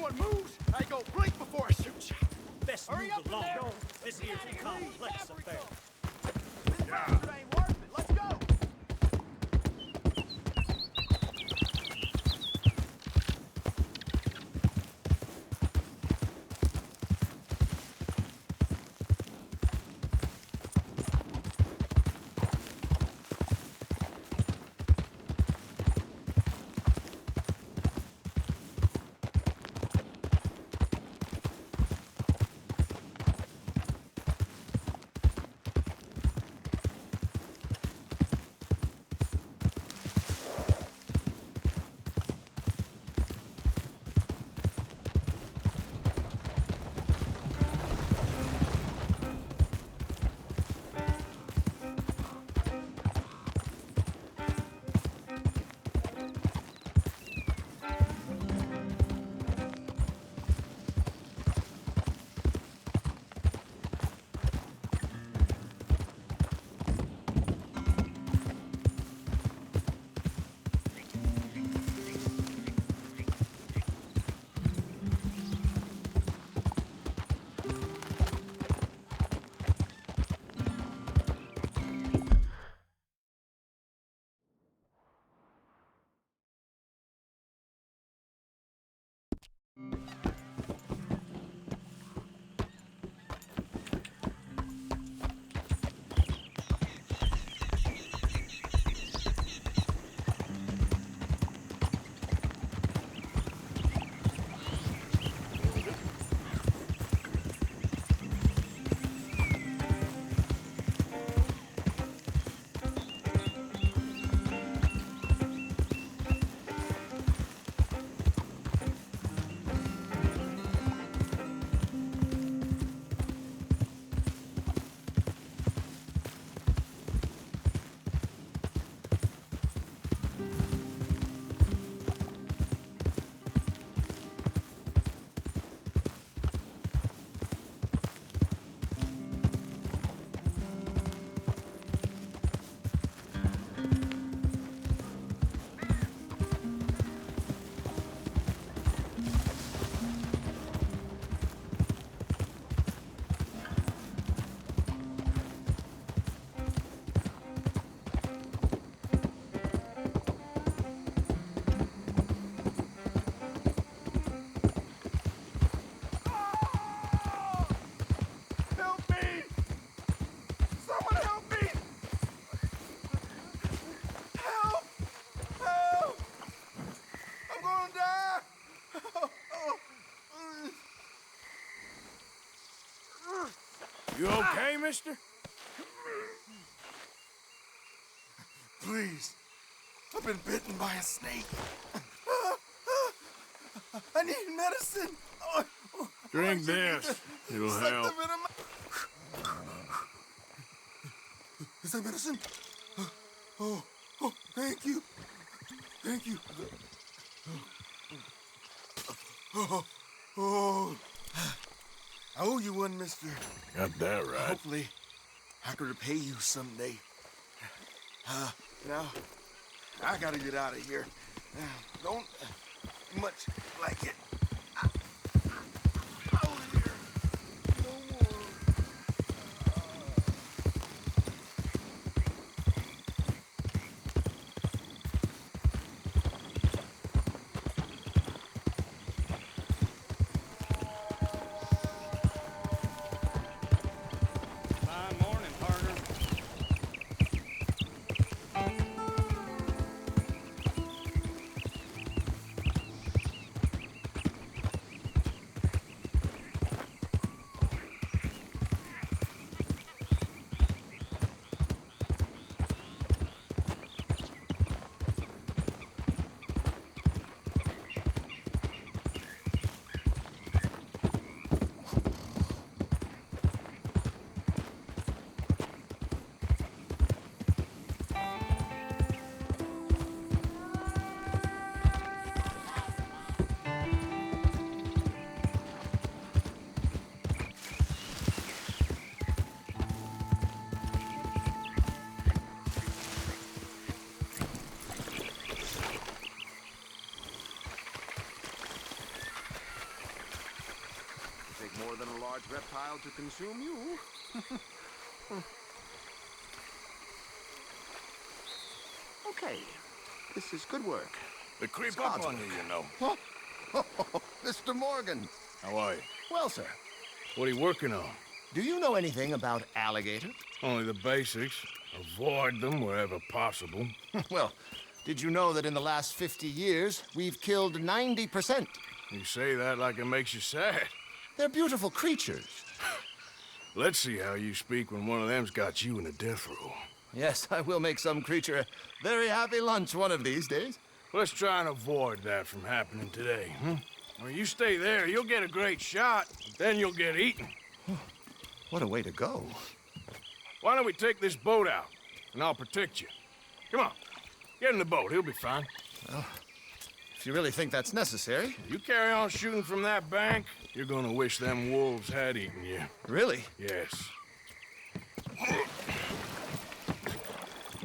Speaker 6: anyone moves, I go blink before I shoot you.
Speaker 15: Best
Speaker 6: Hurry
Speaker 15: move
Speaker 6: up in
Speaker 15: along.
Speaker 6: there.
Speaker 15: This here's a complex affair.
Speaker 6: Ain't worth it. Let's go.
Speaker 2: You okay, mister?
Speaker 6: Please. I've been bitten by a snake. I need medicine.
Speaker 2: Drink this. It'll help.
Speaker 6: Is that medicine? Oh, thank you. Thank you. Oh. I owe you one, mister.
Speaker 2: Got that right.
Speaker 6: Hopefully, I can repay you someday. Now, I gotta get out of here. Don't much like it.
Speaker 4: than a large reptile to consume you. Okay, this is good work.
Speaker 2: They creep up on you, you know.
Speaker 4: Mr. Morgan.
Speaker 2: How are you?
Speaker 4: Well, sir.
Speaker 2: What are you working on?
Speaker 4: Do you know anything about alligators?
Speaker 2: Only the basics. Avoid them wherever possible.
Speaker 4: Well, did you know that in the last 50 years, we've killed 90%?
Speaker 2: You say that like it makes you sad.
Speaker 4: They're beautiful creatures.
Speaker 2: Let's see how you speak when one of them's got you in a death row.
Speaker 4: Yes, I will make some creature a very happy lunch one of these days.
Speaker 2: Let's try and avoid that from happening today, huh? When you stay there, you'll get a great shot, but then you'll get eaten.
Speaker 4: What a way to go.
Speaker 2: Why don't we take this boat out, and I'll protect you. Come on, get in the boat. He'll be fine.
Speaker 4: Well, if you really think that's necessary.
Speaker 2: You carry on shooting from that bank, you're gonna wish them wolves had eaten you.
Speaker 4: Really?
Speaker 2: Yes.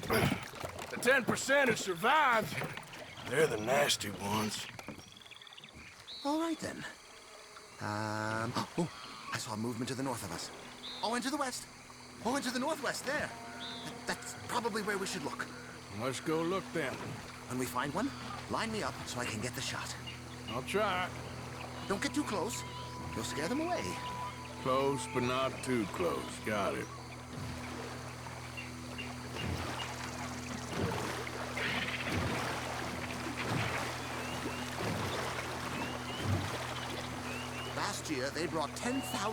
Speaker 2: The 10% who survived, they're the nasty ones.
Speaker 4: All right, then. Oh, I saw movement to the north of us. Oh, and to the west. Oh, and to the northwest, there. That's probably where we should look.
Speaker 2: Let's go look then.
Speaker 4: When we find one, line me up so I can get the shot.
Speaker 2: I'll try.
Speaker 4: Don't get too close. You'll scare them away.
Speaker 2: Close, but not too close. Got it.
Speaker 4: Last year, they brought 10,000